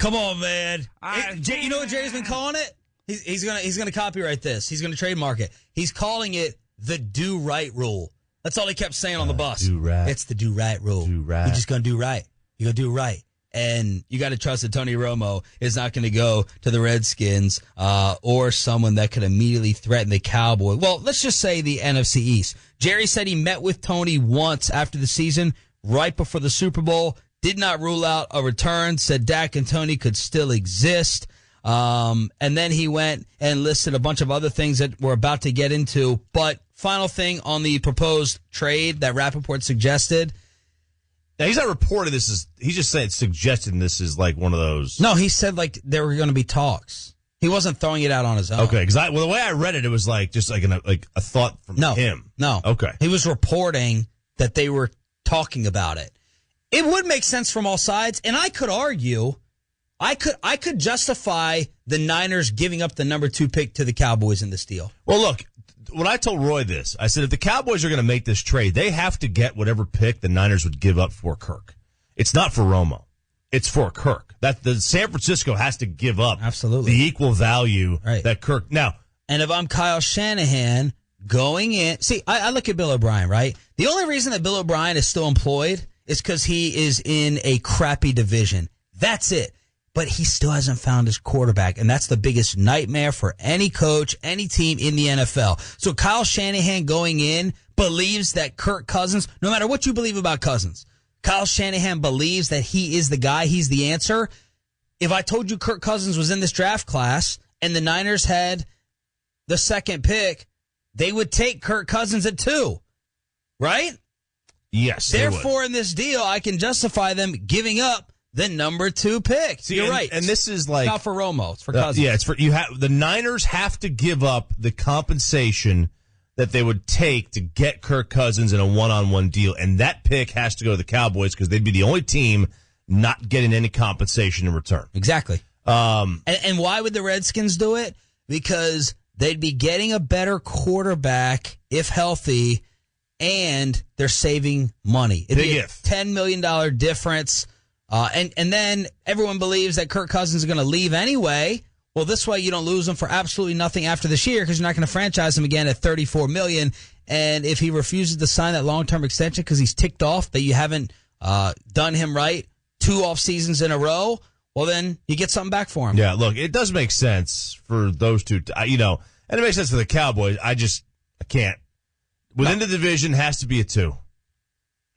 Come on, man. You know what Jerry's been calling it? He's gonna copyright this. He's gonna trademark it. He's calling it the do right rule. That's all he kept saying on the bus. Do right. It's the do right rule. Do right. You're just gonna do right. You're gonna do right. And you got to trust that Tony Romo is not going to go to the Redskins or someone that could immediately threaten the Cowboys. Well, let's just say the NFC East. Jerry said he met with Tony once after the season, right before the Super Bowl. Did not rule out a return, said Dak and Tony could still exist. And then he went and listed a bunch of other things that we're about to get into. But final thing on the proposed trade that Rappaport suggested. Now, he's not reporting this as, he's just saying, suggesting this is like one of those. No, he said like there were going to be talks. He wasn't throwing it out on his own. Okay, because the way I read it, it was like just like a thought from him. No. Okay. He was reporting that they were talking about it. It would make sense from all sides, and I could argue, I could justify the Niners giving up the number 2 pick to the Cowboys in this deal. Well, look, when I told Roy this, I said if the Cowboys are going to make this trade, they have to get whatever pick the Niners would give up for Kirk. It's not for Romo. It's for Kirk. That the San Francisco has to give up absolutely the equal value that Kirk. Now, and if I'm Kyle Shanahan going in, see, I look at Bill O'Brien, right? The only reason that Bill O'Brien is still employed is because he is in a crappy division. That's it. But he still hasn't found his quarterback, and that's the biggest nightmare for any coach, any team in the NFL. So Kyle Shanahan going in believes that Kirk Cousins, no matter what you believe about Cousins, Kyle Shanahan believes that he is the guy, he's the answer. If I told you Kirk Cousins was in this draft class and the Niners had the 2nd pick, they would take Kirk Cousins at 2, right? Yes. Therefore, in this deal, I can justify them giving up the number 2 pick. See, You're right. And this is like, it's not for Romo. It's for Cousins. Yeah, it's for the Niners have to give up the compensation that they would take to get Kirk Cousins in a one-on-one deal, and that pick has to go to the Cowboys because they'd be the only team not getting any compensation in return. Exactly. And why would the Redskins do it? Because they'd be getting a better quarterback if healthy, and they're saving money. It'd be a $10 million difference. And then everyone believes that Kirk Cousins is going to leave anyway. Well, this way you don't lose him for absolutely nothing after this year because you're not going to franchise him again at $34 million. And if he refuses to sign that long-term extension because he's ticked off that you haven't done him right 2 off seasons in a row, well, then you get something back for him. Yeah, look, it does make sense for those two, and it makes sense for the Cowboys. I can't. Within the division has to be a 2,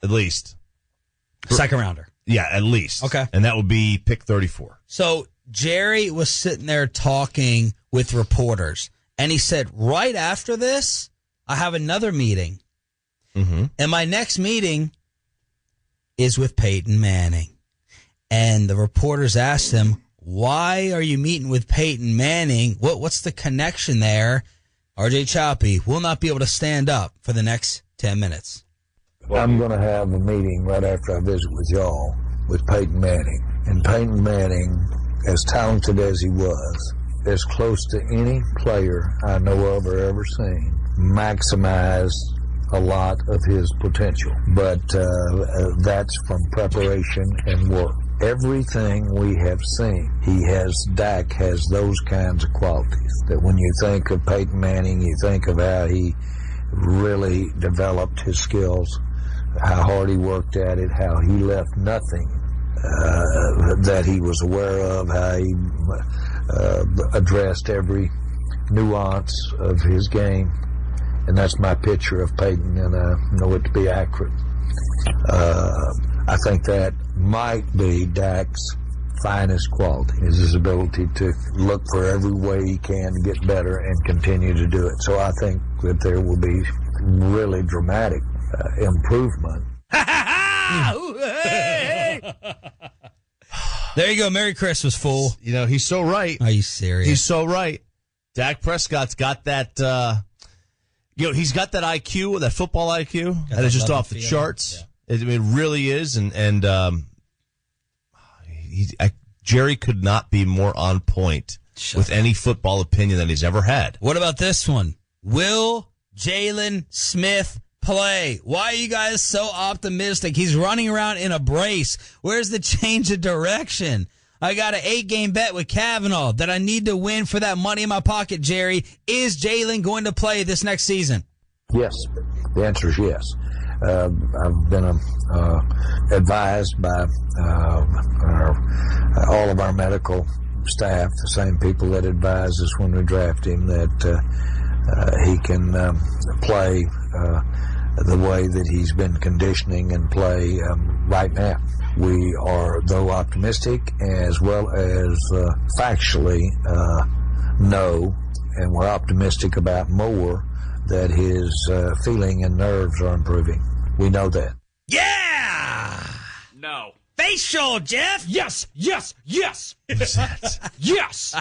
at least. Second rounder. Yeah, at least. Okay. And that would be pick 34. So Jerry was sitting there talking with reporters, and he said, right after this, I have another meeting. Mm-hmm. And my next meeting is with Peyton Manning. And the reporters asked him, why are you meeting with Peyton Manning? What's the connection there? RJ Choppy will not be able to stand up for the next 10 minutes. I'm going to have a meeting right after I visit with y'all with Peyton Manning. And Peyton Manning, as talented as he was, as close to any player I know of or ever seen, maximized a lot of his potential. But that's from preparation and work. Everything we have seen, Dak has those kinds of qualities. That when you think of Peyton Manning, you think of how he really developed his skills, how hard he worked at it, how he left nothing that he was aware of, how he addressed every nuance of his game. And that's my picture of Peyton, and I know it to be accurate. I think that might be Dak's finest quality, is his ability to look for every way he can to get better and continue to do it. So I think that there will be really dramatic improvement. There you go. Merry Christmas, fool. He's so right. Are you serious? He's so right. Dak Prescott's got that, he's got that IQ, that football IQ, that is just off the charts. Yeah. It really is, and Jerry could not be more on point with any football opinion that he's ever had. What about this one? Will Jaylon Smith play? Why are you guys so optimistic? He's running around in a brace. Where's the change of direction? I got an 8-game bet with Kavanaugh that I need to win for that money in my pocket, Jerry. Is Jaylon going to play this next season? Yes. The answer is yes. I've been advised by all of our medical staff, the same people that advise us when we draft him, that he can play the way that he's been conditioning and play right now. We are, though, optimistic as well as factually know, and we're optimistic about more, that his feeling and nerves are improving. We know that. Yeah! No. Facial, Jeff! Yes, yes, yes! What's that? Yes!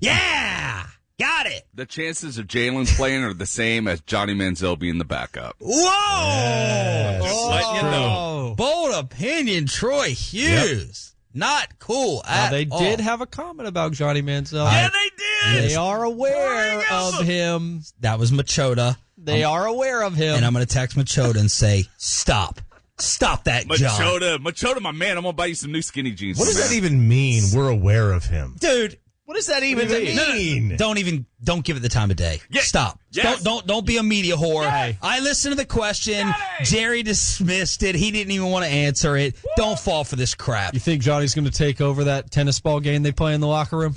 Yeah! Got it! The chances of Jaylon playing are the same as Johnny Manziel being the backup. Whoa! Just letting you know. Bold opinion, Troy Hughes. Yep. Not cool at they all. did have a comment about Johnny Manziel. Yeah, they did! They are aware of him. That was Machota. They are aware of him. And I'm going to text Machota and say, stop. Stop that, John. Machota, my man, I'm going to buy you some new skinny jeans. What does that even mean? We're aware of him. Dude. What does that even mean? Don't give it the time of day. Yeah. Stop. Yes. Don't be a media whore. Yes. I listened to the question. Jerry dismissed it. He didn't even want to answer it. Woo. Don't fall for this crap. You think Johnny's going to take over that tennis ball game they play in the locker room?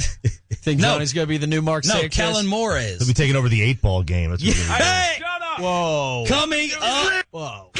Think Johnny's going to be the new Mark Sanchez? No, Kellen Moore is. He'll be taking over the 8-ball game. That's what Hey! Shut up! Whoa. Coming up. Whoa.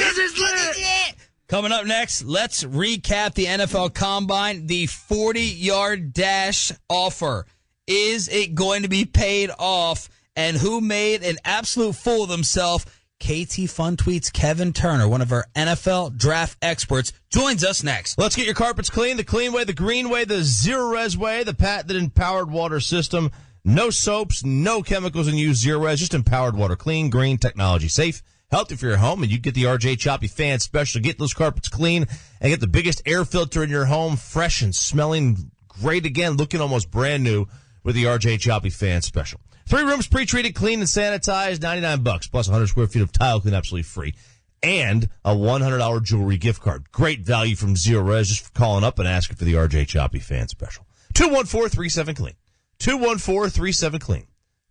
Coming up next, let's recap the NFL Combine, the 40-yard dash offer. Is it going to be paid off? And who made an absolute fool of himself? KT Fun Tweets Kevin Turner, one of our NFL draft experts, joins us next. Let's get your carpets clean, the clean way, the green way, the zero-res way, the patented empowered water system. No soaps, no chemicals, and use zero-res, just empowered water. Clean, green, technology safe, healthy for your home, and you get the RJ Choppy Fan Special. Get those carpets clean and get the biggest air filter in your home, fresh and smelling great again, looking almost brand new with the RJ Choppy Fan Special. 3 rooms pre-treated, clean, and sanitized, $99 plus 100 square feet of tile clean, absolutely free, and a $100 jewelry gift card. Great value from Zero Res, just for calling up and asking for the RJ Choppy Fan Special. 214-37-CLEAN. 214-37-CLEAN.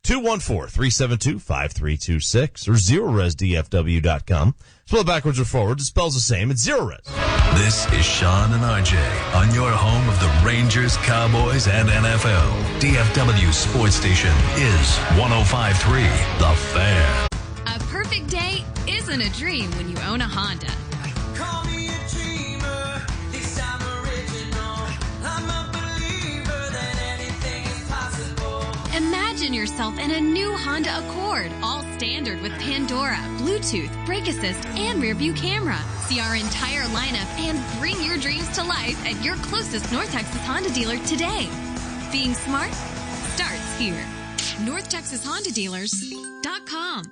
214-372-5326 or ZeroResDFW.com. Spell it backwards or forwards. It spells the same. It's Zero Res. This is Sean and RJ on your home of the Rangers, Cowboys, and NFL. DFW Sports Station is 105.3 The Fan. A perfect day isn't a dream when you own a Honda. Call me a dreamer, this I'm original. I'm a believer that anything is possible. Imagine yourself in a new Honda Accord, all standard with Pandora, Bluetooth, brake assist, and rear view camera. See our entire lineup and bring your dreams to life at your closest North Texas Honda dealer today. Being smart starts here. NorthTexasHondaDealers.com.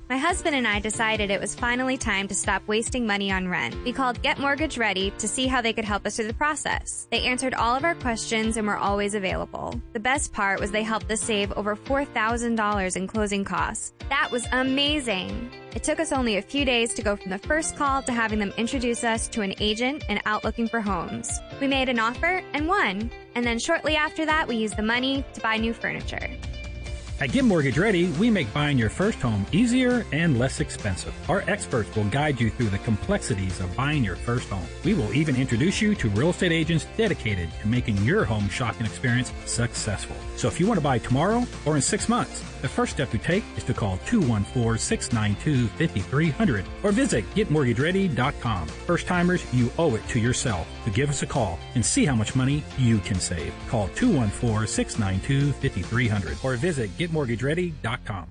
My husband and I decided it was finally time to stop wasting money on rent. We called Get Mortgage Ready to see how they could help us through the process. They answered all of our questions and were always available. The best part was they helped us save over $4,000 in closing costs. That was amazing. It took us only a few days to go from the first call to having them introduce us to an agent and out looking for homes. We made an offer and won. And then shortly after that, we used the money to buy new furniture. At Get Mortgage Ready, we make buying your first home easier and less expensive. Our experts will guide you through the complexities of buying your first home. We will even introduce you to real estate agents dedicated to making your home shopping experience successful. So if you want to buy tomorrow or in 6 months, the first step to take is to call 214-692-5300 or visit GetMortgageReady.com. First-timers, you owe it to yourself to give us a call and see how much money you can save. Call 214-692-5300 or visit GetMortgageReady.com.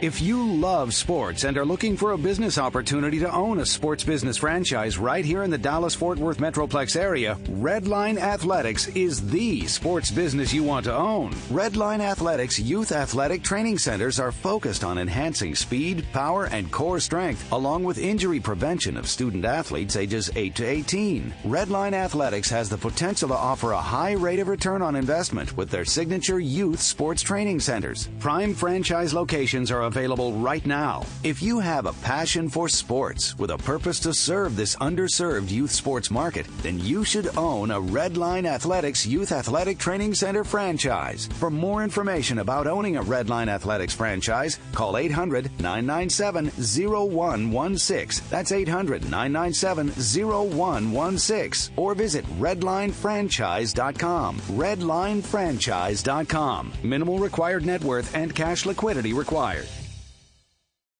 If you love sports and are looking for a business opportunity to own a sports business franchise right here in the Dallas-Fort Worth Metroplex area, Redline Athletics is the sports business you want to own. Redline Athletics Youth Athletic Training Centers are focused on enhancing speed, power, and core strength, along with injury prevention of student athletes ages 8 to 18. Redline Athletics has the potential to offer a high rate of return on investment with their signature youth sports training centers. Prime franchise locations are are available right now. If you have a passion for sports with a purpose to serve this underserved youth sports market, then you should own a Redline Athletics Youth Athletic Training Center franchise. For more information about owning a Redline Athletics franchise, call 800-997-0116. That's 800-997-0116. Or visit redlinefranchise.com. redlinefranchise.com. Minimal required net worth and cash liquidity required.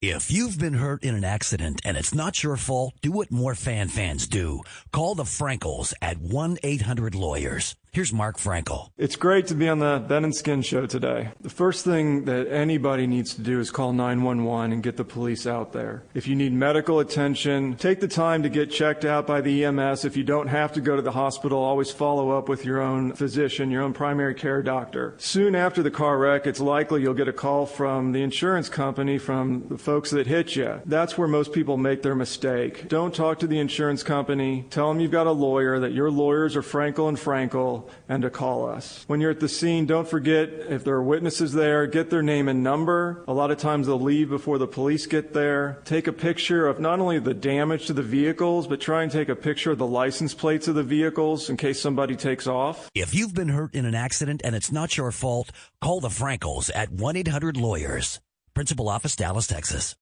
If you've been hurt in an accident and it's not your fault, do what more fans do. Call the Frankels at 1-800-LAWYERS. Here's Mark Frankel. It's great to be on the Ben and Skin show today. The first thing that anybody needs to do is call 911 and get the police out there. If you need medical attention, take the time to get checked out by the EMS. If you don't have to go to the hospital, always follow up with your own physician, your own primary care doctor. Soon after the car wreck, it's likely you'll get a call from the insurance company, from the folks that hit you. That's where most people make their mistake. Don't talk to the insurance company. Tell them you've got a lawyer, that your lawyers are Frankel and Frankel, and to call us. When you're at the scene, don't forget, if there are witnesses there, get their name and number. A lot of times they'll leave before the police get there. Take a picture of not only the damage to the vehicles, but try and take a picture of the license plates of the vehicles in case somebody takes off. If you've been hurt in an accident and it's not your fault, call the Frankels at 1-800-LAWYERS. Principal Office, Dallas, Texas.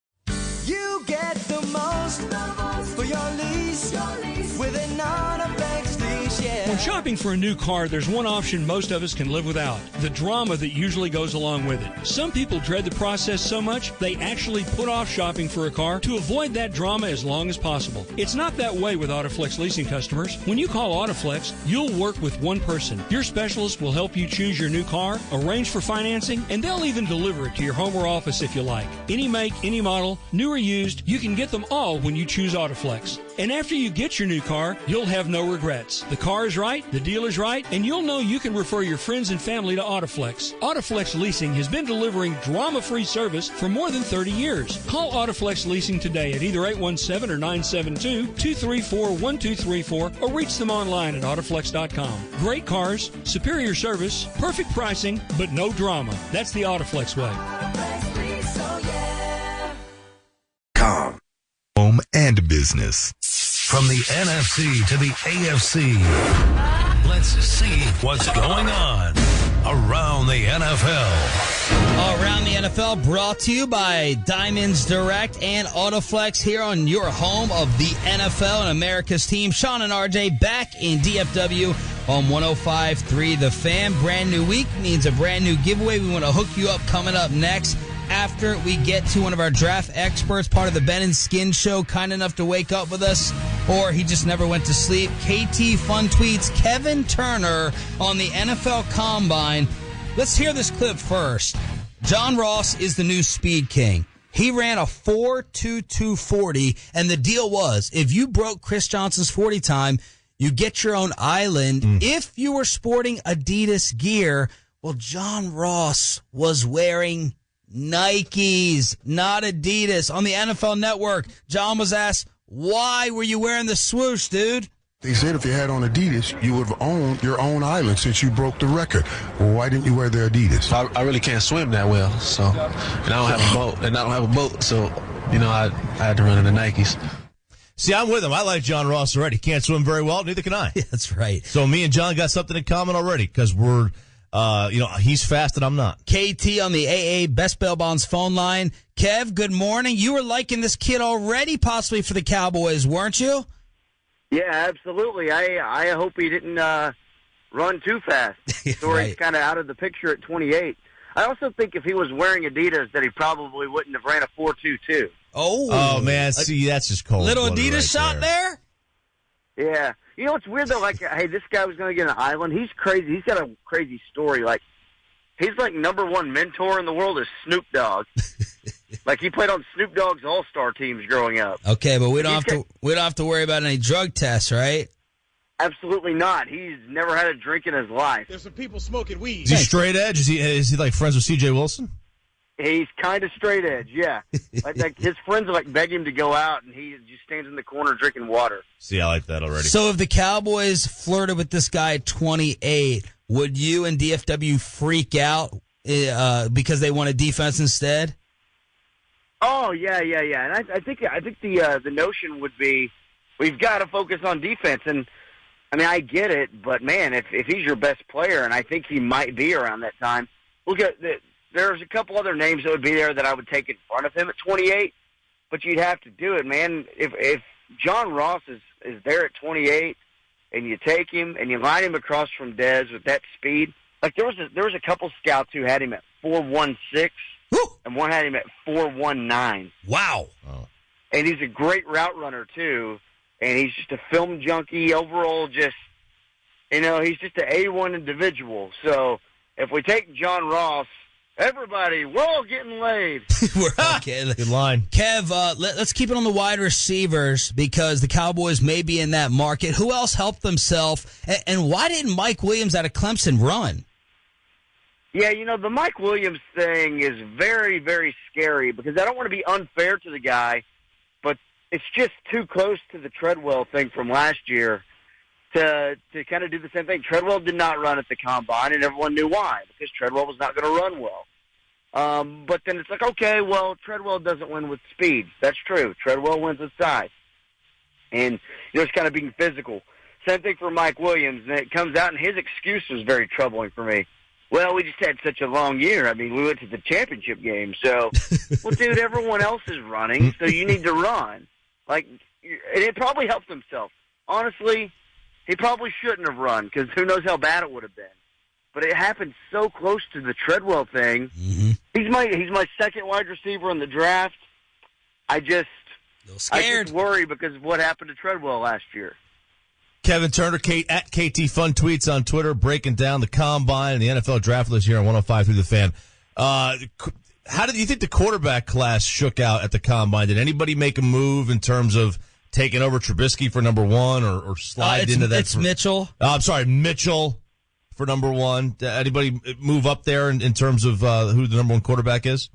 You get the most for your lease with an Autoflex lease, yeah. When shopping for a new car, there's one option most of us can live without: the drama that usually goes along with it. Some people dread the process so much, they actually put off shopping for a car to avoid that drama as long as possible. It's not that way with Autoflex leasing customers. When you call Autoflex, you'll work with one person. Your specialist will help you choose your new car, arrange for financing, and they'll even deliver it to your home or office if you like. Any make, any model, new or used, you can get them all when you choose Autoflex. And after you get your new car, you'll have no regrets. The car is right, the deal is right, and you'll know you can refer your friends and family to Autoflex. Autoflex Leasing has been delivering drama-free service for more than 30 years. Call Autoflex Leasing today at either 817 or 972-234-1234 or reach them online at Autoflex.com. Great cars, superior service, perfect pricing, but no drama. That's the Autoflex way. Home and business. From the NFC to the AFC, let's see what's going on around the NFL. Around the NFL, brought to you by Diamonds Direct and Autoflex, here on your home of the NFL and America's team. Sean and RJ back in DFW on 105.3 The Fan. Brand new week means a brand new giveaway. We want to hook you up coming up next, after we get to one of our draft experts, part of the Ben and Skin show, kind enough to wake up with us, or he just never went to sleep. KT Fun tweets Kevin Turner on the NFL Combine. Let's hear this clip first. John Ross is the new speed king. He ran a 4.22 40, and the deal was, if you broke Chris Johnson's 40 time, you get your own island. If you were sporting Adidas gear, well, John Ross was wearing Nikes, not Adidas. On the NFL Network, John was asked, why were you wearing the swoosh, dude? They said if you had on Adidas, you would have owned your own island since you broke the record. Well, why didn't you wear the Adidas? I really can't swim that well, so, and I don't have a boat, so, I had to run in the Nikes. See, I'm with him. I like John Ross already. Can't swim very well, neither can I. Yeah, that's right. So me and John got something in common already, because we're he's fast and I'm not. KT on the AA Best Bail Bonds phone line. Kev, good morning. You were liking this kid already, possibly for the Cowboys, weren't you? Yeah, absolutely. I hope he didn't run too fast. Story's Right. kind of out of the picture at 28. I also think if he was wearing Adidas that he probably wouldn't have ran a 4.22. Oh man, see, that's just cold. Little Adidas shot there? Yeah. You know what's weird, though? Like, hey, this guy was going to get an island. He's crazy. He's got a crazy story. Like, he's like number one mentor in the world is Snoop Dogg. Like, he played on Snoop Dogg's All-Star teams growing up. Okay, but we don't have to worry about any drug tests, right? Absolutely not. He's never had a drink in his life. There's some people smoking weed. Is he straight edge? Is he like friends with C.J. Wilson? He's kind of straight edge, yeah. like his friends like beg him to go out, and he just stands in the corner drinking water. See, I like that already. So if the Cowboys flirted with this guy at 28, would you and DFW freak out because they want a defense instead? Oh yeah. And I think the notion would be we've got to focus on defense. And I mean, I get it, but man, if he's your best player, and I think he might be around that time, look at there's a couple other names that would be there that I would take in front of him at 28. But you'd have to do it, man. If John Ross is there at 28, and you take him and you line him across from Dez with that speed, like there was a couple scouts who had him at 4.16, and one had him at 4.19. Wow. Oh. And he's a great route runner too, and he's just a film junkie. Overall, just he's just an A1 individual. So if we take John Ross. Everybody, we're all getting laid. Okay. Good line. Kev, let's keep it on the wide receivers because the Cowboys may be in that market. Who else helped themselves? And why didn't Mike Williams out of Clemson run? Yeah, the Mike Williams thing is very, very scary because I don't want to be unfair to the guy, but it's just too close to the Treadwell thing from last year to kind of do the same thing. Treadwell did not run at the Combine, and everyone knew why, because Treadwell was not going to run well. But then it's like, okay, well, Treadwell doesn't win with speed. That's true. Treadwell wins with size. And, it's kind of being physical. Same thing for Mike Williams, and it comes out, and his excuse was very troubling for me. Well, we just had such a long year. I mean, we went to the championship game, so, well, dude, everyone else is running, so you need to run. Like, and it probably helped himself. Honestly, he probably shouldn't have run because who knows how bad it would have been. But it happened so close to the Treadwell thing. Mm-hmm. He's my second wide receiver in the draft. I just worry because of what happened to Treadwell last year. Kevin Turner, at KT Fun Tweets on Twitter, breaking down the Combine and the NFL draft list here on 105 through the Fan. How did you think the quarterback class shook out at the Combine? Did anybody make a move in terms of taking over Trubisky for number one or slide into that? It's Mitchell. I'm sorry, Mitchell for number one. Did anybody move up there in terms of who the number one quarterback is?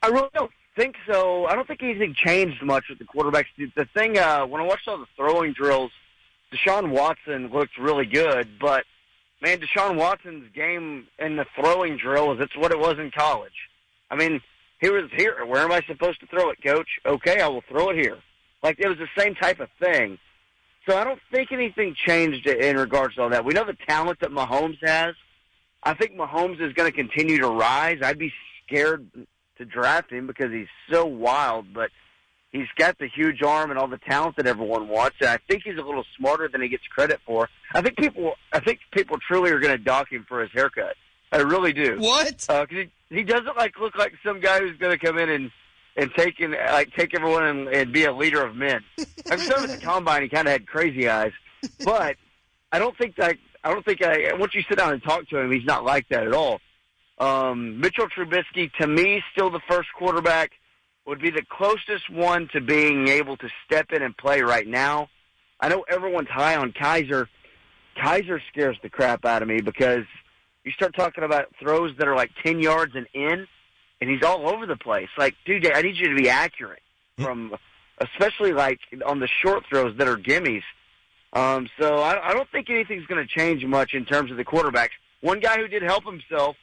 I really don't think so. I don't think anything changed much with the quarterbacks. The thing, when I watched all the throwing drills, Deshaun Watson looked really good, but, man, Deshaun Watson's game in the throwing drills, it's what it was in college. I mean, he was here. Where am I supposed to throw it, Coach? Okay, I will throw it here. Like, it was the same type of thing. So I don't think anything changed in regards to all that. We know the talent that Mahomes has. I think Mahomes is going to continue to rise. I'd be scared to draft him because he's so wild, but he's got the huge arm and all the talent that everyone wants, and I think he's a little smarter than he gets credit for. I think people truly are going to dock him for his haircut. I really do. What? 'Cause he doesn't look like some guy who's going to come in and take everyone and be a leader of men. I'm sure at the Combine he kind of had crazy eyes, but I don't think once you sit down and talk to him, he's not like that at all. Mitchell Trubisky, to me, still the first quarterback, would be the closest one to being able to step in and play right now. I know everyone's high on Kaiser. Kaiser scares the crap out of me because you start talking about throws that are like 10 yards and in, and he's all over the place. Like, dude, I need you to be accurate, especially like on the short throws that are gimmies. So I don't think anything's going to change much in terms of the quarterbacks. One guy who did help himself,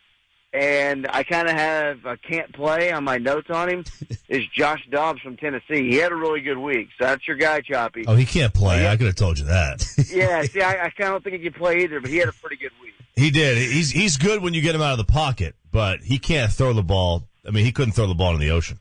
and I kind of have a can't play on my notes on him, is Josh Dobbs from Tennessee. He had a really good week, so that's your guy, Choppy. Oh, he can't play. Yeah. I could have told you that. Yeah, see, I kind of don't think he can play either, but he had a pretty good week. He did. He's good when you get him out of the pocket, but he can't throw the ball. I mean, he couldn't throw the ball in the ocean.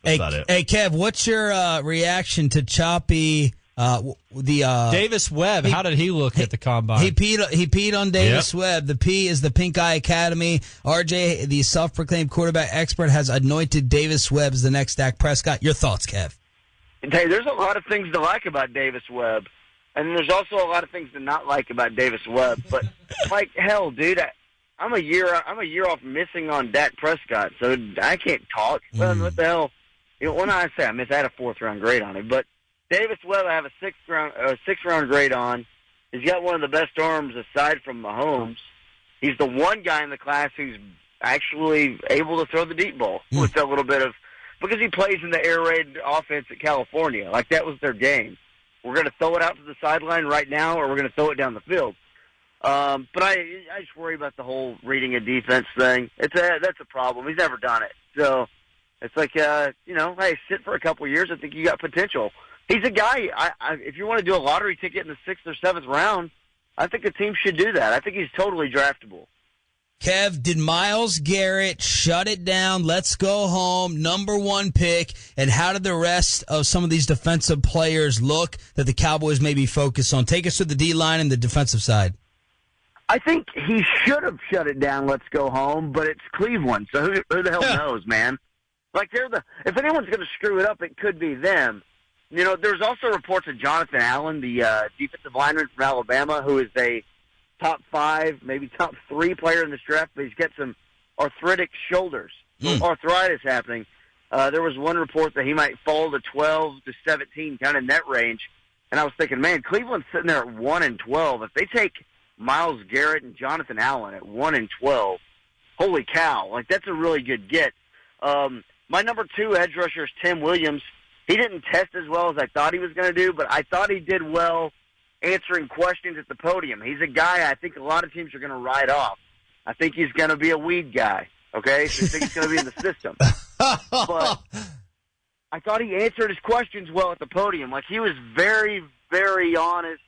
That's about it. Hey, Kev, what's your reaction to Choppy? Davis Webb, how did he look at the Combine? He peed on Davis Webb. The P is the Pink Eye Academy. RJ, the self-proclaimed quarterback expert, has anointed Davis Webb as the next Dak Prescott. Your thoughts, Kev? Hey, there's a lot of things to like about Davis Webb, and there's also a lot of things to not like about Davis Webb. But like hell, dude, I'm a year off missing on Dak Prescott, so I can't talk. What the hell? When I say I had a 4th round grade on him, but Davis Webb, I have a 6th round grade on. He's got one of the best arms aside from Mahomes. He's the one guy in the class who's actually able to throw the deep ball with a little bit of, because he plays in the air raid offense at California. Like, that was their game. We're going to throw it out to the sideline right now, or we're going to throw it down the field. But I just worry about the whole reading a defense thing. That's a problem. He's never done it. So It's like, hey, sit for a couple of years. I think you got potential. He's a guy, if you want to do a lottery ticket in the 6th or 7th round, I think the team should do that. I think he's totally draftable. Kev, did Myles Garrett shut it down? Let's go home, number 1 pick. And how did the rest of some of these defensive players look that the Cowboys may be focused on? Take us to the D-line and the defensive side. I think he should have shut it down, let's go home, but it's Cleveland, so who the hell knows, man? Like, if anyone's going to screw it up, it could be them. There's also reports of Jonathan Allen, the defensive lineman from Alabama, who is a top 5, maybe top 3 player in this draft, but he's got some arthritic shoulders, arthritis happening. There was one report that he might fall to 12 to 17, kind of in that range. And I was thinking, man, Cleveland's sitting there at 1 and 12. If they take Myles Garrett and Jonathan Allen at 1 and 12, holy cow! Like, that's a really good get. My number 2 edge rusher is Tim Williams. He didn't test as well as I thought he was going to do, but I thought he did well answering questions at the podium. He's a guy I think a lot of teams are going to write off. I think he's going to be a weed guy, okay? So I think he's going to be in the system. But I thought he answered his questions well at the podium. Like, he was very, very honest,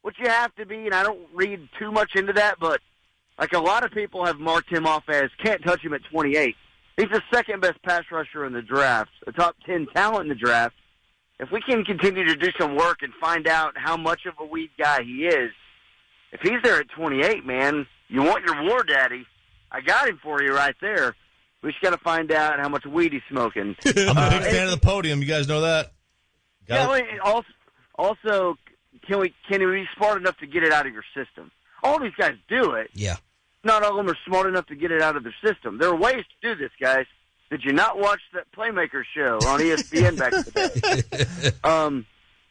which you have to be, and I don't read too much into that, but like a lot of people have marked him off as can't touch him at 28. He's the second-best pass rusher in the draft, a top 10 talent in the draft. If we can continue to do some work and find out how much of a weed guy he is, if he's there at 28, man, you want your war daddy. I got him for you right there. We just got to find out how much weed he's smoking. I'm a big fan of the podium. You guys know that? Also, can we be smart enough to get it out of your system? All these guys do it. Yeah. Not all of them are smart enough to get it out of their system. There are ways to do this, guys. Did you not watch that Playmaker show on ESPN back in the day?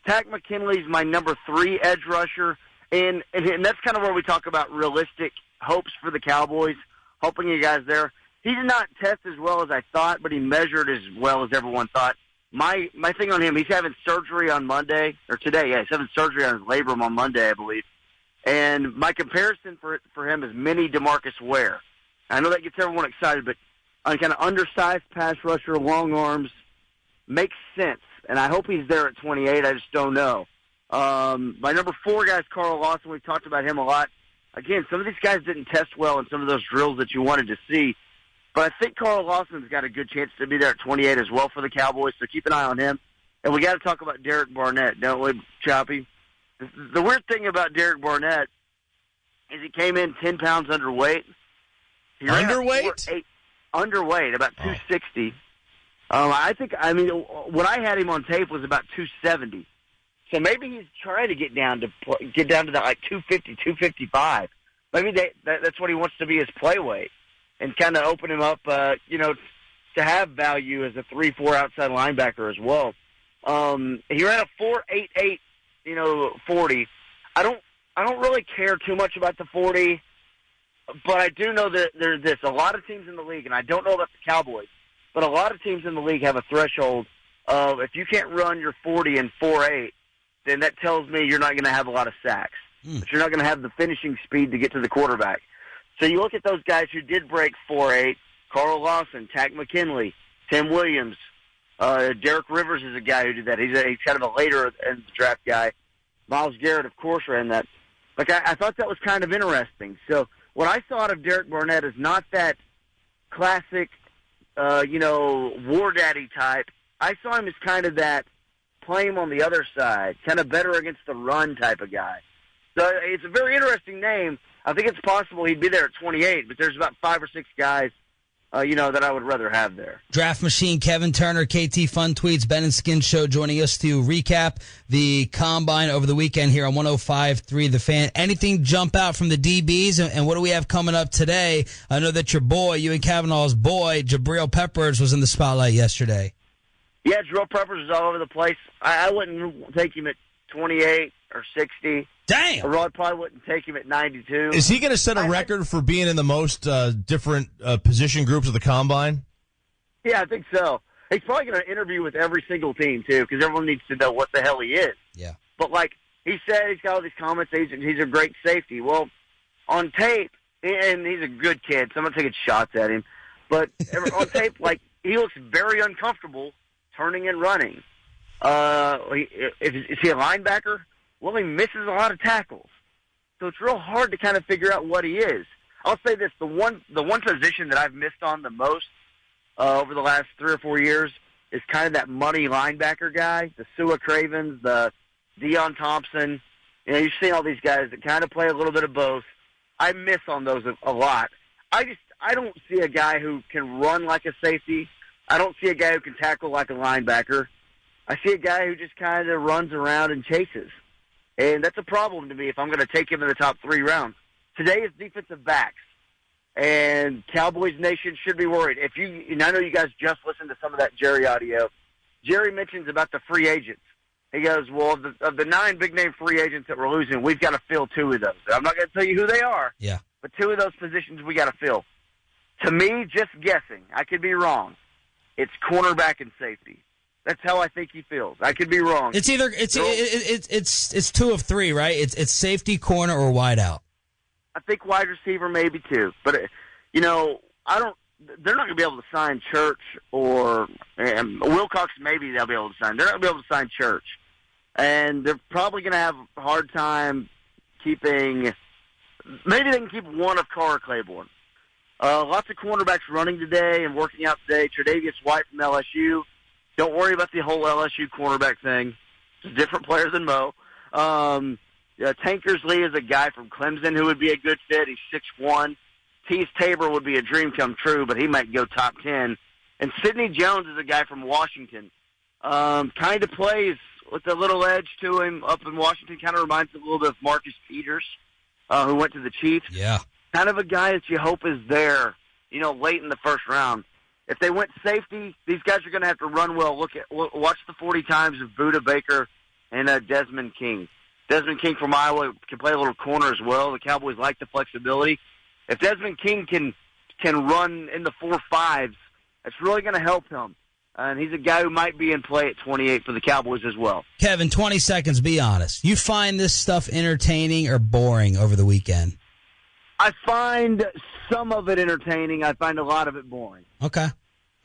Tack McKinley's my number 3 edge rusher, and that's kind of where we talk about realistic hopes for the Cowboys, hoping you guys there. He did not test as well as I thought, but he measured as well as everyone thought. My thing on him, he's having surgery on Monday, or today, yeah, he's having surgery on his labrum on Monday, I believe. And my comparison for him is mini DeMarcus Ware. I know that gets everyone excited, but on kind of undersized pass rusher, long arms, makes sense. And I hope he's there at 28. I just don't know. My number 4 guy is Carl Lawson. We've talked about him a lot. Again, some of these guys didn't test well in some of those drills that you wanted to see. But I think Carl Lawson's got a good chance to be there at 28 as well for the Cowboys, so keep an eye on him. And we got to talk about Derek Barnett, don't we, Choppy? The weird thing about Derek Barnett is he came in 10 pounds underweight. Underweight? Underweight, about 260. What I had him on tape was about 270. So maybe he's trying to get down to that like 250, 255. Maybe that's what he wants to be his play weight, and kind of open him up, to have value as a 3-4 outside linebacker as well. He ran a 4.88. 40. I don't really care too much about the 40, but I do know that there's a lot of teams in the league, and I don't know about the Cowboys, but a lot of teams in the league have a threshold of if you can't run your 40 in 4.8, then that tells me you're not going to have a lot of sacks. But you're not going to have the finishing speed to get to the quarterback. So you look at those guys who did break 4.8, Carl Lawson, Tack McKinley, Tim Williams, Derek Rivers is a guy who did that. He's kind of a later in the draft guy. Myles Garrett, of course, ran that. Like I thought that was kind of interesting. So what I saw out of Derek Barnett is not that classic, war daddy type. I saw him as kind of that play him on the other side, kind of better against the run type of guy. So it's a very interesting name. I think it's possible he'd be there at 28, but there's about 5 or 6 guys that I would rather have there. Draft Machine, Kevin Turner, KT Fun Tweets, Ben and Skin Show joining us to recap the Combine over the weekend here on 105.3 The Fan. Anything jump out from the DBs, and what do we have coming up today? I know that your boy, you and Kavanaugh's boy, Jabril Peppers, was in the spotlight yesterday. Yeah, Jabril Peppers is all over the place. I wouldn't take him at 28 or 60. Damn! Rod probably wouldn't take him at 92. Is he going to set a record for being in the most different position groups of the Combine? Yeah, I think so. He's probably going to interview with every single team, too, because everyone needs to know what the hell he is. Yeah. But, he said he's got all these comments, he's a great safety. Well, on tape, and he's a good kid, so I'm not taking shots at him, but on tape, he looks very uncomfortable turning and running. Is he a linebacker? Well, he misses a lot of tackles. So it's real hard to kind of figure out what he is. I'll say this, the one position that I've missed on the most over the last 3 or 4 years is kind of that money linebacker guy, the Sua Cravens, the Deion Thompson. You know, you've seen all these guys that kind of play a little bit of both. I miss on those a lot. I don't see a guy who can run like a safety. I don't see a guy who can tackle like a linebacker. I see a guy who just kind of runs around and chases. And that's a problem to me if I'm going to take him in the top 3 rounds. Today is defensive backs. And Cowboys Nation should be worried. And I know you guys just listened to some of that Jerry audio. Jerry mentions about the free agents. He goes, well, of the 9 big-name free agents that we're losing, we've got to fill 2 of those. I'm not going to tell you who they are. Yeah. But 2 of those positions we got to fill. To me, just guessing, I could be wrong. It's cornerback and safety. That's how I think he feels. I could be wrong. It's either it's 2 of 3, right? It's safety, corner, or wide out. I think wide receiver maybe too, but you know, they're not going to be able to sign Church or Wilcox. Maybe they'll be able to sign. They're not going to be able to sign Church, and they're probably going to have a hard time keeping. Maybe they can keep one of Carr or Claiborne. Lots of cornerbacks running today and working out today. Tre'Davious White from LSU. Don't worry about the whole LSU cornerback thing. It's a different player than Mo. Tankersley is a guy from Clemson who would be a good fit. He's 6'1". Tease Tabor would be a dream come true, but he might go top 10. And Sidney Jones is a guy from Washington. Kind of plays with a little edge to him up in Washington. Kind of reminds me a little bit of Marcus Peters, who went to the Chiefs. Yeah. Kind of a guy that you hope is there, late in the first round. If they went safety, these guys are going to have to run well. Watch the 40 times of Buda Baker and Desmond King. Desmond King from Iowa can play a little corner as well. The Cowboys like the flexibility. If Desmond King can run in the 4.5s, it's really going to help him. And he's a guy who might be in play at 28 for the Cowboys as well. Kevin, 20 seconds, be honest. You find this stuff entertaining or boring over the weekend? I find some of it entertaining. I find a lot of it boring. Okay.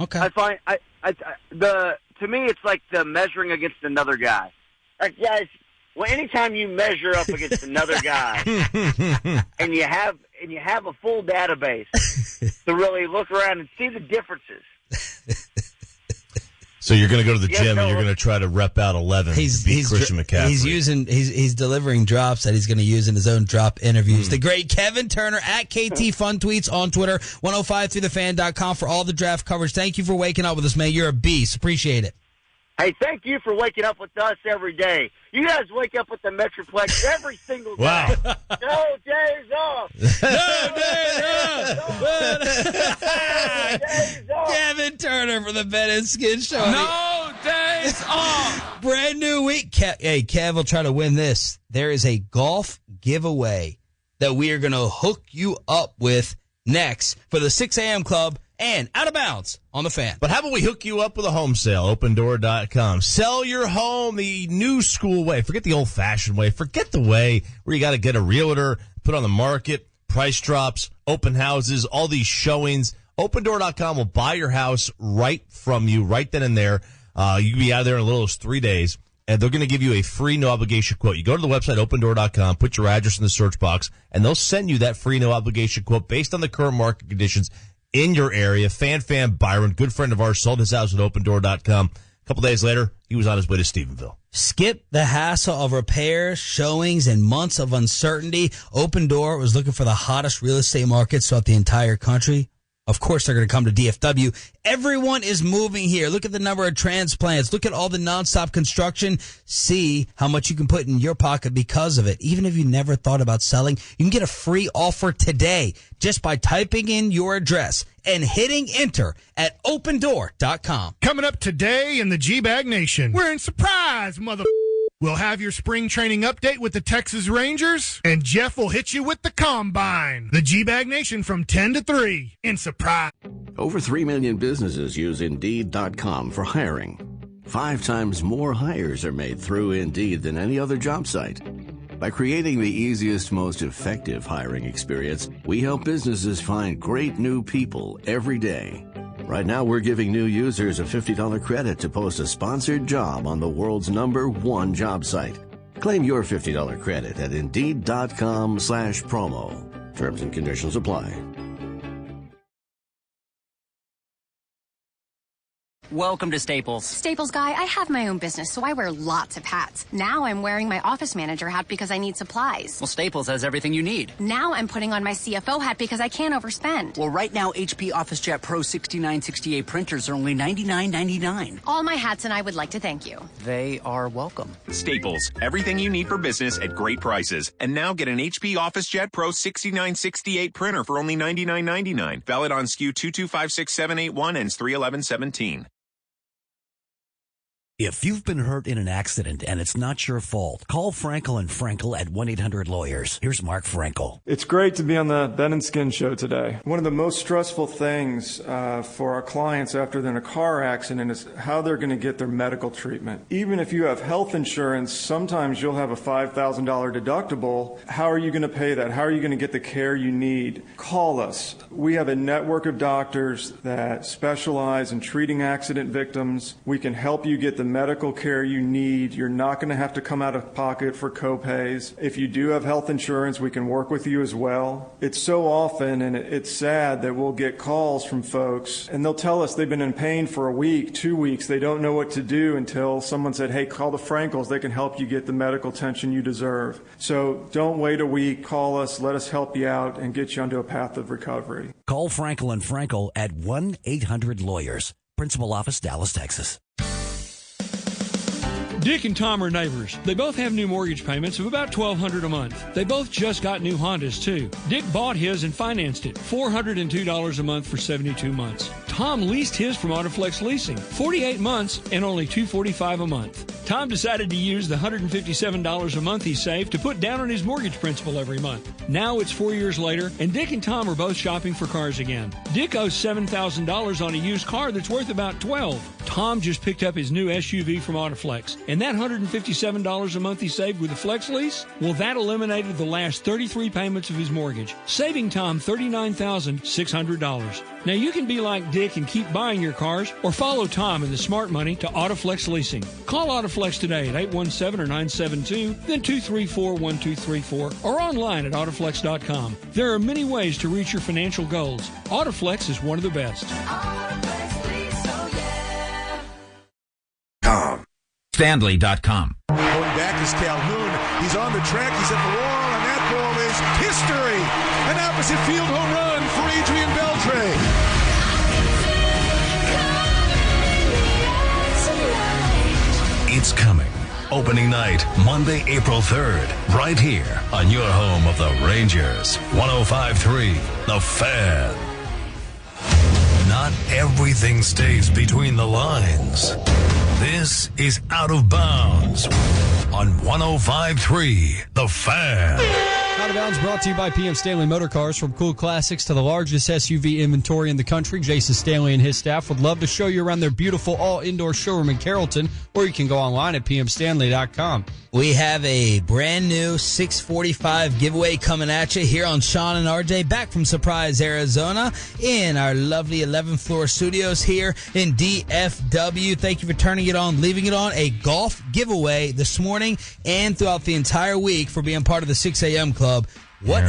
I find to me it's like the measuring against another guy. Like, guys, well, anytime you measure up against another guy and you have a full database to really look around and see the differences. So you're going to go to the gym and you're going to try to rep out 11 to beat Christian McCaffrey. He's delivering drops that he's going to use in his own drop interviews. The great Kevin Turner at KT Fun Tweets on Twitter, 1053thefan.com for all the draft coverage. Thank you for waking up with us, man. You're a beast. Appreciate it. Hey, thank you for waking up with us every day. You guys wake up with the Metroplex every single day. Wow. No days off. No days off. Kevin Turner for the Ben and Skin Show. No days off. Brand new week. Hey, Kev will try to win this. There is a golf giveaway that we are going to hook you up with next for the 6 a.m. Club and Out of Bounds on the Fan. But how about we hook you up with a home sale, opendoor.com. Sell your home the new school way. Forget the old-fashioned way. Forget the way where you got to get a realtor, put on the market, price drops, open houses, all these showings. Opendoor.com will buy your house right from you, right then and there. You can be out of there in as little as 3 days, and they're going to give you a free no-obligation quote. You go to the website, opendoor.com, put your address in the search box, and they'll send you that free no-obligation quote based on the current market conditions in your area. Fan Byron, good friend of ours, sold his house at opendoor.com. A couple days later, he was on his way to Stephenville. Skip the hassle of repairs, showings, and months of uncertainty. Open Door was looking for the hottest real estate markets throughout the entire country. Of course, they're going to come to DFW. Everyone is moving here. Look at the number of transplants. Look at all the nonstop construction. See how much you can put in your pocket because of it. Even if you never thought about selling, you can get a free offer today just by typing in your address and hitting enter at opendoor.com. Coming up today in the G-Bag Nation, we're in surprise, mother. We'll have your spring training update with the Texas Rangers, and Jeff will hit you with the Combine. The G-Bag Nation from 10 to 3 in surprise. Over 3 million businesses use Indeed.com for hiring. 5 times more hires are made through Indeed than any other job site. By creating the easiest, most effective hiring experience, we help businesses find great new people every day. Right now, we're giving new users a $50 credit to post a sponsored job on the world's #1 job site. Claim your $50 credit at Indeed.com/promo. Terms and conditions apply. Welcome to Staples. Staples guy, I have my own business, so I wear lots of hats. Now I'm wearing my office manager hat because I need supplies. Well, Staples has everything you need. Now I'm putting on my CFO hat because I can't overspend. Well, right now, HP OfficeJet Pro 6968 printers are only $99.99. All my hats and I would like to thank you. They are welcome. Staples, everything you need for business at great prices. And now get an HP OfficeJet Pro 6968 printer for only $99.99. Valid on SKU 2256781 and 31117. If you've been hurt in an accident and it's not your fault, call Frankel and Frankel at 1-800-LAWYERS. Here's Mark Frankel. It's great to be on the Ben and Skin show today. One of the most stressful things for our clients after they're in a car accident is how they're going to get their medical treatment. Even if you have health insurance, sometimes you'll have a $5,000 deductible. How are you going to pay that? How are you going to get the care you need? Call us. We have a network of doctors that specialize in treating accident victims. We can help you get the medical care you need. You're not going to have to come out of pocket for copays. If you do have health insurance, we can work with you as well. It's so often, and it's sad, that we'll get calls from folks and they'll tell us they've been in pain for a week, 2 weeks. They don't know what to do until someone said, hey, call the Frankels. They can help you get the medical attention you deserve. So don't wait a week. Call us. Let us help you out and get you onto a path of recovery. Call Frankel and Frankel at 1-800-LAWYERS. Principal Office, Dallas, Texas. Dick and Tom are neighbors. They both have new mortgage payments of about $1,200 a month. They both just got new Hondas, too. Dick bought his and financed it, $402 a month for 72 months. Tom leased his from Autoflex Leasing, 48 months and only $245 a month. Tom decided to use the $157 a month he saved to put down on his mortgage principal every month. Now it's 4 years later, and Dick and Tom are both shopping for cars again. Dick owes $7,000 on a used car that's worth about $12,000. Tom just picked up his new SUV from Autoflex, and that $157 a month he saved with the Flex lease, well, that eliminated the last 33 payments of his mortgage, saving Tom $39,600. Now, you can be like Dick and keep buying your cars, or follow Tom and the smart money to Autoflex Leasing. Call Autoflex today at 817 or 972, then 234-1234, or online at Autoflex.com. There are many ways to reach your financial goals. Autoflex is one of the best. Stanley.com. Going back is Calhoun. He's on the track. He's at the wall, and that ball is history. An opposite field home run for Adrian Beltre. It's coming. Opening night, Monday, April 3rd, right here on your home of the Rangers. 105.3, The Fan. Not everything stays between the lines. This is Out of Bounds on 105.3 The Fan. Out of Bounds brought to you by PM Stanley Motor Cars. From cool classics to the largest SUV inventory in the country, Jason Stanley and his staff would love to show you around their beautiful all-indoor showroom in Carrollton, or you can go online at pmstanley.com. We have a brand new 645 giveaway coming at you here on Sean and RJ, back from Surprise, Arizona, in our lovely 11th floor studios here in DFW. Thank you for turning it on, leaving it on. A golf giveaway this morning and throughout the entire week for being part of the 6 a.m. club. What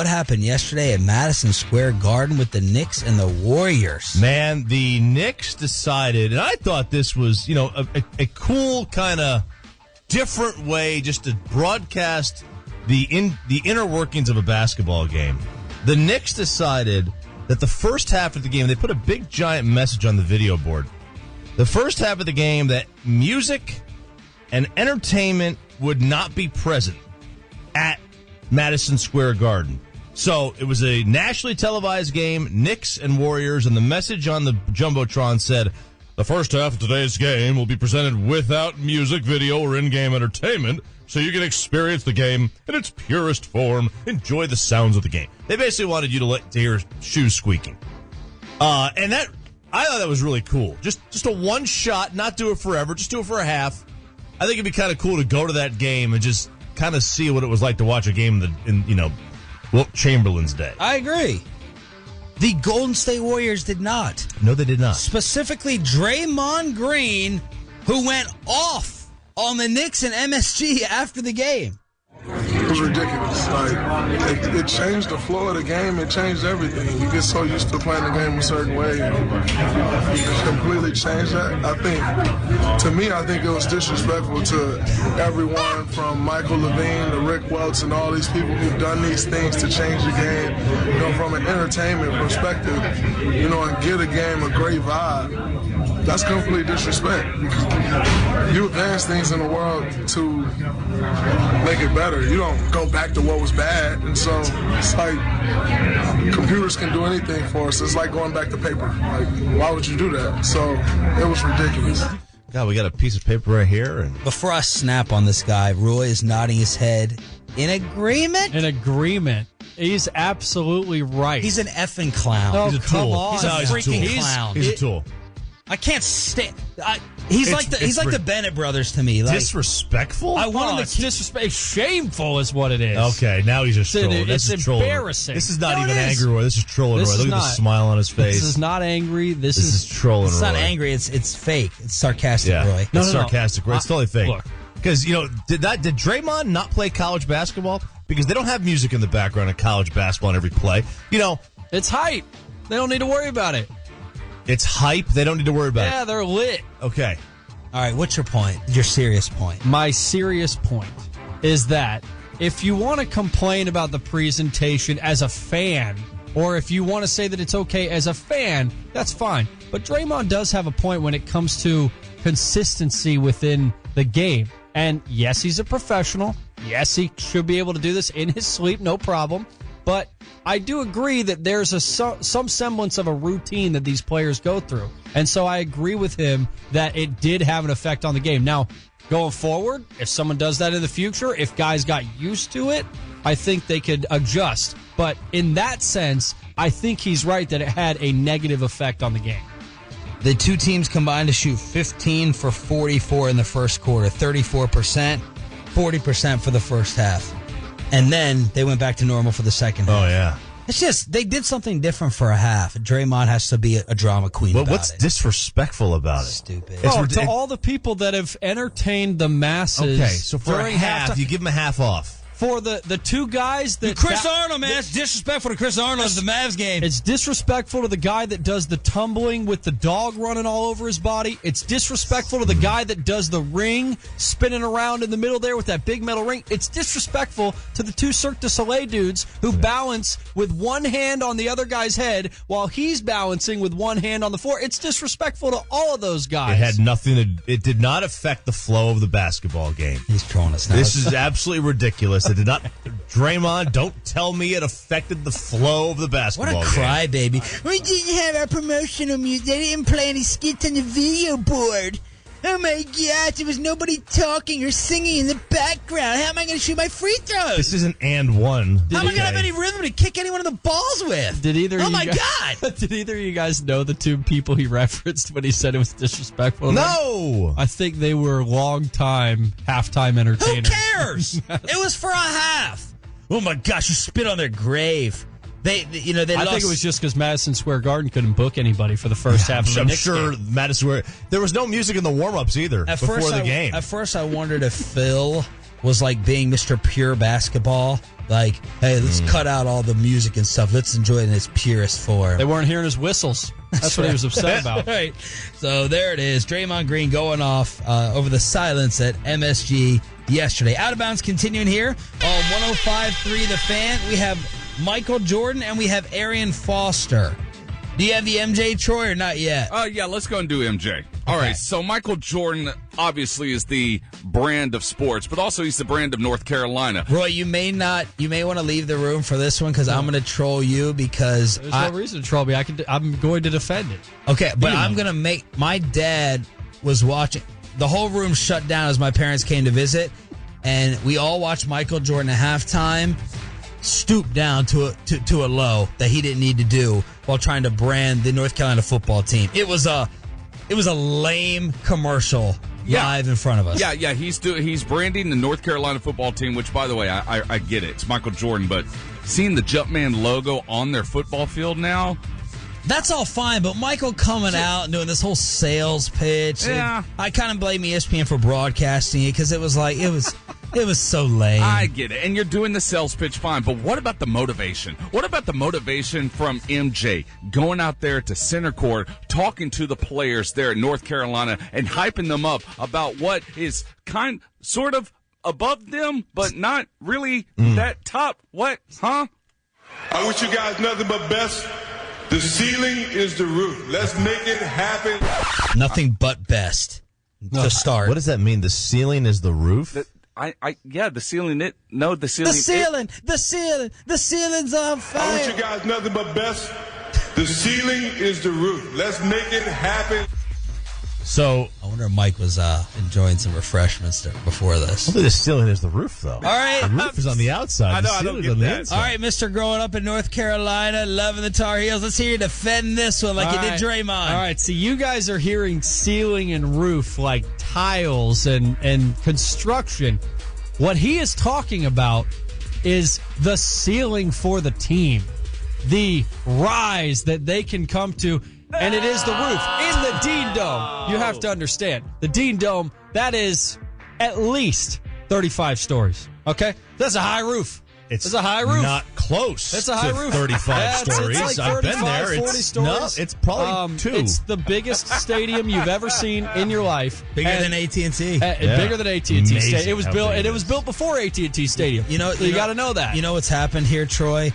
happened yesterday at Madison Square Garden with the Knicks and the Warriors? Man, the Knicks decided, and I thought this was, a cool kind of different way just to broadcast the inner workings of a basketball game. The Knicks decided that the first half of the game, they put a big giant message on the video board. The first half of the game, that music and entertainment would not be present at Madison Square Garden. So it was a nationally televised game, Knicks and Warriors, and the message on the Jumbotron said, the first half of today's game will be presented without music, video, or in-game entertainment, so you can experience the game in its purest form, enjoy the sounds of the game. They basically wanted you to hear shoes squeaking. And that, I thought that was really cool. Just a one shot, not do it forever, just do it for a half. I think it'd be kind of cool to go to that game and just kind of see what it was like to watch a game in Wilt Chamberlain's day. I agree. The Golden State Warriors did not. No, they did not. Specifically, Draymond Green, who went off on the Knicks and MSG after the game. It was ridiculous. Like, it changed the flow of the game. It changed everything. You get so used to playing the game a certain way, and you just completely change that. I think it was disrespectful to everyone from Michael Levine to Rick Welts and all these people who've done these things to change the game, from an entertainment perspective, and give a game a great vibe. That's complete disrespect. You advance things in the world to make it better. You don't go back to what was bad. And so it's like computers can do anything for us. It's like going back to paper. Like, why would you do that? So it was ridiculous. God, we got a piece of paper right here. And before I snap on this guy, Roy is nodding his head in agreement. In agreement. He's absolutely right. He's an effing clown. Oh, he's a come tool. on. He's a freaking clown. He's a tool. I can't stand. He's like the Bennett brothers to me. Like, disrespectful. I want him to it's disrespect. Shameful is what it is. Okay, now he's just trolling. It's embarrassing. This is not even angry, Roy. This is trolling, Roy. Look at the smile on his face. This is not angry. This is trolling, It's Roy. not angry. It's fake. It's sarcastic, Roy. It's sarcastic, Roy. It's totally fake. Look. Because, did Draymond not play college basketball? Because they don't have music in the background of college basketball on every play. It's hype. They don't need to worry about it. It's hype. They don't need to worry about it. Yeah, they're lit. Okay. All right, what's your point? Your serious point. My serious point is that if you want to complain about the presentation as a fan, or if you want to say that it's okay as a fan, that's fine. But Draymond does have a point when it comes to consistency within the game. And yes, he's a professional. Yes, he should be able to do this in his sleep, no problem. But I do agree that there's some semblance of a routine that these players go through. And so I agree with him that it did have an effect on the game. Now, going forward, if someone does that in the future, if guys got used to it, I think they could adjust. But in that sense, I think he's right that it had a negative effect on the game. The two teams combined to shoot 15 for 44 in the first quarter, 34%, 40% for the first half. And then they went back to normal for the second half. Oh, yeah. It's just, they did something different for a half. Draymond has to be a drama queen about what's it. disrespectful about it? Stupid. To all the people that have entertained the masses. Okay, so for a half, you give them a half off. For the two guys that... Chris Arnold, man. It's disrespectful to Chris Arnold at the Mavs game. It's disrespectful to the guy that does the tumbling with the dog running all over his body. It's disrespectful to the guy that does the ring spinning around in the middle there with that big metal ring. It's disrespectful to the two Cirque du Soleil dudes who balance with one hand on the other guy's head while he's balancing with one hand on the floor. It's disrespectful to all of those guys. It had nothing to... It did not affect the flow of the basketball game. He's trolling us now. This is absolutely ridiculous. It did not... Draymond, don't tell me it affected the flow of the basketball What a crybaby. We didn't have our promotional music. They didn't play any skits on the video board. Oh my gosh, there was nobody talking or singing in the background. How am I going to shoot my free throws? This isn't and one. How am I going to have any rhythm to kick any one of the balls with? Oh my God. Did either of you guys know the two people he referenced when he said it was disrespectful? No! I think they were long-time halftime entertainers. Who cares? It was for a half. Oh my gosh, you spit on their grave. They lost. I think it was just because Madison Square Garden couldn't book anybody for the first half of the Knicks game. Madison Square... There was no music in the warm-ups either before the game. At first, I wondered if Phil was like being Mr. Pure Basketball. Like, hey, let's cut out all the music and stuff. Let's enjoy it in its purest form. They weren't hearing his whistles. That's what he was upset about. Right. So there it is. Draymond Green going off over the silence at MSG yesterday. Out of bounds continuing here on 105.3 The Fan. We have Michael Jordan and we have Arion Foster. Do you have the MJ, Troy, or not yet? Yeah, let's go and do MJ. All right, so Michael Jordan obviously is the brand of sports, but also he's the brand of North Carolina. Roy, you may want to leave the room for this one because I'm going to troll you because there's no reason to troll me. I'm going to defend it. Okay, but I'm going to make... My dad was watching... The whole room shut down as my parents came to visit, and we all watched Michael Jordan at halftime stoop down to a low that he didn't need to do while trying to brand the North Carolina football team. It was a lame commercial live in front of us. Yeah, he's branding the North Carolina football team, which, by the way, I get it. It's Michael Jordan, but seeing the Jumpman logo on their football field now, that's all fine, but Michael coming out and doing this whole sales pitch. Yeah. I kind of blame ESPN for broadcasting it because it was like, it was so lame. I get it. And you're doing the sales pitch fine, but what about the motivation? What about the motivation from MJ going out there to center court, talking to the players there at North Carolina and hyping them up about what is sort of above them, but not really that top? What? Huh? I wish you guys nothing but best. The ceiling is the roof. Let's make it happen. Nothing but best to start. What does that mean? The ceiling is the roof? The ceiling. The ceiling's on fire. I wish you guys nothing but best. The ceiling is the roof. Let's make it happen. So I wonder if Mike was enjoying some refreshments before this. I think the ceiling is the roof, though. All right. The roof is on the outside. I know, the I don't ceiling's get on the that. inside. All right, Mr. Growing up in North Carolina, loving the Tar Heels. Let's hear you defend this one like you did Draymond. All right, so you guys are hearing ceiling and roof like tiles and construction. What he is talking about is the ceiling for the team, the rise that they can come to. And it is the roof in the Dean Dome. You have to understand. The Dean Dome, that is at least 35 stories. Okay? That's a high roof. It's a high roof. Not close. That's a high to roof. 35 stories. It's like I've been there. 40 It's stories. No, it's probably 2. It's the biggest stadium you've ever seen in your life. Bigger than AT&T. Bigger than AT&T Amazing Stadium. It was how built, big and it it was is. built before AT&T Stadium. You got to know that. You know what's happened here, Troy?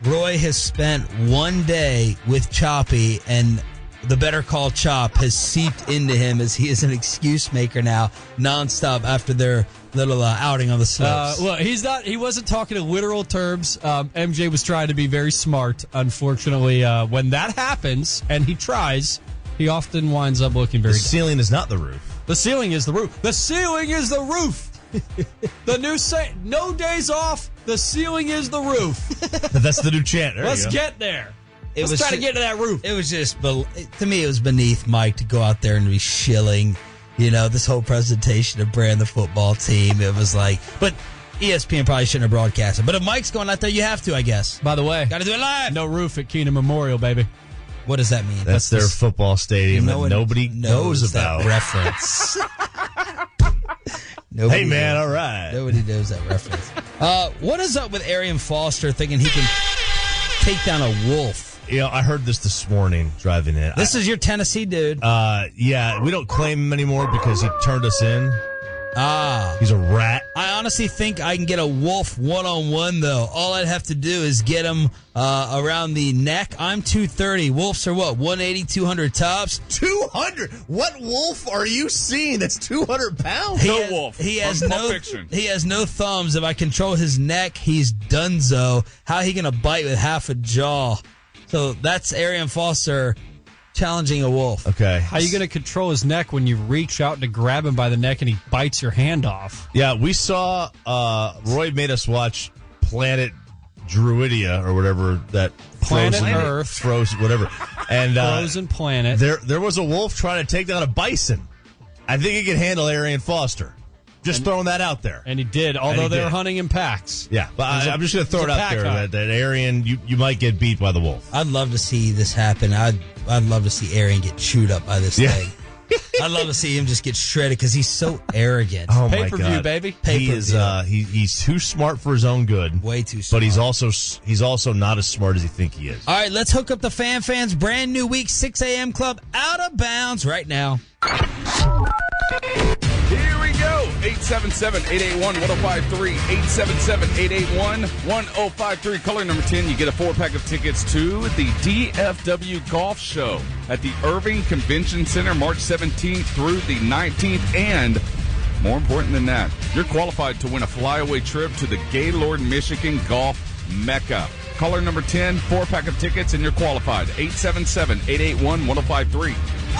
Roy has spent one day with Choppy, and the Better Call Chop has seeped into him as he is an excuse maker now, nonstop after their little outing on the slopes. Well, he wasn't talking in literal terms. MJ was trying to be very smart. Unfortunately, when that happens and he tries, he often winds up looking very The ceiling is not the roof. The ceiling is the roof. The ceiling is the roof. The new no days off. The ceiling is the roof. That's the new chant. There Let's you go. get there. Let's try to get to that roof. It was just, to me, it was beneath Mike to go out there and be shilling, this whole presentation of brand the football team. It was like, but ESPN probably shouldn't have broadcast it. But if Mike's going out there, you have to, I guess. By the way, got to do it live. No roof at Keenan Memorial, baby. What does that mean? That's their football stadium that nobody knows about. That reference. Hey, man, all right. Nobody knows that reference. What is up with Arion Foster thinking he can take down a wolf? I heard this morning driving in. This is your Tennessee dude. Yeah, we don't claim him anymore because he turned us in. He's a rat. I honestly think I can get a wolf one-on-one, though. All I'd have to do is get him around the neck. I'm 230. Wolves are what, 180, 200 tops? 200? What wolf are you seeing that's 200 pounds? Wolf. He has Pulp no. Fiction. He has no thumbs. If I control his neck, he's donezo. How he gonna bite with half a jaw? So that's Arion Foster challenging a wolf. Okay. How are you going to control his neck when you reach out to grab him by the neck and he bites your hand off? Yeah, we saw, Roy made us watch Planet Druidia or whatever that Planet Earth. Whatever. And Frozen Planet. There was a wolf trying to take down a bison. I think he could handle Arion Foster. Just throwing that out there. And he did, although they were hunting in packs. Yeah, but I'm just going to throw it out there that Arion, you might get beat by the wolf. I'd love to see this happen. I'd love to see Arion get chewed up by this thing. I'd love to see him just get shredded because he's so arrogant. Oh my Pay-per-view, God. baby. He is he's too smart for his own good. Way too smart. But he's also not as smart as you think he is. All right, let's hook up the fans. Brand new week, 6 a.m. club, out of bounds right now. Here we go. 877-881-1053. 877-881-1053. Color number 10, you get a 4-pack of tickets to the DFW Golf Show at the Irving Convention Center, March 17th through the 19th. And more important than that, you're qualified to win a flyaway trip to the Gaylord, Michigan Golf Mecca. Caller number 10, 4-pack of tickets, and you're qualified. 877-881-1053.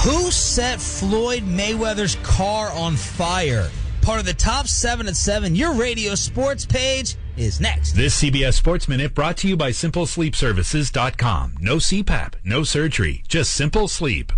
Who set Floyd Mayweather's car on fire? Part of the Top 7 at 7. Your radio sports page is next. This CBS Sports Minute brought to you by SimpleSleepServices.com. No CPAP, no surgery, just simple sleep.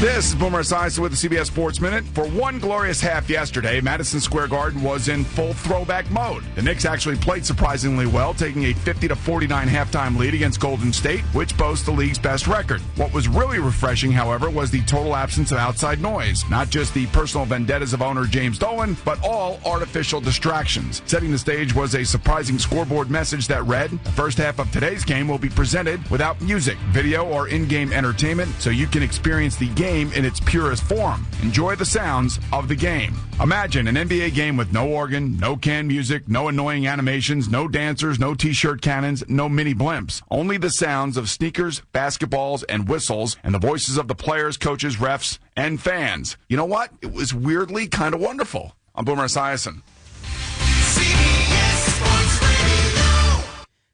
This is Boomer Esiason with the CBS Sports Minute. For one glorious half yesterday, Madison Square Garden was in full throwback mode. The Knicks actually played surprisingly well, taking a 50-49 halftime lead against Golden State, which boasts the league's best record. What was really refreshing, however, was the total absence of outside noise. Not just the personal vendettas of owner James Dolan, but all artificial distractions. Setting the stage was a surprising scoreboard message that read, the first half of today's game will be presented without music, video, or in-game entertainment, so you can experience the game in its purest form. Enjoy the sounds of the game. Imagine an NBA game with no organ, no canned music, no annoying animations, no dancers, no t-shirt cannons, no mini blimps. Only the sounds of sneakers, basketballs, and whistles, and the voices of the players, coaches, refs, and fans. You know what? It was weirdly kind of wonderful. I'm Boomer Esiason.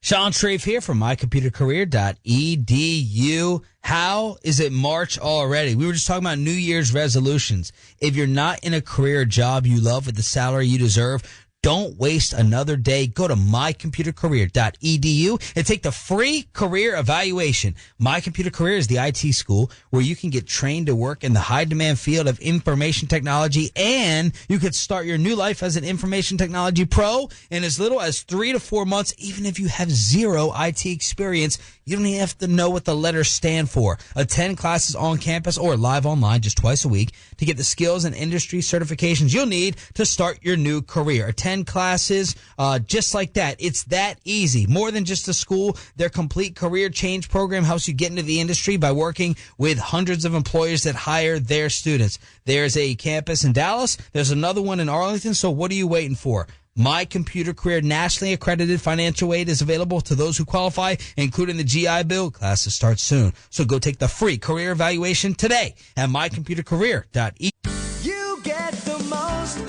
Sean Shreve here from mycomputercareer.edu. How is it March already? We were just talking about New Year's resolutions. If you're not in a career or job you love with the salary you deserve, don't waste another day. Go to mycomputercareer.edu and take the free career evaluation. My Computer Career is the IT school where you can get trained to work in the high-demand field of information technology, and you could start your new life as an information technology pro in as little as 3 to 4 months, even if you have zero IT experience. You don't even have to know what the letters stand for. Attend classes on campus or live online just twice a week to get the skills and industry certifications you'll need to start your new career. Attend classes just like that. It's that easy. More than just a school, their complete career change program helps you get into the industry by working with hundreds of employers that hire their students. There's a campus in Dallas. There's another one in Arlington. So what are you waiting for? My Computer Career nationally accredited financial aid is available to those who qualify, including the GI Bill. Classes start soon. So go take the free career evaluation today at mycomputercareer.edu. You get the most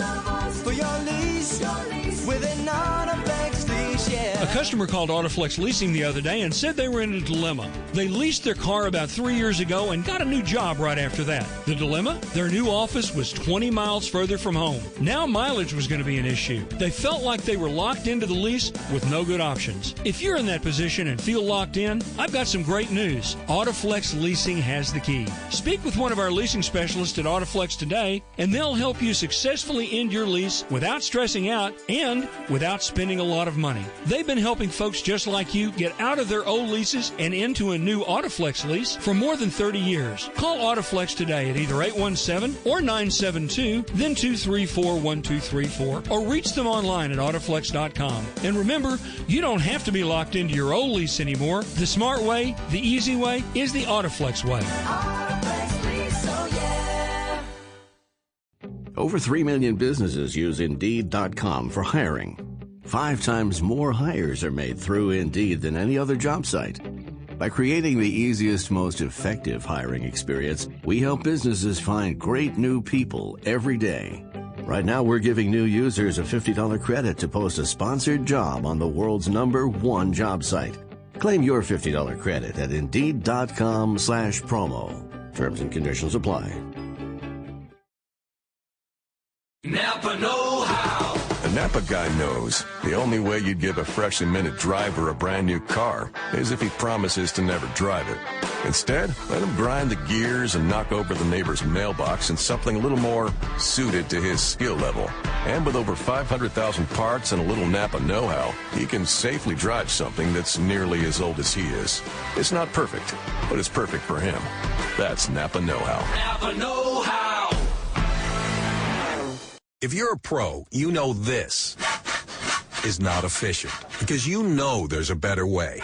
for your lease with an Autoflex lease, yeah. A customer called Autoflex Leasing the other day and said they were in a dilemma. They leased their car about 3 years ago and got a new job right after that. The dilemma? Their new office was 20 miles further from home. Now mileage was going to be an issue. They felt like they were locked into the lease with no good options. If you're in that position and feel locked in, I've got some great news. Autoflex Leasing has the key. Speak with one of our leasing specialists at Autoflex today, and they'll help you successfully end your lease without stressing out and without spending a lot of money. They've been helping folks just like you get out of their old leases and into a new Autoflex lease for more than 30 years. Call Autoflex today at either 817 or 972, then 234-1234, or reach them online at Autoflex.com. And remember, you don't have to be locked into your old lease anymore. The smart way, the easy way, is the Autoflex way. Over 3 million businesses use Indeed.com for hiring. 5 times more hires are made through Indeed than any other job site. By creating the easiest, most effective hiring experience, we help businesses find great new people every day. Right now, we're giving new users a $50 credit to post a sponsored job on the world's #1 job site. Claim your $50 credit at Indeed.com/promo. Terms and conditions apply. Napa know-how. A Napa guy knows the only way you'd give a freshly minted driver a brand new car is if he promises to never drive it. Instead, let him grind the gears and knock over the neighbor's mailbox in something a little more suited to his skill level. And with over 500,000 parts and a little Napa know-how, he can safely drive something that's nearly as old as he is. It's not perfect, but it's perfect for him. That's Napa know-how. Napa know-how. If you're a pro, you know this is not efficient because you know there's a better way.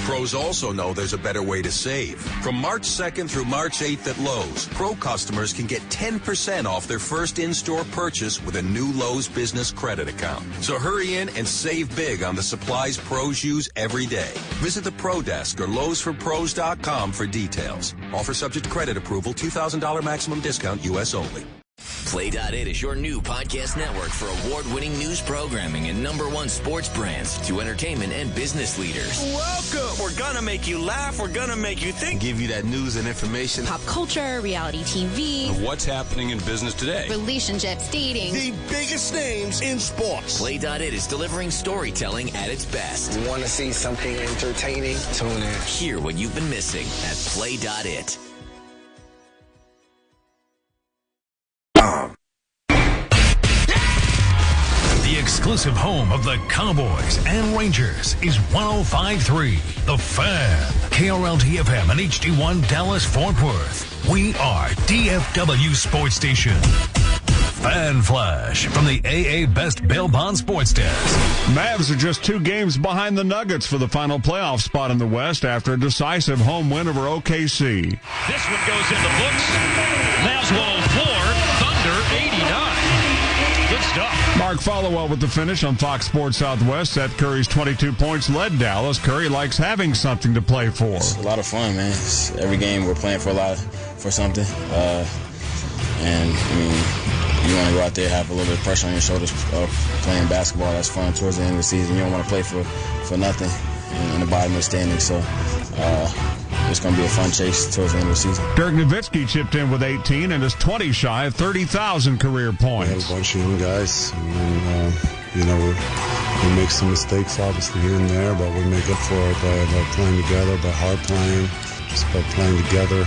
Pros also know there's a better way to save. From March 2nd through March 8th at Lowe's, Pro customers can get 10% off their first in-store purchase with a new Lowe's Business Credit account. So hurry in and save big on the supplies pros use every day. Visit the Pro Desk or Lowe'sForPros.com for details. Offer subject to credit approval, $2,000 maximum discount, U.S. only. Play.it is your new podcast network for award-winning news programming and #1 sports brands to entertainment and business leaders. Welcome. We're going to make you laugh. We're going to make you think. Give you that news and information. Pop culture, reality TV. What's happening in business today. Relationships, dating. The biggest names in sports. Play.it is delivering storytelling at its best. Want to see something entertaining? Tune in. Hear what you've been missing at Play.it. The exclusive home of the Cowboys and Rangers is 105.3 The Fan. KRLT-FM and HD1 Dallas-Fort Worth. We are DFW Sports Station. Fan Flash from the AA Best Bail Bond Sports Desk. Mavs are just 2 games behind the Nuggets for the final playoff spot in the West after a decisive home win over OKC. This one goes in the books. Mavs will floor Thunder 89. Good stuff. Mark Followell with the finish on Fox Sports Southwest. Seth Curry's 22 points led Dallas. Curry likes having something to play for. It's a lot of fun, man. Every game we're playing for something. And I mean, you want to go out there, have a little bit of pressure on your shoulders playing basketball. That's fun. Towards the end of the season, you don't want to play for nothing in the bottom of the standing. So it's going to be a fun chase towards the end of the season. Dirk Nowitzki chipped in with 18 and is 20 shy of 30,000 career points. We have a bunch of young guys. And, we make some mistakes, obviously, here and there, but we make up for it by playing together, by hard playing, just by playing together.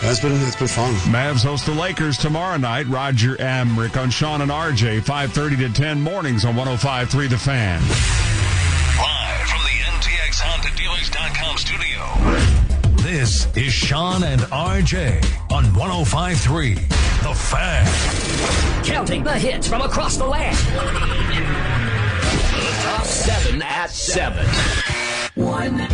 It's been fun. Mavs host the Lakers tomorrow night. Roger Amrick on Sean and RJ, 5:30 to 10 mornings on 105.3 The Fan. Live from the NTXHondaDealers.com studio. This is Sean and RJ on 105.3 The Fan. Counting the hits from across the land. The top 7 at 7. 1.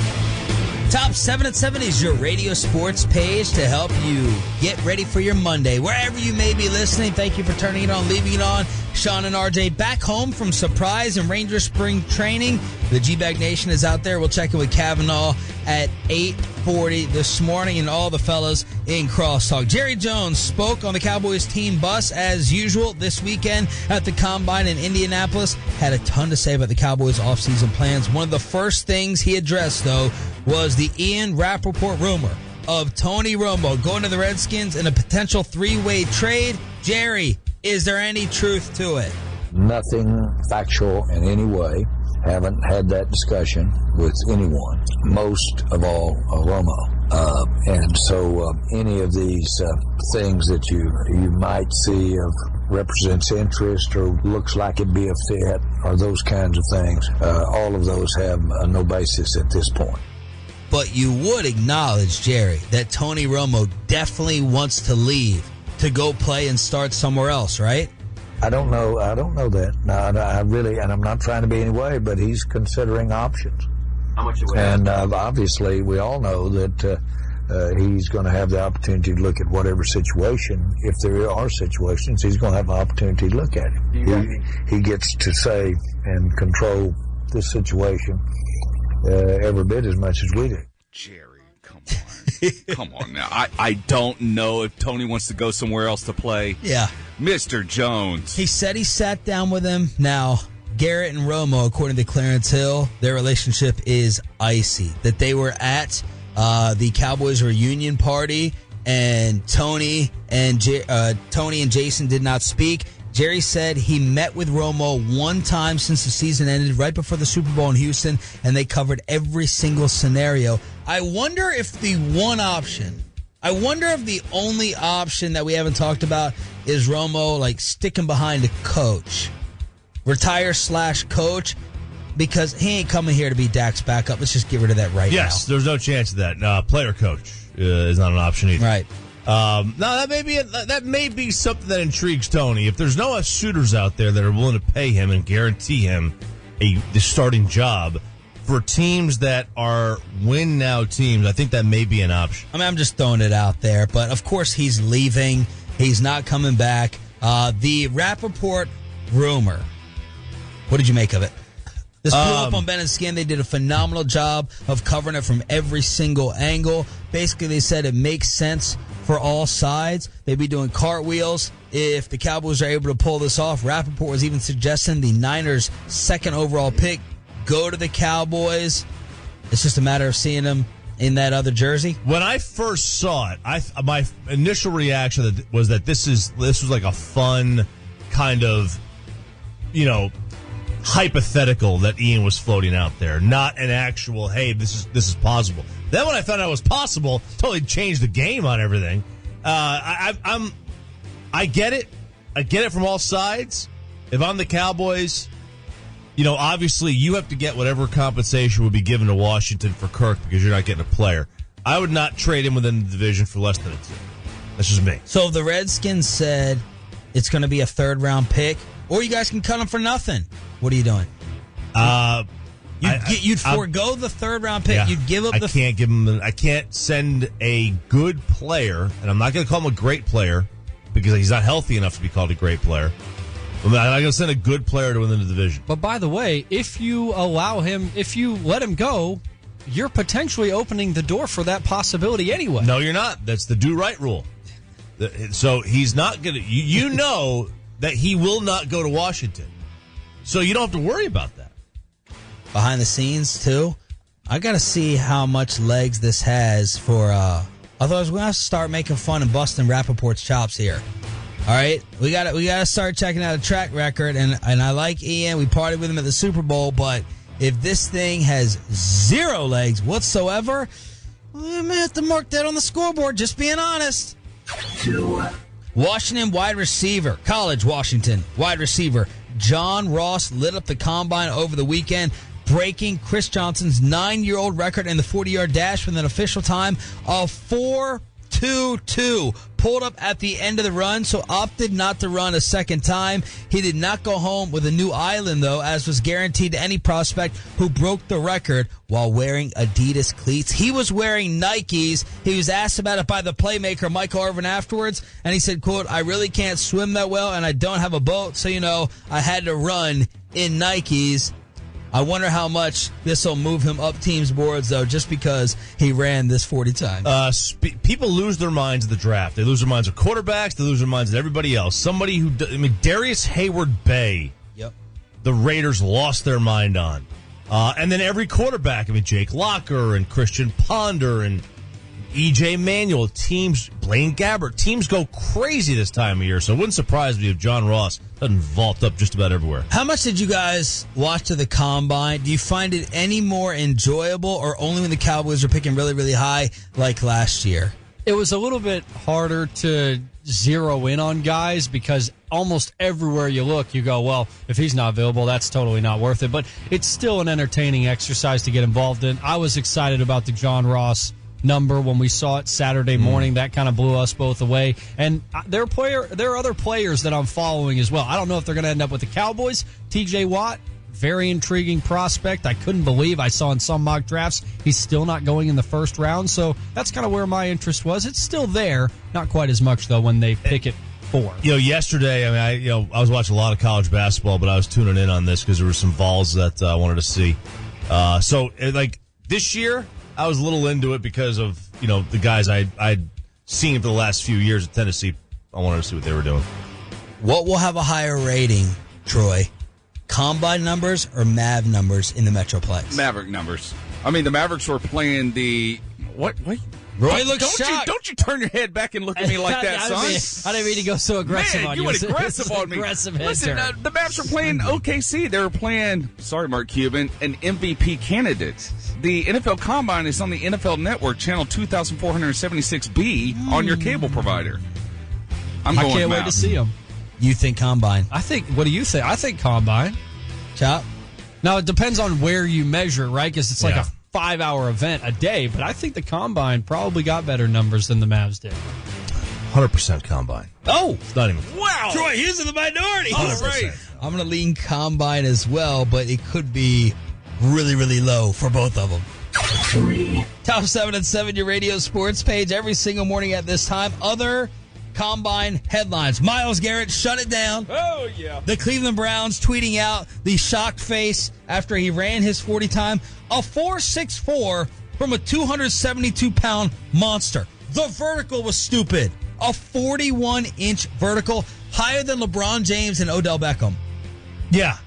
Top 7 at 7 is your radio sports page to help you get ready for your Monday. Wherever you may be listening, thank you for turning it on, leaving it on. Sean and RJ back home from Surprise and Ranger Spring Training. The G-Bag Nation is out there. We'll check in with Kavanaugh at 8:40 this morning and all the fellas in Crosstalk. Jerry Jones spoke on the Cowboys team bus as usual this weekend at the Combine in Indianapolis. Had a ton to say about the Cowboys' offseason plans. One of the first things he addressed, though, was the Ian Rappaport rumor of Tony Romo going to the Redskins in a potential 3-way trade. Jerry, is there any truth to it? Nothing factual in any way. Haven't had that discussion with anyone, most of all Romo. And so any of these things that you might see represents interest or looks like it'd be a fit or those kinds of things, all of those have no basis at this point. But you would acknowledge, Jerry, that Tony Romo definitely wants to leave to go play and start somewhere else, right? I don't know that. No, I really, and I'm not trying to be any way, but he's considering options. How much you And obviously, we all know that he's going to have the opportunity to look at whatever situation. If there are situations, he's going to have an opportunity to look at it. He gets to say and control this situation every bit as much as we do. Jerry, come on. Come on now. I don't know if Tony wants to go somewhere else to play. Yeah. Mr. Jones. He said he sat down with him. Now, Garrett and Romo, according to Clarence Hill, their relationship is icy. That they were at the Cowboys reunion party, and Tony and Jason did not speak. Jerry said he met with Romo one time since the season ended, right before the Super Bowl in Houston, and they covered every single scenario. I wonder if the only option that we haven't talked about is Romo, like, sticking behind a coach. Retire/coach, because he ain't coming here to be Dak's backup. Let's just get rid of that right now. Yes, there's no chance of that. Player coach is not an option either. Right. No, that may be something that intrigues Tony. If there's no suitors out there that are willing to pay him and guarantee him the starting job for teams that are win now teams, I think that may be an option. I mean, I'm just throwing it out there, but of course he's leaving. He's not coming back. The Rappaport rumor, what did you make of it? This blew up on Ben and Skin. They did a phenomenal job of covering it from every single angle. Basically, they said it makes sense for all sides. They'd be doing cartwheels if the Cowboys are able to pull this off. Rappaport was even suggesting the Niners' second overall pick go to the Cowboys. It's just a matter of seeing them in that other jersey. When I first saw it, my initial reaction was that this was like a fun kind of, hypothetical that Ian was floating out there, not an actual, hey, this is possible. Then when I found out it was possible, totally changed the game on everything. I get it. I get it from all sides. If I'm the Cowboys, obviously you have to get whatever compensation would be given to Washington for Kirk because you're not getting a player. I would not trade him within the division for less than a 2. That's just me. So if the Redskins said it's going to be a third-round pick, or you guys can cut him for nothing, what are you doing? You'd forego the third-round pick. Yeah, You'd give up I can't give him. I can't send a good player, and I'm not going to call him a great player because he's not healthy enough to be called a great player. I'm not going to send a good player to win the division. But by the way, if you let him go, you're potentially opening the door for that possibility anyway. No, you're not. That's the do right rule. So he's not going to. You know that he will not go to Washington, so you don't have to worry about that. Behind the scenes too, I got to see how much legs this has for. Otherwise, we're gonna have to start making fun and busting Rappaport's chops here. All right, we got to start checking out a track record, and I like Ian. We partied with him at the Super Bowl, but if this thing has 0 legs whatsoever, we may have to mark that on the scoreboard. Just being honest. 2. Washington wide receiver, college Washington wide receiver John Ross lit up the combine over the weekend, breaking Chris Johnson's 9-year-old record in the 40-yard dash with an official time of 4.22. Pulled up at the end of the run, so opted not to run a second time. He did not go home with a new island, though, as was guaranteed to any prospect who broke the record while wearing Adidas cleats. He was wearing Nikes. He was asked about it by the playmaker, Michael Irvin, afterwards, and he said, quote, "I really can't swim that well, and I don't have a boat, so, I had to run in Nikes." I wonder how much this will move him up teams' boards, though, just because he ran this 40 times. People lose their minds at the draft. They lose their minds of quarterbacks. They lose their minds at everybody else. Somebody who, Darius Hayward-Bay, yep, the Raiders lost their mind on. And then every quarterback, Jake Locker and Christian Ponder and E.J. Manuel, Blaine Gabbert, teams go crazy this time of year, so it wouldn't surprise me if John Ross doesn't vault up just about everywhere. How much did you guys watch to the Combine? Do you find it any more enjoyable, or only when the Cowboys are picking really, really high like last year? It was a little bit harder to zero in on guys because almost everywhere you look, you go, well, if he's not available, that's totally not worth it. But it's still an entertaining exercise to get involved in. I was excited about the John Ross number when we saw it Saturday morning. That kind of blew us both away. And there are other players that I'm following as well. I don't know if they're going to end up with the Cowboys. TJ Watt, very intriguing prospect. I couldn't believe I saw in some mock drafts he's still not going in the first round. So that's kind of where my interest was. It's still there, not quite as much though when they pick it 4. Yesterday, I was watching a lot of college basketball, but I was tuning in on this because there were some Vols that I wanted to see. This year, I was a little into it because of, the guys I'd seen for the last few years at Tennessee. I wanted to see what they were doing. What will have a higher rating, Troy? Combine numbers or Mav numbers in the Metroplex? Maverick numbers. The Mavericks were playing the... What? Roy looks shocked. Don't you turn your head back and look at me like that, son. I didn't mean to go so aggressive on you. You went aggressive on me. Listen, the Mavs were playing OKC. They were playing, sorry, Mark Cuban, an MVP candidate. The NFL Combine is on the NFL Network, channel 2476B on your cable provider. I can't wait to see them. You think Combine? What do you think? I think Combine. Chop? Now, it depends on where you measure, right? Because it's like a 5-hour event a day, but I think the Combine probably got better numbers than the Mavs did. 100% Combine. Oh! It's not even... Wow! Troy, he's in the minority. 100%. Right. I'm going to lean Combine as well, but it could be really, really low for both of them. 3. Top 7 at 7, your radio sports page every single morning at this time. Other Combine headlines. Myles Garrett shut it down. Oh, yeah. The Cleveland Browns tweeting out the shocked face after he ran his 40 time. A 4.64 from a 272-pound monster. The vertical was stupid. A 41-inch vertical, higher than LeBron James and Odell Beckham. Yeah.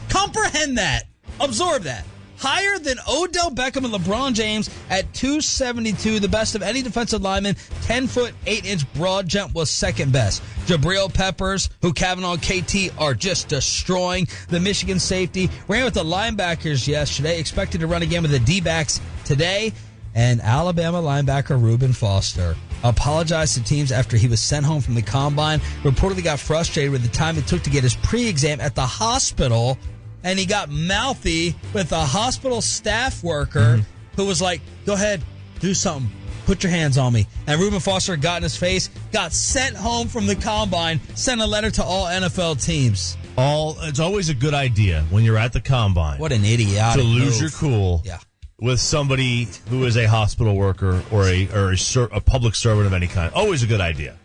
Comprehend that. Absorb that. Higher than Odell Beckham and LeBron James at 272, the best of any defensive lineman. 10-foot, 8-inch broad jump was second best. Jabril Peppers, who Kavanaugh and KT are just destroying. The Michigan safety ran with the linebackers yesterday, expected to run again with the D-backs today. And Alabama linebacker Reuben Foster apologized to teams after he was sent home from the combine. Reportedly got frustrated with the time it took to get his pre-exam at the hospital. And he got mouthy with a hospital staff worker who was like, go ahead, do something. Put your hands on me. And Reuben Foster got in his face, got sent home from the combine, sent a letter to all NFL teams. It's always a good idea when you're at the combine. What an idiotic to lose move. your cool with somebody who is a hospital worker or a public servant of any kind. Always a good idea.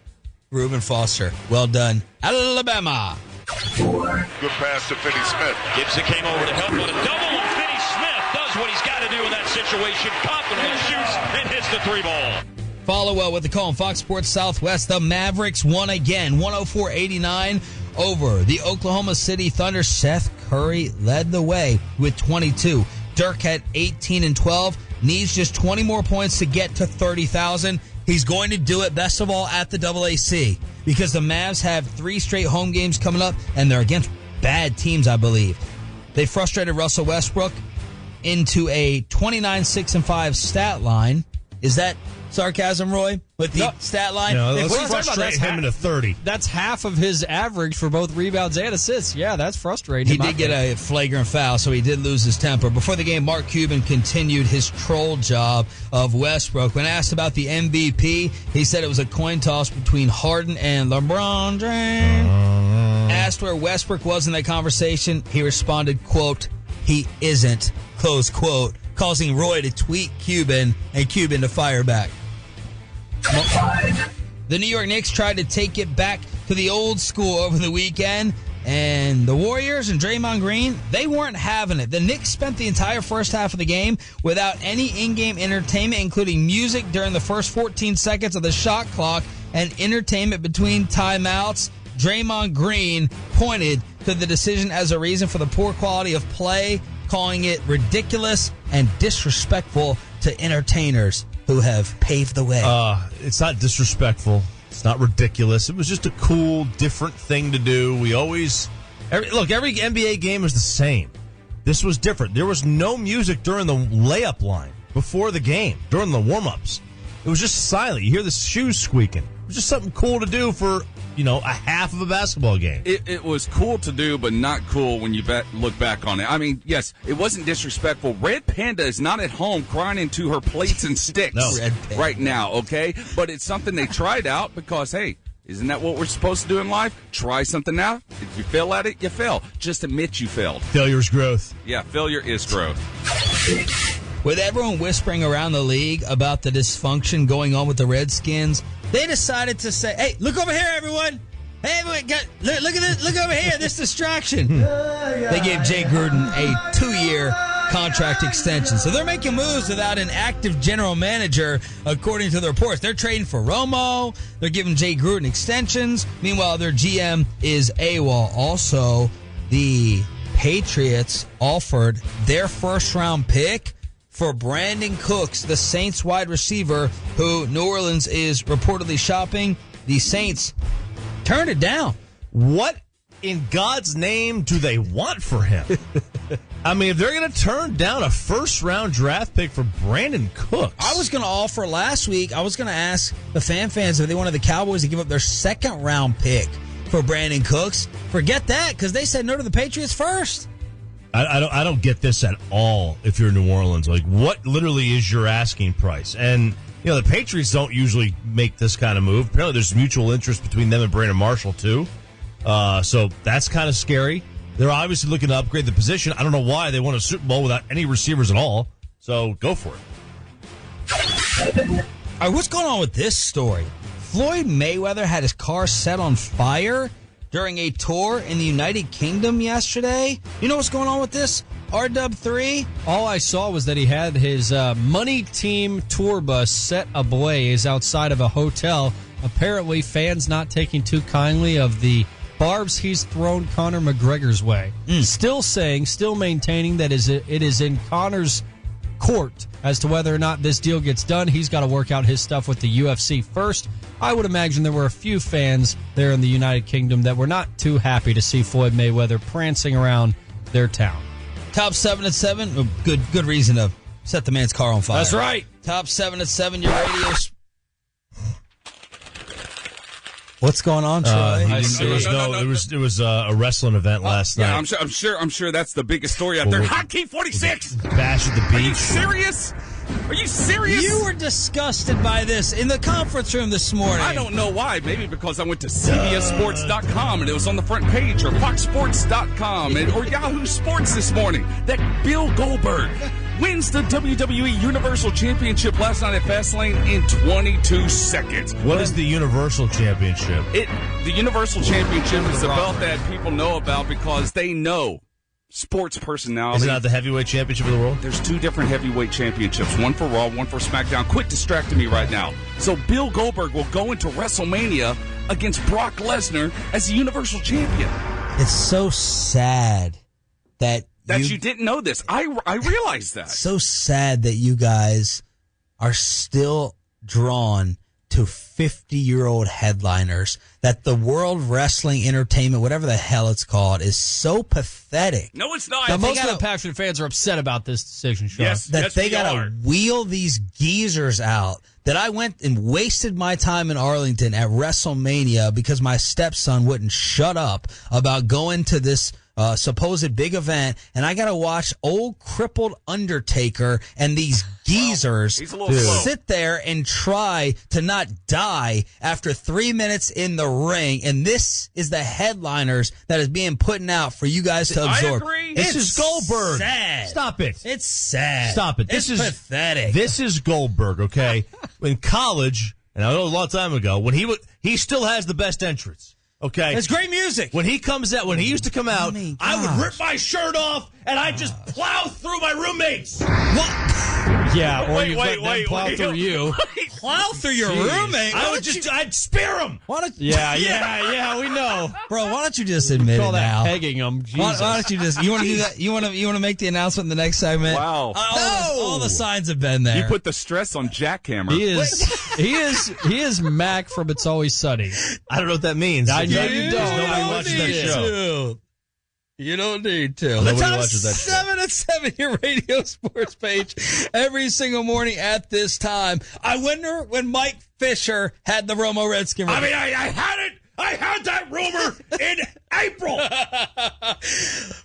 Reuben Foster, well done. Alabama. Good pass to Finney Smith. Gibson came over to help on a double, and Finney Smith does what he's got to do in that situation. Confidently shoots and hits the 3-ball. Follow with the call on Fox Sports Southwest. The Mavericks won again, 104-89 over the Oklahoma City Thunder. Seth Curry led the way with 22. Dirk had 18 and 12. Needs just 20 more points to get to 30,000. He's going to do it, best of all, at the AAC because the Mavs have 3 straight home games coming up, and they're against bad teams, I believe. They frustrated Russell Westbrook into a 29-6-5 stat line. Is that sarcasm, Roy, with the stat line? No, let's frustrate him into 30. That's half of his average for both rebounds and assists. Yeah, that's frustrating. He did get a flagrant foul, so he did lose his temper. Before the game, Mark Cuban continued his troll job of Westbrook. When asked about the MVP, he said it was a coin toss between Harden and LeBron James. Asked where Westbrook was in that conversation, he responded, quote, "He isn't," close quote, causing Roy to tweet Cuban and Cuban to fire back. The New York Knicks tried to take it back to the old school over the weekend, and the Warriors and Draymond Green, they weren't having it. The Knicks spent the entire first half of the game without any in-game entertainment, including music during the first 14 seconds of the shot clock and entertainment between timeouts. Draymond Green pointed to the decision as a reason for the poor quality of play, calling it ridiculous and disrespectful to entertainers who have paved the way. It's not disrespectful. It's not ridiculous. It was just a cool, different thing to do. Every NBA game is the same. This was different. There was no music during the layup line before the game, during the warm-ups. It was just silent. You hear the shoes squeaking. It was just something cool to do for, a half of a basketball game. It was cool to do, but not cool when you look back on it. I mean, yes, it wasn't disrespectful. Red Panda is not at home crying into her plates and sticks right now, okay? But it's something they tried out because, hey, isn't that what we're supposed to do in life? Try something out. If you fail at it, you fail. Just admit you failed. Failure's growth. Yeah, failure is growth. With everyone whispering around the league about the dysfunction going on with the Redskins, they decided to say, hey, look over here, everyone. Hey, everyone, look at this. Look over here, this distraction. They gave Jay Gruden a 2-year contract extension. So they're making moves without an active general manager, according to the reports. They're trading for Romo. They're giving Jay Gruden extensions. Meanwhile, their GM is AWOL. Also, the Patriots offered their first-round pick for Brandon Cooks, the Saints wide receiver, who New Orleans is reportedly shopping. The Saints turned it down. What in God's name do they want for him? I mean, if they're going to turn down a first-round draft pick for Brandon Cooks. I was going to offer last week, I was going to ask the fans if they wanted the Cowboys to give up their second-round pick for Brandon Cooks. Forget that, because they said no to the Patriots first. I don't get this at all if you're New Orleans. Like, what literally is your asking price? And, the Patriots don't usually make this kind of move. Apparently there's mutual interest between them and Brandon Marshall, too. So that's kind of scary. They're obviously looking to upgrade the position. I don't know why they won a Super Bowl without any receivers at all. So go for it. All right, what's going on with this story? Floyd Mayweather had his car set on fire during a tour in the United Kingdom yesterday. You know what's going on with this? RW3? All I saw was that he had his money team tour bus set ablaze outside of a hotel. Apparently, fans not taking too kindly of the barbs he's thrown Conor McGregor's way. Still maintaining that it is in Conor's court as to whether or not this deal gets done. He's got to work out his stuff with the UFC first. I would imagine there were a few fans there in the United Kingdom that were not too happy to see Floyd Mayweather prancing around their town. Top 7 at 7. Oh, good reason to set the man's car on fire. That's right. Top 7 at 7. Your radio. What's going on, Troy? There was a wrestling event last night. Yeah, I'm sure that's the biggest story out there. Hotkey 46. Bash at the beach. Are you serious? Are you serious? You were disgusted by this in the conference room this morning. I don't know why. Maybe because I went to CBSSports.com and it was on the front page, or FoxSports.com or Yahoo Sports this morning, that Bill Goldberg wins the WWE Universal Championship last night at Fastlane in 22 seconds. What is the Universal Championship? The Universal Championship is the belt that people know about because they know sports personality. Is it not the heavyweight championship of the world? There's two different heavyweight championships, one for Raw, one for SmackDown. Quit distracting me right now. So Bill Goldberg will go into WrestleMania against Brock Lesnar as the Universal Champion. It's so sad that you didn't know this. I realize that. So sad that you guys are still drawn to 50-year-old headliners, that the World Wrestling Entertainment, whatever the hell it's called, is so pathetic. No, it's not. Now, most of the passionate fans are upset about this decision, Sean. Yes, they got to wheel these geezers out. That I went and wasted my time in Arlington at WrestleMania because my stepson wouldn't shut up about going to this supposed big event, and I got to watch old crippled Undertaker and these geezers sit there and try to not die after 3 minutes in the ring. And this is the headliners that is being put out for you guys to absorb. I agree. This is Goldberg. Sad. Stop it. It's sad. Stop it. This is pathetic. This is Goldberg, okay? In college, and I know a long time ago, when he still has the best entrance. Okay. It's great music. When he used to come out, I would rip my shirt off and I'd just plow through my roommates. What? Yeah, or you let them plow through you. Plow through your roommate? I'd spear him. Yeah, we know. Bro, why don't you just admit it now? Pegging them. Why don't you just, you want to do that? You want to make the announcement in the next segment? Wow. All the signs have been there. You put the stress on Jackhammer. He is Mac from It's Always Sunny. I don't know what that means. I know you don't. Nobody watches that show. You don't need to. Nobody The top watches that show. 7 at 7, your radio sports page, every single morning at this time. I wonder when Mike Fisher had the Romo Redskin. I mean, I had it. I had that rumor in April.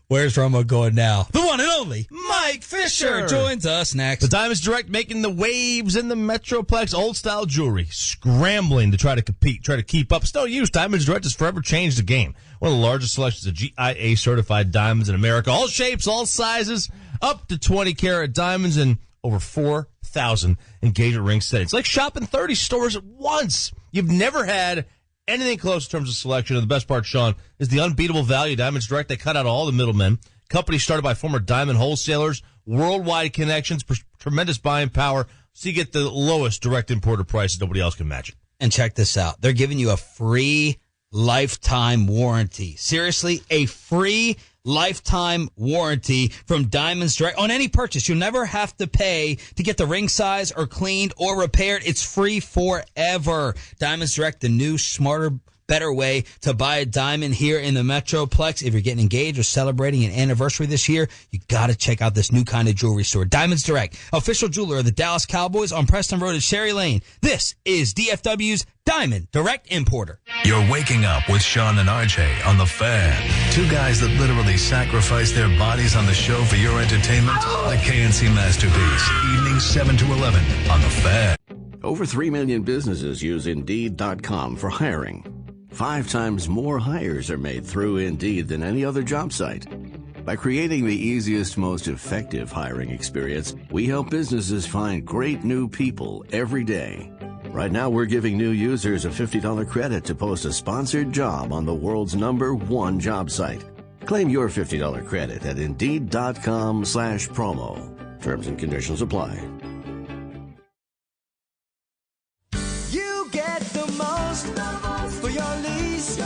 Where's Romo going now? The one and only Mike Fisher joins us next. The Diamonds Direct making the waves in the Metroplex. Old style jewelry scrambling to try to compete, try to keep up. Still used. Diamonds Direct has forever changed the game. One of the largest selections of GIA certified diamonds in America. All shapes, all sizes, up to 20 karat diamonds, and over 4,000 engagement ring settings. It's like shopping 30 stores at once. You've never had anything close in terms of selection. And the best part, Sean, is the unbeatable value. Diamonds Direct, they cut out all the middlemen. Company started by former diamond wholesalers, worldwide connections, tremendous buying power, so you get the lowest direct importer prices. Nobody else can match it. And check this out. They're giving you a free lifetime warranty. Seriously, a free lifetime warranty from Diamonds Direct on any purchase. You'll never have to pay to get the ring size or cleaned or repaired. It's free forever. Diamonds Direct, the new, smarter, better way to buy a diamond here in the Metroplex. If you're getting engaged or celebrating an anniversary this year, you got to check out this new kind of jewelry store. Diamonds Direct, official jeweler of the Dallas Cowboys on Preston Road at Sherry Lane. This is DFW's Diamond Direct Importer. You're waking up with Sean and RJ on The Fan. Two guys that literally sacrifice their bodies on the show for your entertainment. The KNC Masterpiece. Evenings 7 to 11 on The Fan. Over 3 million businesses use Indeed.com for hiring. 5 times more hires are made through Indeed than any other job site. By creating the easiest, most effective hiring experience, we help businesses find great new people every day. Right now, we're giving new users a $50 credit to post a sponsored job on the world's #1 job site. Claim your $50 credit at Indeed.com/promo. Terms and conditions apply. You get the most for your lease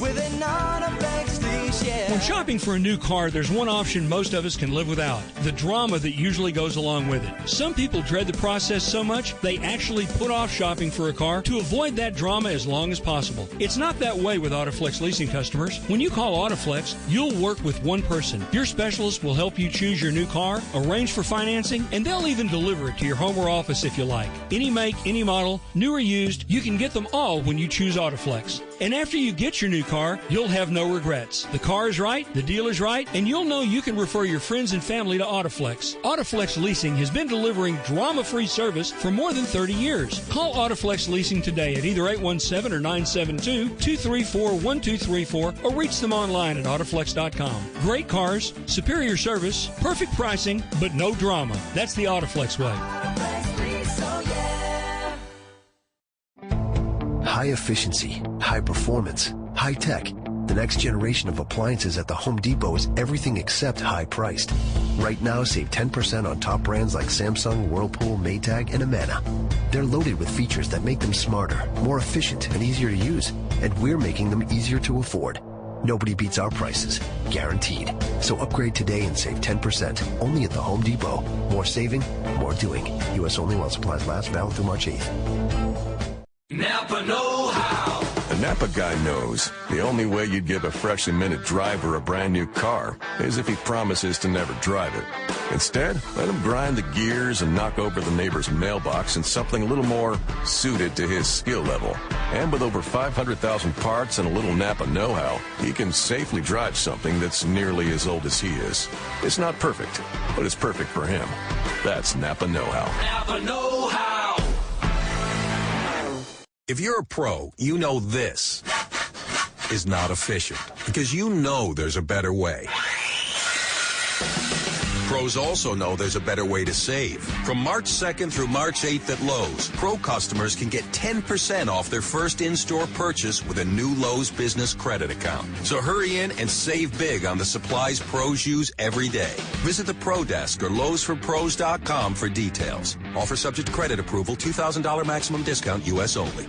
with an Autoflex lease, yeah. When shopping for a new car, there's one option most of us can live without: the drama that usually goes along with it. Some people dread the process so much they actually put off shopping for a car to avoid that drama as long as possible. It's not that way with Autoflex leasing customers. When you call Autoflex, you'll work with one person. Your specialist will help you choose your new car, arrange for financing, and they'll even deliver it to your home or office if you like. Any make, any model, new or used, you can get them all when you choose Autoflex. And after you get your new car, you'll have no regrets. The car is right, the deal is right, and you'll know you can refer your friends and family to Autoflex. Autoflex Leasing has been delivering drama-free service for more than 30 years. Call Autoflex Leasing today at either 817 or 972-234-1234 or reach them online at Autoflex.com. Great cars, superior service, perfect pricing, but no drama. That's the Autoflex way. High efficiency, high performance, high tech. The next generation of appliances at the Home Depot is everything except high priced. Right now, save 10% on top brands like Samsung, Whirlpool, Maytag, and Amana. They're loaded with features that make them smarter, more efficient, and easier to use. And we're making them easier to afford. Nobody beats our prices, guaranteed. So upgrade today and save 10%, only at the Home Depot. More saving, more doing. U.S. only while supplies last, valid through March 8th. Napa know-how. The Napa guy knows the only way you'd give a freshly minted driver a brand new car is if he promises to never drive it. Instead, let him grind the gears and knock over the neighbor's mailbox in something a little more suited to his skill level. And with over 500,000 parts and a little Napa know-how, he can safely drive something that's nearly as old as he is. It's not perfect, but it's perfect for him. That's Napa know-how. Napa know-how. If you're a pro, you know this is not efficient because you know there's a better way. Pros also know there's a better way to save. From March 2nd through March 8th at Lowe's, Pro customers can get 10% off their first in-store purchase with a new Lowe's business credit account. So hurry in and save big on the supplies pros use every day. Visit the Pro Desk or Lowe'sForPros.com for details. Offer subject to credit approval, $2,000 maximum discount, U.S. only.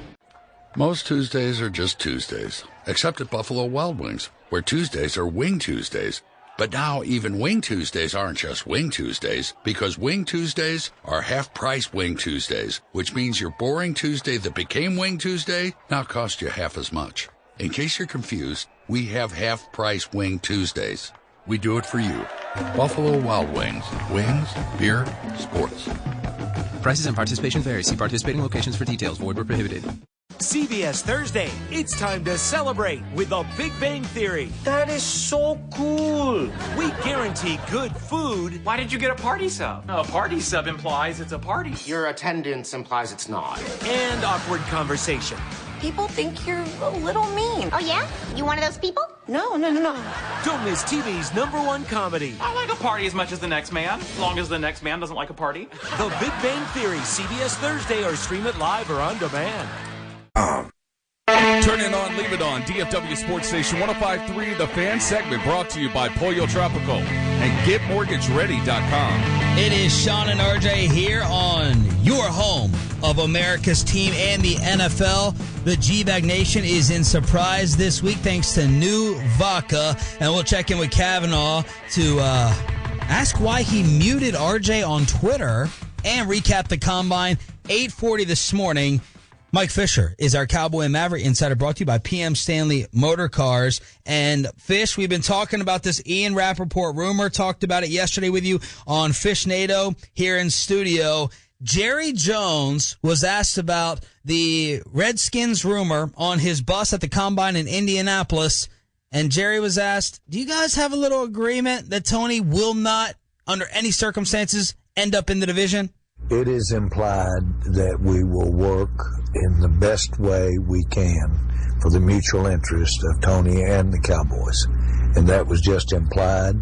Most Tuesdays are just Tuesdays, except at Buffalo Wild Wings, where Tuesdays are Wing Tuesdays. But now even Wing Tuesdays aren't just Wing Tuesdays, because Wing Tuesdays are half-price Wing Tuesdays, which means your boring Tuesday that became Wing Tuesday now costs you half as much. In case you're confused, we have half-price Wing Tuesdays. We do it for you. Buffalo Wild Wings. Wings, beer, sports. Prices and participation vary. See participating locations for details. Void where prohibited. CBS Thursday, it's time to celebrate with The Big Bang Theory. That is so cool. We guarantee good food. Why did you get a party sub? A party sub implies it's a party. Your attendance implies it's not. And awkward conversation. People think you're a little mean. Oh, yeah? You one of those people? No. Don't miss TV's #1 comedy. I like a party as much as the next man, as long as the next man doesn't like a party. The Big Bang Theory, CBS Thursday, or stream it live or on demand. Turn it on, leave it on. DFW Sports Station 105.3, The Fan segment brought to you by Pollo Tropical and GetMortgageReady.com. It is Sean and RJ here on your home of America's team and the NFL. The G-Bag Nation is in surprise this week thanks to New Vodka. And we'll check in with Kavanaugh to ask why he muted RJ on Twitter and recap the Combine. 8:40 this morning. Mike Fisher is our Cowboy and Maverick Insider, brought to you by PM Stanley Motor Cars. And Fish, we've been talking about this Ian Rappaport rumor, talked about it yesterday with you on Fishnado here in studio. Jerry Jones was asked about the Redskins rumor on his bus at the Combine in Indianapolis. And Jerry was asked, do you guys have a little agreement that Tony will not, under any circumstances, end up in the division? It is implied that we will work in the best way we can for the mutual interest of Tony and the Cowboys. And that was just implied,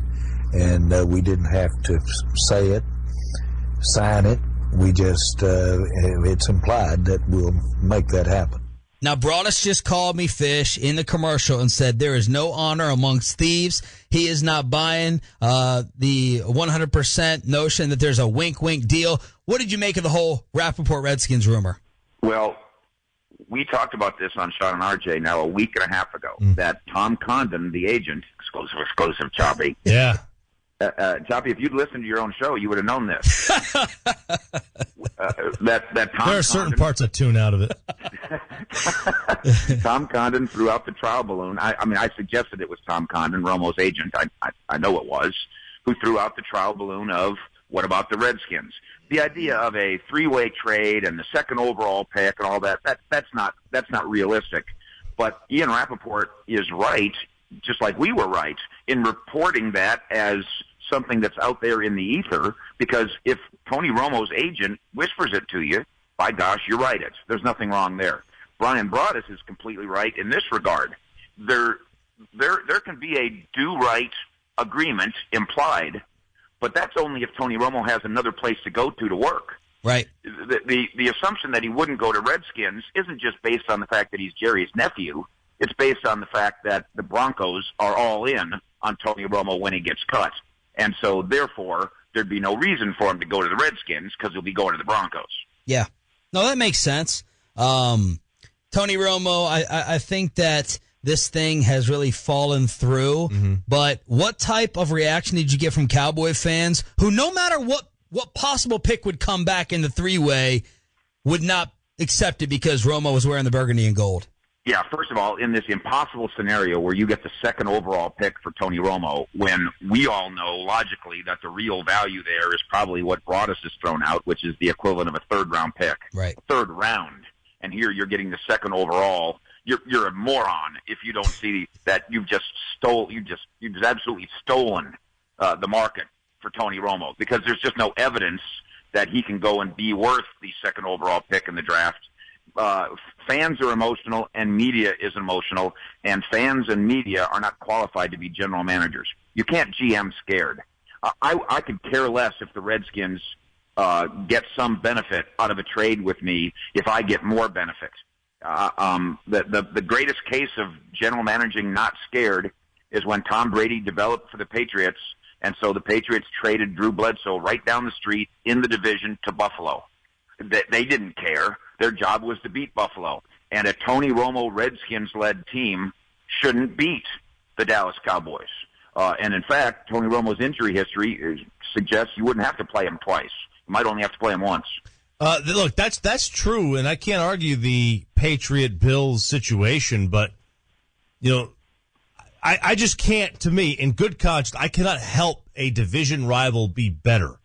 and we didn't have to say it, sign it, we just, it's implied that we'll make that happen. Now, Broadus just called me fish in the commercial and said there is no honor amongst thieves. He is not buying the 100% notion that there's a wink-wink deal. What did you make of the whole Rappaport Redskins rumor? Well, we talked about this on Sean and RJ now a week and a half ago, that Tom Condon, the agent, exclusive, Choppy. Yeah. Choppy, if you'd listened to your own show, you would have known this. That Tom There are certain Condon, parts I tune out of it. Tom Condon threw out the trial balloon. I suggested it was Tom Condon, Romo's agent. I know it was, who threw out the trial balloon of what about the Redskins? The idea of a three-way trade and the second overall pick and all that's not realistic. But Ian Rappaport is right, just like we were right, in reporting that as something that's out there in the ether, because if Tony Romo's agent whispers it to you, by gosh, you're right. There's nothing wrong there. Brian Broadus is completely right in this regard. There can be a do-right agreement implied, but that's only if Tony Romo has another place to go to work. Right. The assumption that he wouldn't go to Redskins isn't just based on the fact that he's Jerry's nephew. It's based on the fact that the Broncos are all in on Tony Romo when he gets cut. And so, therefore, there'd be no reason for him to go to the Redskins because he'll be going to the Broncos. Yeah. No, that makes sense. Tony Romo, I think that this thing has really fallen through. Mm-hmm. But what type of reaction did you get from Cowboy fans who, no matter what possible pick would come back in the three-way, would not accept it because Romo was wearing the burgundy and gold? Yeah, first of all, in this impossible scenario where you get the second overall pick for Tony Romo, when we all know logically that the real value there is probably what Broadus has thrown out, which is the equivalent of a third-round pick. Right. Third round. And here you're getting the second overall. You're a moron if you don't see that you've absolutely stolen the market for Tony Romo, because there's just no evidence that he can go and be worth the second overall pick in the draft. Fans are emotional and media is emotional, and fans and media are not qualified to be general managers. You can't GM scared. I could care less if the Redskins get some benefit out of a trade with me if I get more benefit. The greatest case of general managing not scared is when Tom Brady developed for the Patriots, and so the Patriots traded Drew Bledsoe right down the street in the division to Buffalo. They didn't care. Their job was to beat Buffalo. And a Tony Romo Redskins-led team shouldn't beat the Dallas Cowboys. And in fact, Tony Romo's injury history suggests you wouldn't have to play him twice. You might only have to play him once. Look, that's true, and I can't argue the Patriot-Bills situation, but, I just can't, to me, in good conscience, I cannot help a division rival be better.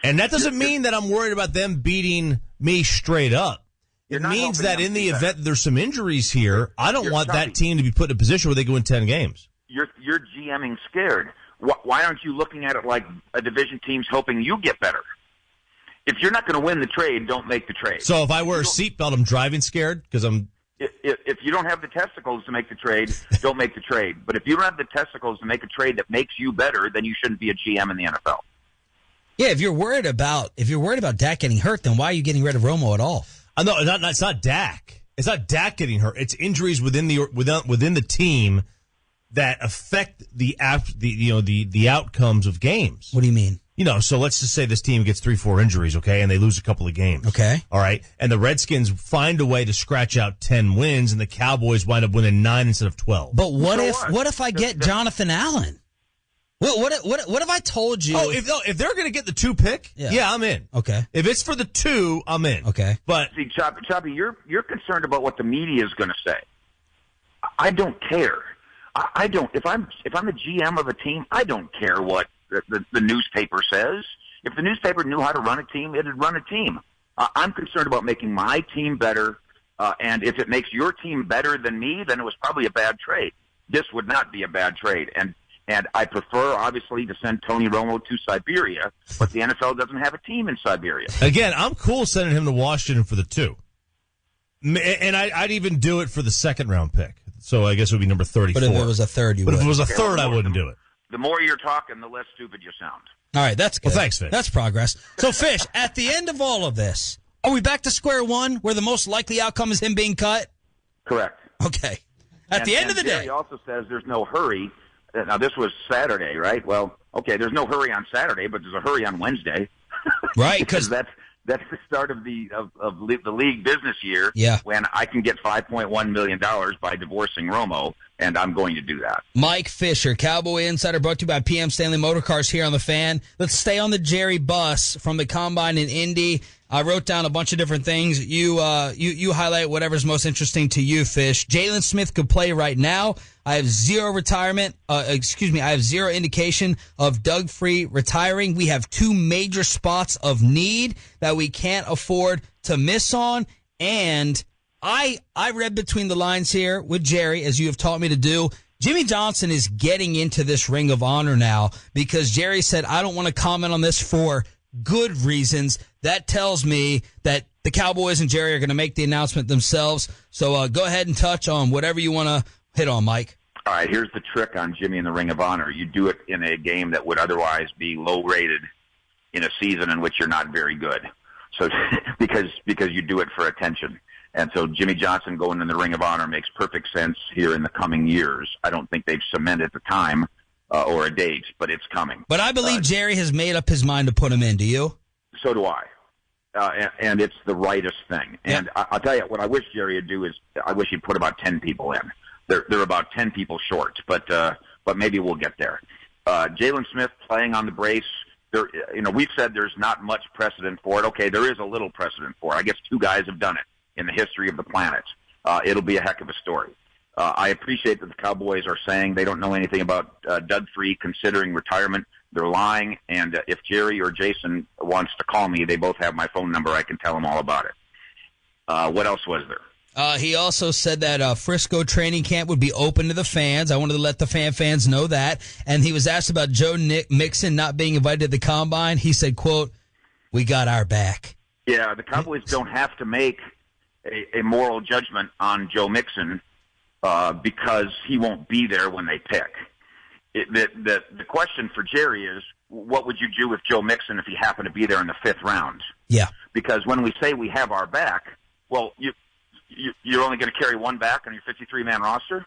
And that doesn't mean that I'm worried about them beating me straight up. It means that in the event that there's some injuries here, I don't want that team to be put in a position where they go win 10 games. You're GMing scared. Why aren't you looking at it like a division team's hoping you get better? If you're not going to win the trade, don't make the trade. So if I wear a seatbelt, I'm driving scared because I'm... If you don't have the testicles to make the trade, don't make the trade. But if you don't have the testicles to make a trade that makes you better, then you shouldn't be a GM in the NFL. Yeah, if you're worried about Dak getting hurt, then why are you getting rid of Romo at all? No, it's not Dak. It's not Dak getting hurt. It's injuries within the team that affect the outcomes of games. What do you mean? So let's just say this team gets 3-4 injuries, okay, and they lose a couple of games. Okay. All right. And the Redskins find a way to scratch out 10 wins, and the Cowboys wind up winning 9 instead of 12. But what if I get Jonathan Allen? What have I told you? If they're going to get the 2 pick, yeah, I'm in. Okay. If it's for the 2, I'm in. Okay. But see, Choppy, you're concerned about what the media is going to say. I don't care. I don't. If I'm the GM of a team, I don't care what the newspaper says. If the newspaper knew how to run a team, it'd run a team. I'm concerned about making my team better, and if it makes your team better than me, then it was probably a bad trade. This would not be a bad trade, and I prefer, obviously, to send Tony Romo to Siberia, but the NFL doesn't have a team in Siberia. Again, I'm cool sending him to Washington for the 2. And I'd even do it for the second-round pick. So I guess it would be number 34. But if it was a third, you would. But if it was a third, I wouldn't do it. the more you're talking, the less stupid you sound. All right, that's good. Well, thanks, Fish. That's progress. So, Fish, at the end of all of this, are we back to square one where the most likely outcome is him being cut? Correct. Okay. At the end of the day. He also says there's no hurry. Now, this was Saturday, right? Well, okay, there's no hurry on Saturday, but there's a hurry on Wednesday. Right, because that's the start of the league business year. Yeah. When I can get $5.1 million by divorcing Romo, and I'm going to do that. Mike Fisher, Cowboy Insider, brought to you by PM Stanley Motor Cars here on The Fan. Let's stay on the Jerry bus from the Combine in Indy. I wrote down a bunch of different things. You highlight whatever's most interesting to you, Fish. Jaylon Smith could play right now. I have zero indication of Doug Free retiring. We have two major spots of need that we can't afford to miss on. And I read between the lines here with Jerry, as you have taught me to do. Jimmy Johnson is getting into this Ring of Honor now because Jerry said, I don't want to comment on this for good reasons. That tells me that the Cowboys and Jerry are going to make the announcement themselves. So go ahead and touch on whatever you want to hit on, Mike. All right, here's the trick on Jimmy in the Ring of Honor. You do it in a game that would otherwise be low-rated in a season in which you're not very good. So because you do it for attention. And so Jimmy Johnson going in the Ring of Honor makes perfect sense here in the coming years. I don't think they've cemented the time or a date, but it's coming. But I believe Jerry has made up his mind to put him in. Do you? So do I. And it's the rightest thing. And I'll tell you, what I wish Jerry would do is I wish he'd put about 10 people in. They're about 10 people short, but maybe we'll get there. Jaylon Smith playing on the brace. We've said there's not much precedent for it. Okay, there is a little precedent for it. I guess two guys have done it in the history of the planet. It'll be a heck of a story. I appreciate that the Cowboys are saying they don't know anything about Doug Free considering retirement. They're lying, and if Jerry or Jason wants to call me, they both have my phone number. I can tell them all about it. What else was there? He also said that Frisco training camp would be open to the fans. I wanted to let the fans know that. And he was asked about Joe Mixon not being invited to the Combine. He said, quote, "We got our back." Yeah, the Cowboys don't have to make a moral judgment on Joe Mixon because he won't be there when they pick. The question for Jerry is, what would you do with Joe Mixon if he happened to be there in the 5th round? Yeah. Because when we say we have our back, well, you're only going to carry one back on your 53-man roster.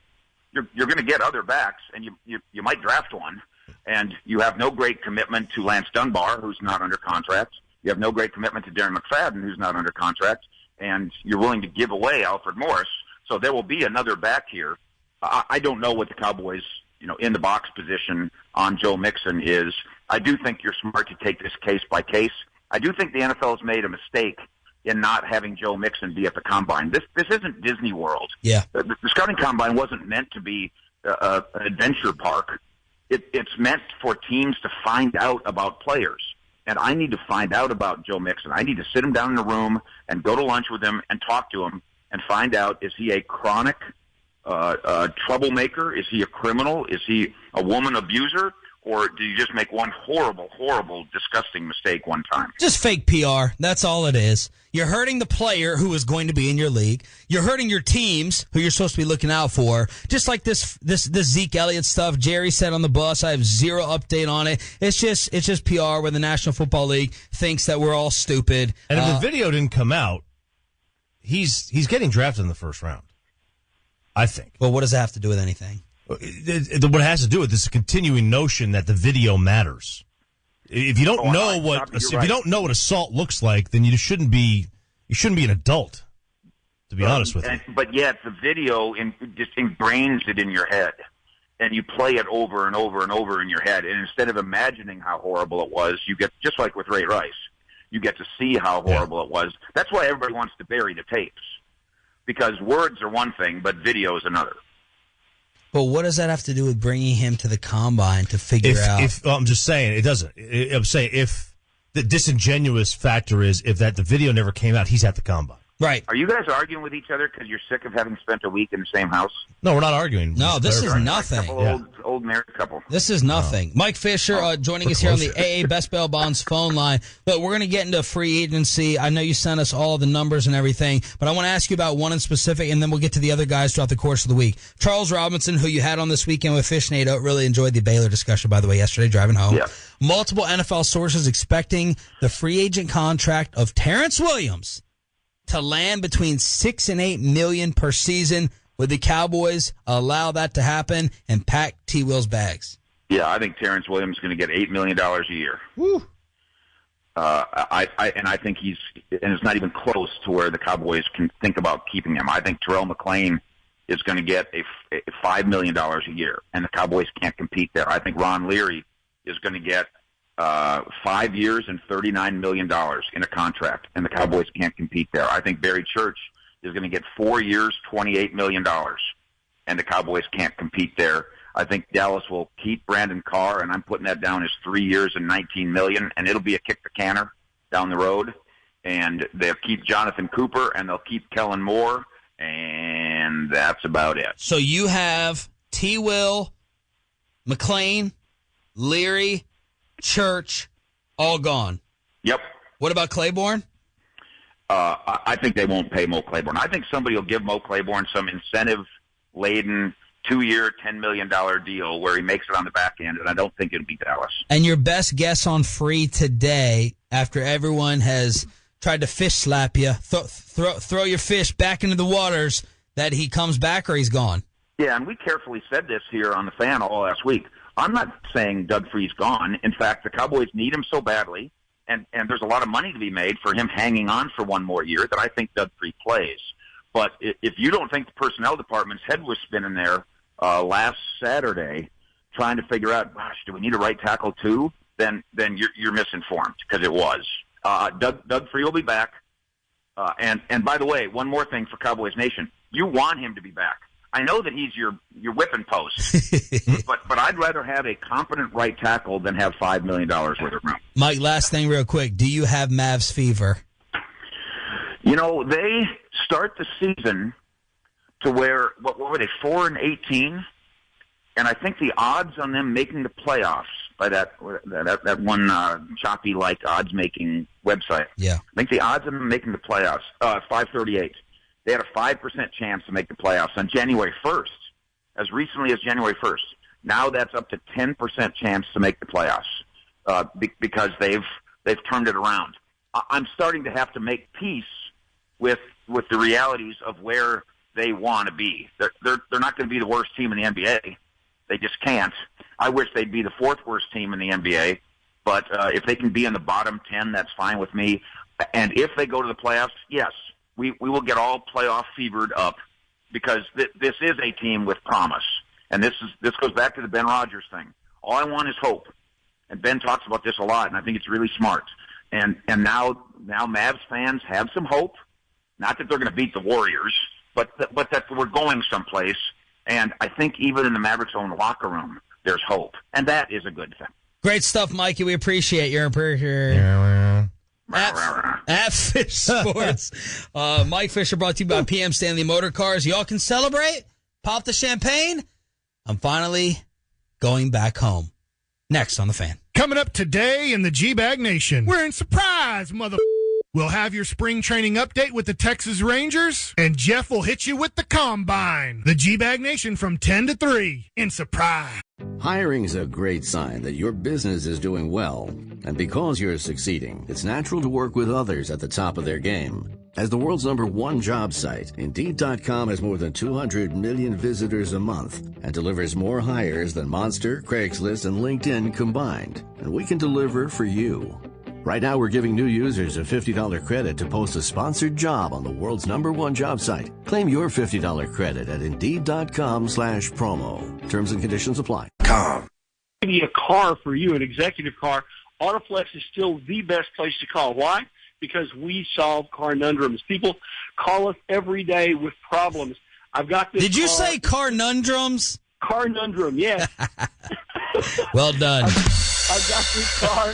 You're going to get other backs, and you might draft one. And you have no great commitment to Lance Dunbar, who's not under contract. You have no great commitment to Darren McFadden, who's not under contract. And you're willing to give away Alfred Morris. So there will be another back here. I don't know what the Cowboys, in the box position on Joe Mixon is. I do think you're smart to take this case by case. I do think the NFL has made a mistake in not having Joe Mixon be at the Combine. This isn't Disney World. Yeah. The Scouting Combine wasn't meant to be an adventure park. It's meant for teams to find out about players. And I need to find out about Joe Mixon. I need to sit him down in a room and go to lunch with him and talk to him and find out, is he a chronic troublemaker? Is he a criminal? Is he a woman abuser? Or do you just make one horrible, horrible, disgusting mistake one time? Just fake PR. That's all it is. You're hurting the player who is going to be in your league. You're hurting your teams who you're supposed to be looking out for. Just like this Zeke Elliott stuff Jerry said on the bus. I have zero update on it. It's just PR where the National Football League thinks that we're all stupid. And if the video didn't come out, he's getting drafted in the 1st round, I think. Well, what does that have to do with anything? What it has to do with this continuing notion that the video matters. If you don't know what assault looks like, then you shouldn't be an adult. To be honest with you. But yet the video just ingrains it in your head, and you play it over and over and over in your head. And instead of imagining how horrible it was, you get, just like with Ray Rice, you get to see how horrible it was. That's why everybody wants to bury the tapes, because words are one thing, but video is another. But what does that have to do with bringing him to the Combine to figure out? I'm just saying, it doesn't. I'm saying if the disingenuous factor is if the video never came out, he's at the Combine. Right. Are you guys arguing with each other because you're sick of having spent a week in the same house? No, we're not arguing. No, this is nothing. Old married couple. This is nothing. Mike Fisher joining us here on the AA Best Bail Bonds phone line. But we're going to get into free agency. I know you sent us all the numbers and everything, but I want to ask you about one in specific, and then we'll get to the other guys throughout the course of the week. Charles Robinson, who you had on this weekend with Fishnado, really enjoyed the Baylor discussion, by the way, yesterday driving home. Yeah. Multiple NFL sources expecting the free agent contract of Terrence Williams to land between $6 and $8 million per season. Would the Cowboys allow that to happen and pack T. Will's bags? Yeah, I think Terrence Williams is going to get $8 million a year. Woo. I think it's not even close to where the Cowboys can think about keeping him. I think Terrell McClain is going to get a $5 million a year, and the Cowboys can't compete there. I think Ron Leary is going to get 5 years and $39 million in a contract, and the Cowboys can't compete there. I think Barry Church is going to get 4 years, $28 million, and the Cowboys can't compete there. I think Dallas will keep Brandon Carr, and I'm putting that down as 3 years and $19 million, and it'll be a kick the canner down the road. And they'll keep Jonathan Cooper, and they'll keep Kellen Moore, and that's about it. So you have T. Will, McClain, Leary, Church, all gone. Yep. What about Claiborne? I think they won't pay Mo Claiborne. I think somebody will give Mo Claiborne some incentive-laden 2-year, $10 million deal where he makes it on the back end, and I don't think it'll be Dallas. And your best guess on free today, after everyone has tried to fish slap you, throw your fish back into the waters, that he comes back or he's gone? Yeah, and we carefully said this here on the fan all last week. I'm not saying Doug Free's gone. In fact, the Cowboys need him so badly, and there's a lot of money to be made for him hanging on for one more year, that I think Doug Free plays. But if you don't think the personnel department's head was spinning there last Saturday trying to figure out, gosh, do we need a right tackle too? Then you're misinformed, because it was. Doug Free will be back. And by the way, one more thing for Cowboys Nation. You want him to be back. I know that he's your whipping post, but I'd rather have a competent right tackle than have $5 million worth of room. Mike, last thing real quick. Do you have Mavs fever? You know, they start the season to where, what were they, 4-18? And I think the odds on them making the playoffs by that one choppy like odds making website. Yeah. I think the odds of them making the playoffs, 538. They had a 5% chance to make the playoffs on January 1st, as recently as January 1st. Now that's up to 10% chance to make the playoffs because they've turned it around. I'm starting to have to make peace with the realities of where they want to be. They're not going to be the worst team in the NBA. They just can't. I wish they'd be the fourth worst team in the NBA, but if they can be in the bottom 10, that's fine with me. And if they go to the playoffs, yes, we will get all playoff fevered up, because this is a team with promise. And this goes back to the Ben Rodgers thing. All I want is hope. And Ben talks about this a lot, and I think it's really smart. And now Mavs fans have some hope. Not that they're going to beat the Warriors, but that we're going someplace. And I think even in the Mavericks' own locker room, there's hope. And that is a good thing. Great stuff, Mikey. We appreciate your at Fish Sports. Mike Fisher brought to you by PM Stanley Motor Cars. Y'all can celebrate, pop the champagne. I'm finally going back home. Next on The Fan. Coming up today in the G-Bag Nation, we're in surprise, mother. We'll have your spring training update with the Texas Rangers, and Jeff will hit you with the Combine. The G-Bag Nation from 10 to 3 in surprise. Hiring's a great sign that your business is doing well. And because you're succeeding, it's natural to work with others at the top of their game. As the world's #1 job site, Indeed.com has more than 200 million visitors a month and delivers more hires than Monster, Craigslist, and LinkedIn combined. And we can deliver for you. Right now, we're giving new users a $50 credit to post a sponsored job on the world's #1 job site. Claim your $50 credit at Indeed.com/promo. Terms and conditions apply. Maybe a car for you, an executive car, Autoflex is still the best place to call. Why? Because we solve conundrums. People call us every day with problems. I've got this. Did you say carnundrums? Carnundrum, yes. Well done. I've got this car.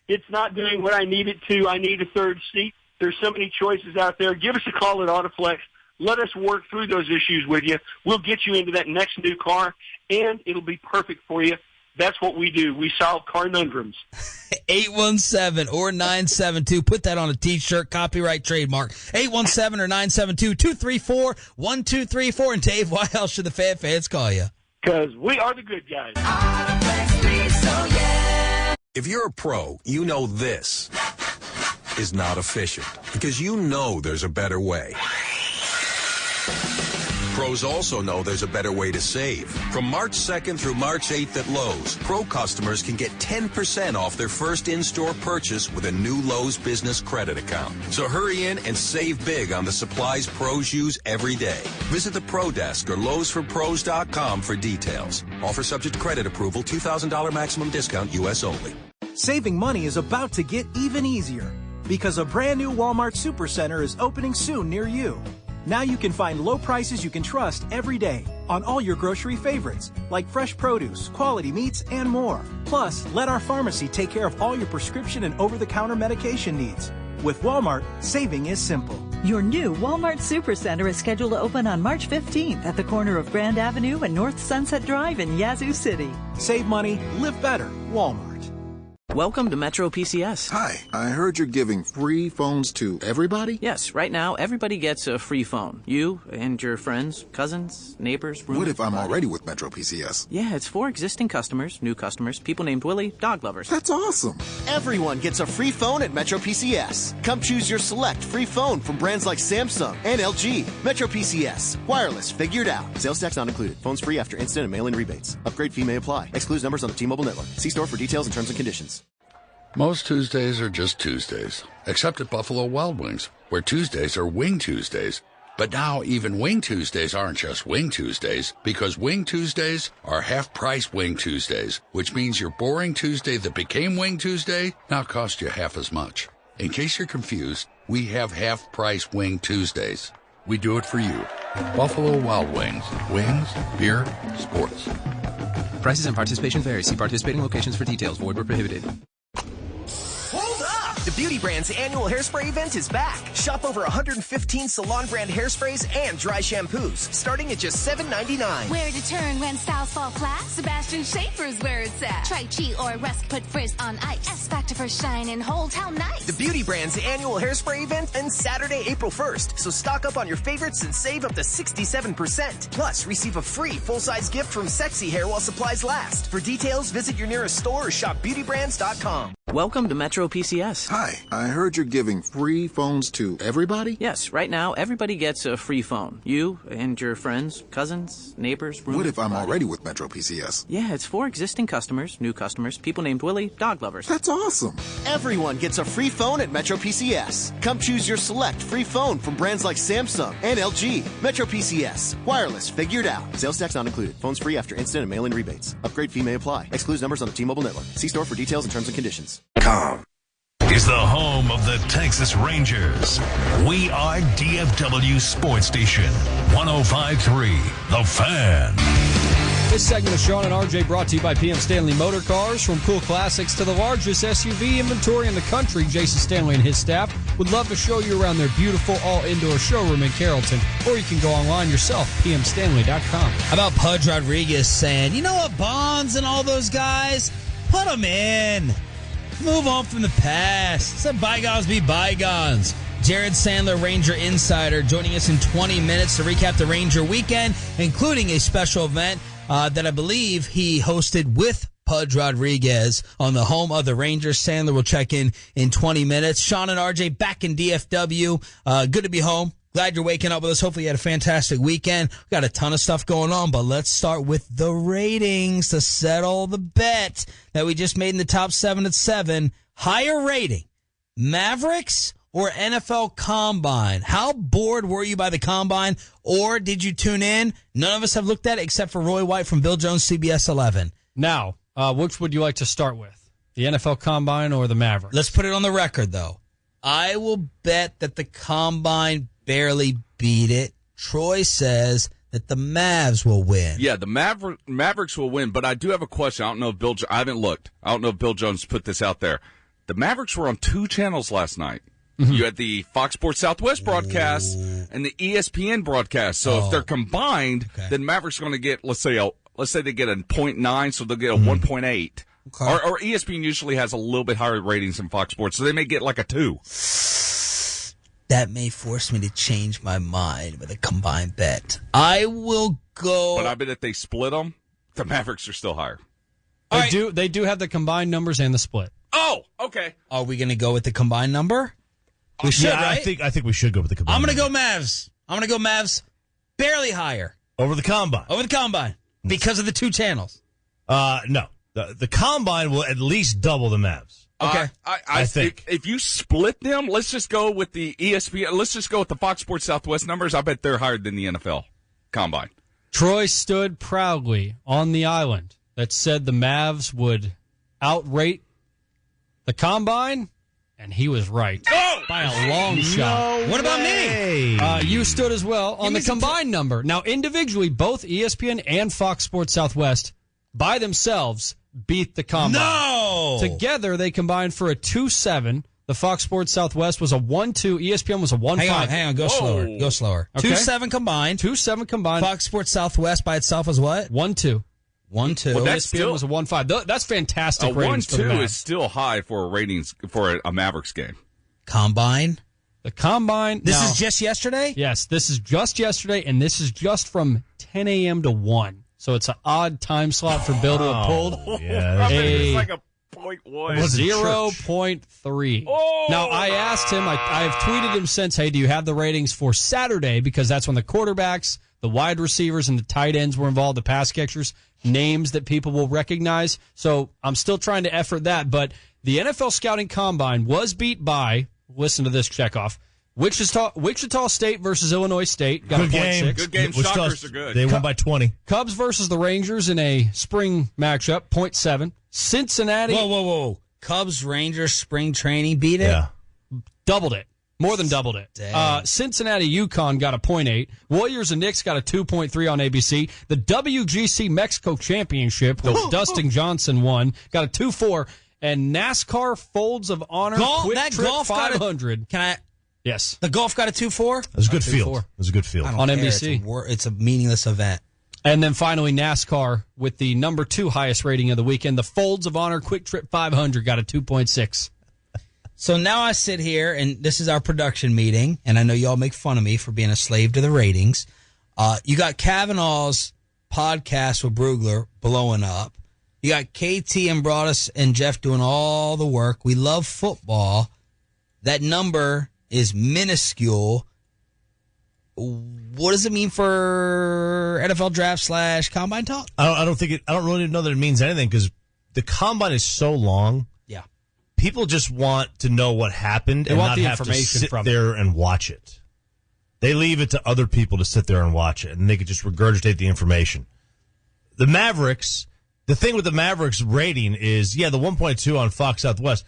It's not doing what I need it to. I need a third seat. There's so many choices out there. Give us a call at Autoflex. Let us work through those issues with you. We'll get you into that next new car, and it'll be perfect for you. That's what we do. We solve conundrums. 817 or 972. Put that on a T-shirt, copyright, trademark. 817 or 972-234-1234. And Dave, why else should the fans call you? Because we are the good guys. If you're a pro, you know this is not efficient because you know there's a better way. Pros also know there's a better way to save. From March 2nd through March 8th at Lowe's, Pro customers can get 10% off their first in-store purchase with a new Lowe's business credit account. So hurry in and save big on the supplies pros use every day. Visit the Pro Desk or Lowe'sForPros.com for details. Offer subject to credit approval, $2,000 maximum discount, U.S. only. Saving money is about to get even easier because a brand new Walmart Supercenter is opening soon near you. Now you can find low prices you can trust every day on all your grocery favorites, like fresh produce, quality meats, and more. Plus, let our pharmacy take care of all your prescription and over-the-counter medication needs. With Walmart, saving is simple. Your new Walmart Supercenter is scheduled to open on March 15th at the corner of Grand Avenue and North Sunset Drive in Yazoo City. Save money, live better, Walmart. Welcome to Metro PCS. Hi, I heard you're giving free phones to everybody? Yes, right now everybody gets a free phone. You and your friends, cousins, neighbors, roommates. What if I'm already with Metro PCS? Yeah, it's for existing customers, new customers, people named Willie, dog lovers. That's awesome. Everyone gets a free phone at Metro PCS. Come choose your select free phone from brands like Samsung and LG. Metro PCS. Wireless figured out. Sales tax not included. Phones free after instant and mail-in rebates. Upgrade fee may apply. Excludes numbers on the T-Mobile network. See store for details and terms and conditions. Most Tuesdays are just Tuesdays, except at Buffalo Wild Wings, where Tuesdays are Wing Tuesdays. But now even Wing Tuesdays aren't just Wing Tuesdays, because Wing Tuesdays are half-price Wing Tuesdays, which means your boring Tuesday that became Wing Tuesday now costs you half as much. In case you're confused, we have half-price Wing Tuesdays. We do it for you. Buffalo Wild Wings. Wings, beer, sports. Prices and participation vary. See participating locations for details. Void where prohibited. Hold up! The Beauty Brand's annual hairspray event is back. Shop over 115 salon brand hairsprays and dry shampoos, starting at just $7.99. Where to turn when styles fall flat? Sebastian Schaefer's where it's at. Try Chi or Rusk, put frizz on ice. S-Factor for shine and hold how nice. The Beauty Brand's annual hairspray event ends Saturday, April 1st, so stock up on your favorites and save up to 67%. Plus, receive a free full-size gift from Sexy Hair while supplies last. For details, visit your nearest store or shop beautybrands.com. Welcome to Metro PCS. Hi, I heard you're giving free phones to everybody? Yes, right now everybody gets a free phone. You and your friends, cousins, neighbors, roommates. What if I'm already with Metro PCS? Yeah, it's for existing customers, new customers, people named Willie, dog lovers. That's awesome. Everyone gets a free phone at Metro PCS. Come choose your select free phone from brands like Samsung and LG. Metro PCS. Wireless figured out. Sales tax not included. Phones free after instant and mail-in rebates. Upgrade fee may apply. Excludes numbers on the T-Mobile network. See store for details and terms and conditions. Is the home of the Texas Rangers. We are DFW Sports Station 105.3 The Fan. This segment of Sean and RJ brought to you by PM Stanley Motor Cars. From cool classics to the largest SUV inventory in the country, Jason Stanley and his staff would love to show you around their beautiful all-indoor showroom in Carrollton. Or you can go online yourself, pmstanley.com. How about Pudge Rodriguez saying, you know what, Bonds and all those guys, put them in. Move on from the past. Let bygones be bygones. Jared Sandler, Ranger Insider, joining us in 20 minutes to recap the Ranger weekend, including a special event that I believe he hosted with Pudge Rodriguez on the home of the Rangers. Sandler will check in 20 minutes. Sean and RJ back in DFW. Good to be home. Glad you're waking up with us. Hopefully you had a fantastic weekend. We got a ton of stuff going on, but let's start with the ratings to settle the bet that we just made in the top 7 at 7. Higher rating, Mavericks or NFL Combine? How bored were you by the Combine, or did you tune in? None of us have looked at it except for Roy White from Bill Jones, CBS 11. Now, which would you like to start with? The NFL Combine or the Mavericks? Let's put it on the record, though. I will bet that the Combine barely beat it. Troy says that the Mavs will win. Yeah, the Mavericks will win, but I do have a question. I don't know if I haven't looked. I don't know if Bill Jones put this out there. The Mavericks were on 2 channels last night. You had the Fox Sports Southwest broadcast and the ESPN broadcast. So if they're combined, then Mavericks are going to get, let's say they get a 0.9, so they'll get a 1.8. Or ESPN usually has a little bit higher ratings than Fox Sports, so they may get like a 2. That may force me to change my mind with a combined bet. I will go. But I bet if they split them, the Mavericks are still higher. They do have the combined numbers and the split. Oh, okay. Are we going to go with the combined number? We should, right? I think we should go with the combined. I'm going to go Mavs. I'm going to go Mavs barely higher. Over the combine. Because of the 2 channels. No. The combine will at least double the Mavs. Okay. I think if you split them, let's just go with the ESPN. Let's just go with the Fox Sports Southwest numbers. I bet they're higher than the NFL combine. Troy stood proudly on the island that said the Mavs would outrate the combine, and he was right by a long shot. What about me? You stood as well on the combined number. Now, individually, both ESPN and Fox Sports Southwest by themselves beat the combine. No! Together, they combined for a 2-7. The Fox Sports Southwest was a 1-2. ESPN was a 1-5. Hang on. Go slower. Okay. 2-7 combined. 2-7 combined. Fox Sports Southwest by itself was what? 1-2. 1-2. Well, ESPN was a 1-5. That's fantastic ratings for the 1-2 Mavs. is still high for ratings for a Mavericks game. Combine? The combine. This is just yesterday? Yes, this is just yesterday, and this is just from 10 a.m. to 1. So it's an odd time slot for Bill to have pulled. Yeah, it's like a 0.1. 0.3. Now, I asked him, I've tweeted him since, hey, do you have the ratings for Saturday? Because that's when the quarterbacks, the wide receivers, and the tight ends were involved, the pass catchers, names that people will recognize. So I'm still trying to effort that. But the NFL Scouting Combine was beat by, listen to this checkoff, Wichita State versus Illinois State. Got Good a game. 0.6. Good game. Shockers are good. They won by 20. Cubs versus the Rangers in a spring matchup, 0.7. Cincinnati. Whoa. Cubs, Rangers, spring training beat it? Yeah. Doubled it. More than doubled it. Cincinnati, UConn got a 0.8. Warriors and Knicks got a 2.3 on ABC. The WGC Mexico Championship, which Dustin Johnson won, got a 2.4. And NASCAR Folds of Honor Quick Trip 500. Yes. The golf got a 2-4? It was a good field. It was a good field. On NBC. It's a meaningless event. And then finally, NASCAR with the number 2 highest rating of the weekend. The Folds of Honor Quick Trip 500 got a 2.6. So now I sit here, and this is our production meeting, and I know y'all make fun of me for being a slave to the ratings. You got Kavanaugh's podcast with Brugler blowing up. You got KT and Broadus and Jeff doing all the work. We love football. That number is minuscule. What does it mean for NFL draft / combine talk? I don't really know that it means anything because the combine is so long. Yeah. People just want to know what happened They and want not the have to information sit from there and watch it. They leave it to other people to sit there and watch it, and they could just regurgitate the information. The Mavericks, the thing with the Mavericks rating is, the 1.2 on Fox Southwest,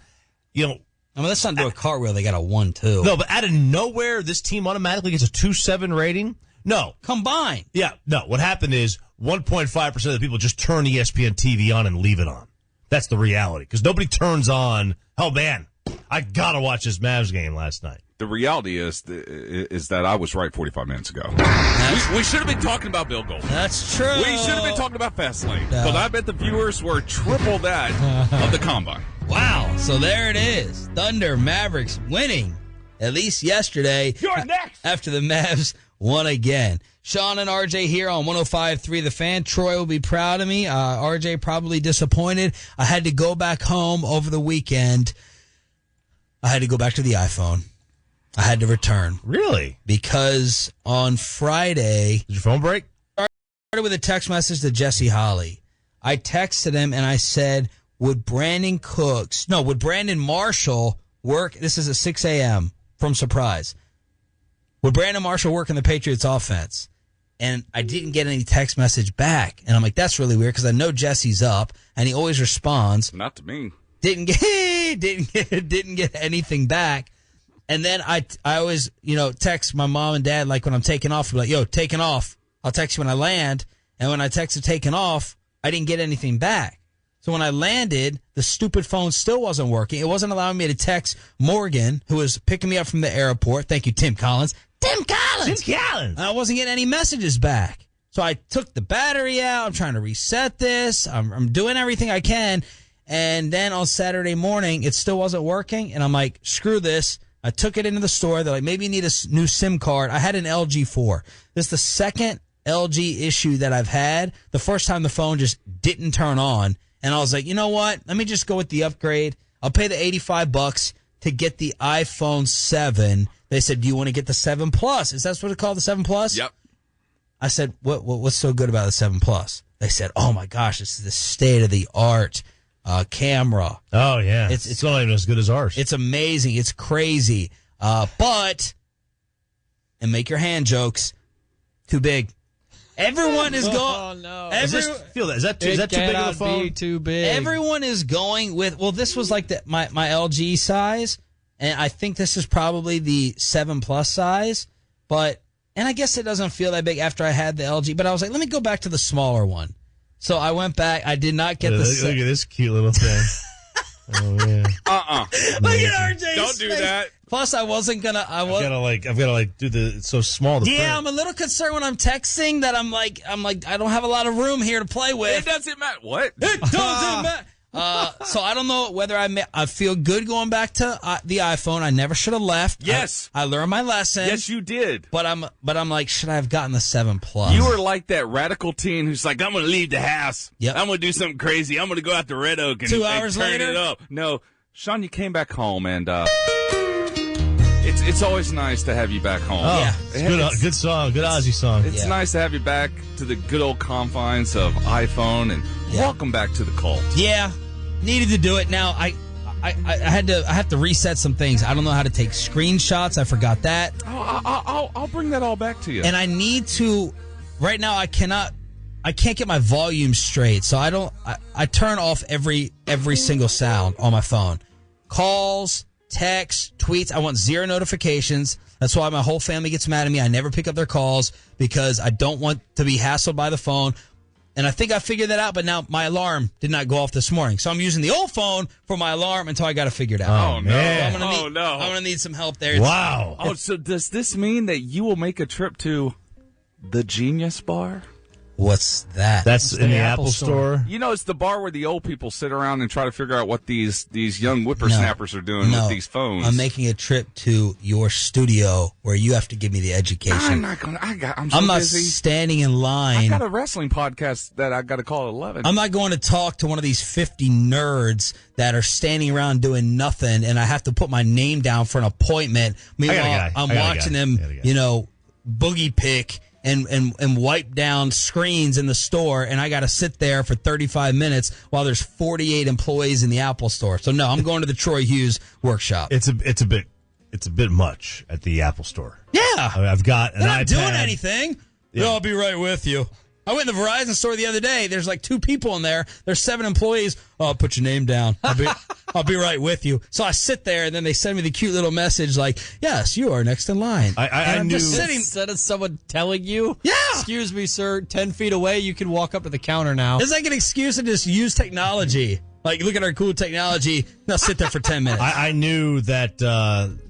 I mean, let's not do a cartwheel. They got a 1-2. No, but out of nowhere, this team automatically gets a 2.7 rating? No. Combined. Yeah, no. What happened is 1.5% of the people just turn ESPN TV on and leave it on. That's the reality. Because nobody turns on, oh, man, I got to watch this Mavs game last night. The reality is that I was right 45 minutes ago. We should have been talking about Bill Gold. That's true. We should have been talking about Fastlane. But I bet the viewers were triple that of the Combine. Wow. So there it is. Thunder Mavericks winning, at least yesterday. You're next. After the Mavs won again. Sean and RJ here on 105.3 The Fan. Troy will be proud of me. RJ probably disappointed. I had to go back home over the weekend. I had to go back to the iPhone. I had to return. Really? Because on Friday... Did your phone break? I started with a text message to Jesse Holly. I texted him and I said, would Brandon Marshall work? This is at 6 a.m. from Surprise. Would Brandon Marshall work in the Patriots offense? And I didn't get any text message back. And I'm like, that's really weird because I know Jesse's up and he always responds. Not to me. Didn't get anything back. And then I always, text my mom and dad, like when I'm taking off, I'm like, yo, taking off. I'll text you when I land. And when I texted taking off, I didn't get anything back. So when I landed, the stupid phone still wasn't working. It wasn't allowing me to text Morgan, who was picking me up from the airport. Thank you, Tim Collins. Tim Collins! And I wasn't getting any messages back. So I took the battery out. I'm trying to reset this. I'm doing everything I can. And then on Saturday morning, it still wasn't working. And I'm like, screw this. I took it into the store. They're like, maybe you need a new SIM card. I had an LG 4. This is the second LG issue that I've had. The first time the phone just didn't turn on. And I was like, you know what? Let me just go with the upgrade. I'll pay the $85 to get the iPhone 7. They said, do you want to get the 7 Plus? Is that what it's called, the 7 Plus? Yep. I said, what's so good about the 7 Plus? They said, oh my gosh, this is the state-of-the-art camera. Oh, yeah. It's not even as good as ours. It's amazing. It's crazy. But, and make your hand jokes, too big. Everyone is going. Oh, no. Is that too big of a phone? Too big. Everyone is going with, well, this was like my LG size, and I think this is probably the 7 Plus size, and I guess it doesn't feel that big after I had the LG, but I was like, let me go back to the smaller one. So I went back. I did not get Look at this cute little thing. Oh, yeah. Look at RJ's Don't do face. that. Plus, I wasn't gonna. I've gotta do it's so small. The print. I'm a little concerned when I'm texting that I'm like, I don't have a lot of room here to play with. It doesn't matter. What? It doesn't matter. So I don't know whether I feel good going back to the iPhone. I never should have left. Yes, I learned my lesson. Yes, you did. But I'm like, should I have gotten the 7 Plus? You were like that radical teen who's like, I'm going to leave the house. Yep. I'm going to do something crazy. I'm going to go out to Red Oak and 2 hours turn later? it up. No, Sean, you came back home, and it's always nice to have you back home. Oh, Yeah. it's good song, good Ozzy song. It's nice to have you back to the good old confines of iPhone, and welcome back to the cult. Yeah, needed to do it. Now I have to reset some things. I don't know how to take screenshots. I forgot that. I'll bring that all back to you. And I need to. Right now, I can't get my volume straight, so I turn off every single sound on my phone. Calls, texts, tweets. I want 0 notifications. That's why my whole family gets mad at me. I never pick up their calls because I don't want to be hassled by the phone. And I think I figured that out, but now my alarm did not go off this morning. So I'm using the old phone for my alarm until I got it figured out. Oh, no. So I'm going to need some help there. Wow. Oh, so does this mean that you will make a trip to the Genius Bar? What's that? That's in the Apple Store. You know, it's the bar where the old people sit around and try to figure out what these young whippersnappers are doing with these phones. I'm making a trip to your studio where you have to give me the education. I'm not going to. I'm not busy. standing in line. I got a wrestling podcast that I got to call at 11. I'm not going to talk to one of these 50 nerds that are standing around doing nothing, and I have to put my name down for an appointment. Meanwhile, I'm watching them, boogie pick and wipe down screens in the store, and I got to sit there for 35 minutes while there's 48 employees in the Apple Store. So no, I'm going to the Troy Hughes workshop. It's a bit much at the Apple Store. Yeah, I've got an iPad. They're not doing anything. Yeah. I'll be right with you. I went in the Verizon store the other day. There's like 2 people in there. There's 7 employees. Oh, put your name down. I'll be right with you. So I sit there, and then they send me the cute little message like, yes, you are next in line. I'm just sitting. Instead of someone telling you, excuse me, sir, 10 feet away, you can walk up to the counter now. It's like an excuse to just use technology. Like, look at our cool technology. Now sit there for 10 minutes. I knew that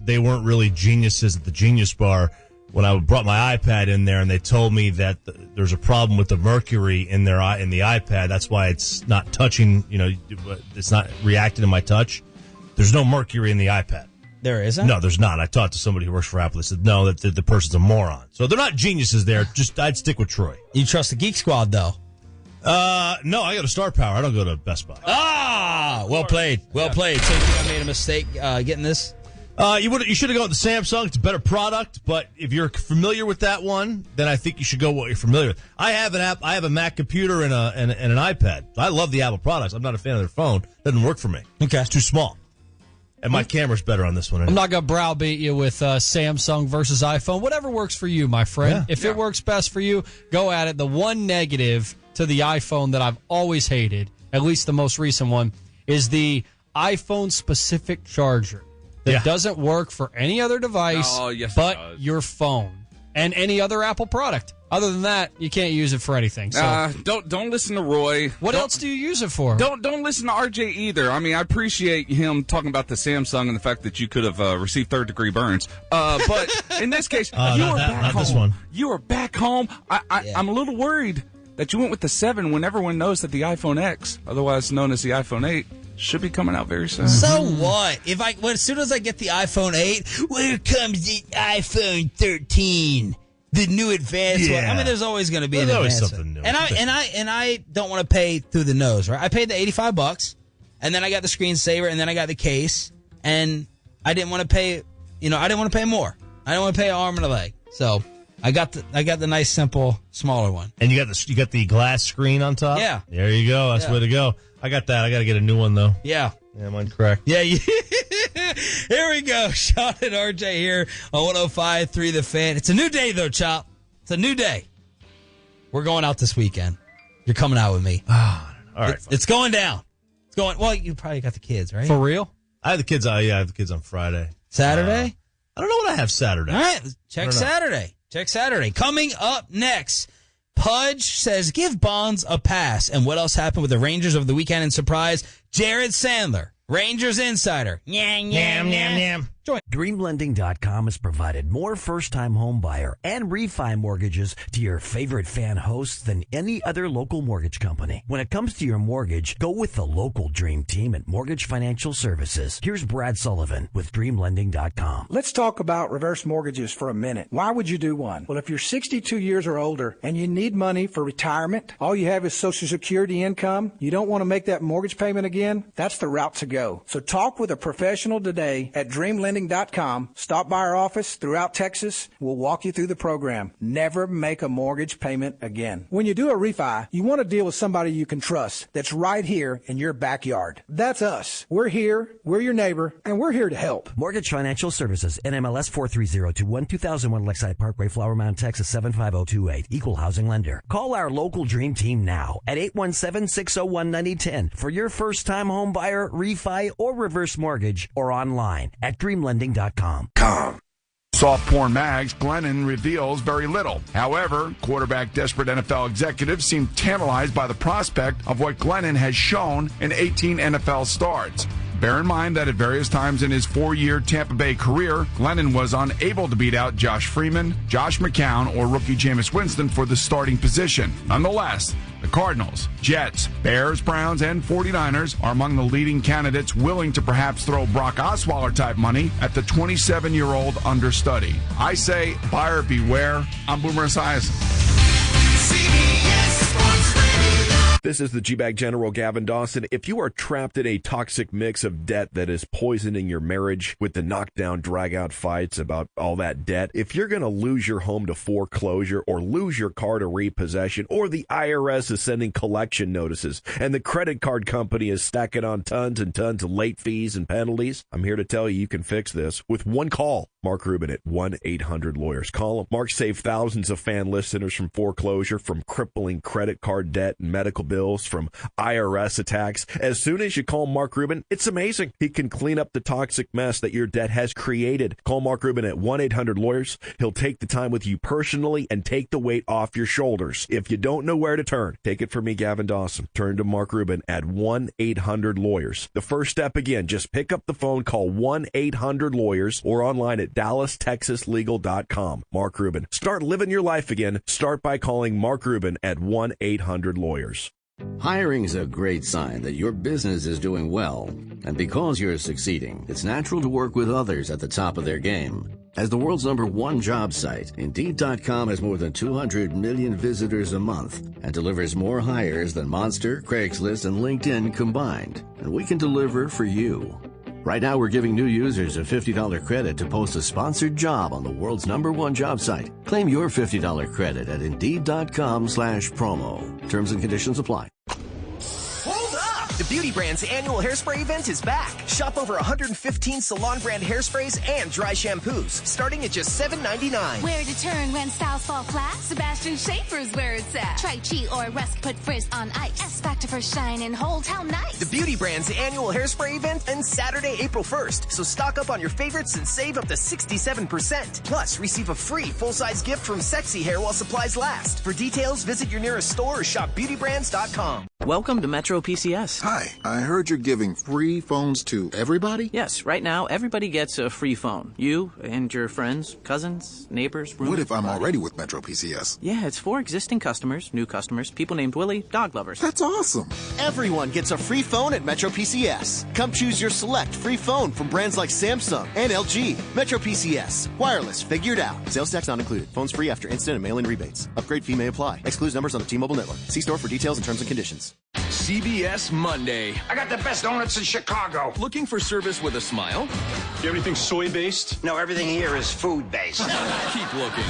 they weren't really geniuses at the Genius Bar when I brought my iPad in there, and they told me that there's a problem with the mercury in the iPad. That's why it's not touching. It's not reacting to my touch. There's no mercury in the iPad. There isn't? No, there's not. I talked to somebody who works for Apple. They said no, that the person's a moron. So they're not geniuses there. I'd stick with Troy. You trust the Geek Squad though? No, I go to Star Power. I don't go to Best Buy. Well played. Well played. So you think I made a mistake getting this? You should have gone with the Samsung. It's a better product, but if you're familiar with that one, then I think you should go what you're familiar with. I have an app. I have a Mac computer and an iPad. I love the Apple products. I'm not a fan of their phone. Doesn't work for me. Okay, it's too small. And my camera's better on this one. I'm not going to browbeat you with Samsung versus iPhone. Whatever works for you, my friend. Yeah. If it works best for you, go at it. The one negative to the iPhone that I've always hated, at least the most recent one, is the iPhone-specific charger that doesn't work for any other device but your phone. and any other Apple product. Other than that, you can't use it for anything. So don't listen to Roy. What else do you use it for? Don't listen to RJ either. I mean, I appreciate him talking about the Samsung and the fact that you could have received third-degree burns. But in this case, you were back home. This one. You were back home. I'm a little worried that you went with the 7 when everyone knows that the iPhone X, otherwise known as the iPhone 8, should be coming out very soon. So what? As soon as I get the iPhone 8, here comes the iPhone 13. The new advanced one. I mean, there's always going to be an advanced one. And I don't want to pay through the nose, right? I paid the $85, and then I got the screensaver, and then I got the case, and I didn't want to pay. I didn't want to pay more. I didn't want to pay an arm and a leg. So I got the nice, simple, smaller one. And you got the glass screen on top. Yeah. There you go. That's the way to go. I got that. I got to get a new one though. Yeah. Yeah, mine's correct. Yeah. Here we go. Sean and RJ here on 105.3 The Fan. It's a new day, though, Chop. It's a new day. We're going out this weekend. You're coming out with me. All right. It's going down. It's going. Well, you probably got the kids, right? For real? I have the kids. I have the kids on Friday. Saturday? I don't know what I have Saturday. All right. Check Saturday. Coming up next, Pudge says, give Bonds a pass. And what else happened with the Rangers over the weekend in surprise? Jared Sandler, Rangers insider. Yam, yam, yam, yam. DreamLending.com has provided more first-time home buyer and refi mortgages to your favorite fan hosts than any other local mortgage company. When it comes to your mortgage, go with the local Dream Team at Mortgage Financial Services. Here's Brad Sullivan with DreamLending.com. Let's talk about reverse mortgages for a minute. Why would you do one? Well, if you're 62 years or older and you need money for retirement, all you have is Social Security income, you don't want to make that mortgage payment again, that's the route to go. So talk with a professional today at DreamLending.com. Stop by our office throughout Texas. We'll walk you through the program. Never make a mortgage payment again. When you do a refi, you want to deal with somebody you can trust that's right here in your backyard. That's us. We're here, we're your neighbor, and we're here to help. Mortgage Financial Services, NMLS 430221, 2001 Lakeside Parkway, Flower Mound, Texas 75028. Equal housing lender. Call our local Dream Team now at 817-601-9010 for your first-time home buyer, refi, or reverse mortgage, or online at DreamLending.com. Soft porn mags, Glennon reveals very little. However, quarterback-desperate NFL executives seem tantalized by the prospect of what Glennon has shown in 18 NFL starts. Bear in mind that at various times in his 4-year Tampa Bay career, Glennon was unable to beat out Josh Freeman, Josh McCown, or rookie Jameis Winston for the starting position. Nonetheless, the Cardinals, Jets, Bears, Browns, and 49ers are among the leading candidates willing to perhaps throw Brock Osweiler-type money at the 27-year-old understudy. I say, buyer beware. I'm Boomer Esiason. This is the G-Bag General Gavin Dawson. If you are trapped in a toxic mix of debt that is poisoning your marriage with the knockdown, drag-out fights about all that debt, if you're going to lose your home to foreclosure or lose your car to repossession, or the IRS is sending collection notices and the credit card company is stacking on tons and tons of late fees and penalties, I'm here to tell you can fix this with one call. Mark Rubin at 1-800-LAWYERS. Call him. Mark saved thousands of fan listeners from foreclosure, from crippling credit card debt and medical bills, from IRS attacks. As soon as you call Mark Rubin, it's amazing. He can clean up the toxic mess that your debt has created. Call Mark Rubin at 1-800-LAWYERS. He'll take the time with you personally and take the weight off your shoulders. If you don't know where to turn, take it from me, Gavin Dawson. Turn to Mark Rubin at 1-800-LAWYERS. The first step, again, just pick up the phone, call 1-800-LAWYERS, or online at DallasTexasLegal.com. Mark Rubin. Start living your life again. Start by calling Mark Rubin at 1-800-LAWYERS. Hiring is a great sign that your business is doing well. And because you're succeeding, it's natural to work with others at the top of their game. As the world's #1 job site, Indeed.com has more than 200 million visitors a month and delivers more hires than Monster, Craigslist, and LinkedIn combined. And we can deliver for you. Right now, we're giving new users a $50 credit to post a sponsored job on the world's #1 job site. Claim your $50 credit at Indeed.com/promo. Terms and conditions apply. Hold up! The Beauty Brand's annual hairspray event is back. Shop over 115 salon brand hairsprays and dry shampoos, starting at just $7.99. Where to turn when styles fall flat? Sebastian Schaefer's where it's at. Try cheat or rest, put frizz on ice. S Factor for shine and hold, how nice. The Beauty Brand's annual hairspray event ends Saturday, April 1st. So stock up on your favorites and save up to 67%. Plus, receive a free full-size gift from Sexy Hair while supplies last. For details, visit your nearest store or shop beautybrands.com. Welcome to Metro PCS. Hi, I heard you're giving free phones to everybody? Yes, right now everybody gets a free phone. You and your friends, cousins, neighbors, roommates. What if I'm already with Metro PCS? Yeah, it's for existing customers, new customers, people named Willie, dog lovers. That's awesome. Everyone gets a free phone at Metro PCS. Come choose your select free phone from brands like Samsung and LG. Metro PCS. Wireless figured out. Sales tax not included. Phones free after instant and mail-in rebates. Upgrade fee may apply. Excludes numbers on the T-Mobile network. See store for details and terms and conditions. CBS Monday. I got the best donuts in Chicago. Looking for service with a smile? Do you have anything soy-based? No, everything here is food-based. Keep looking.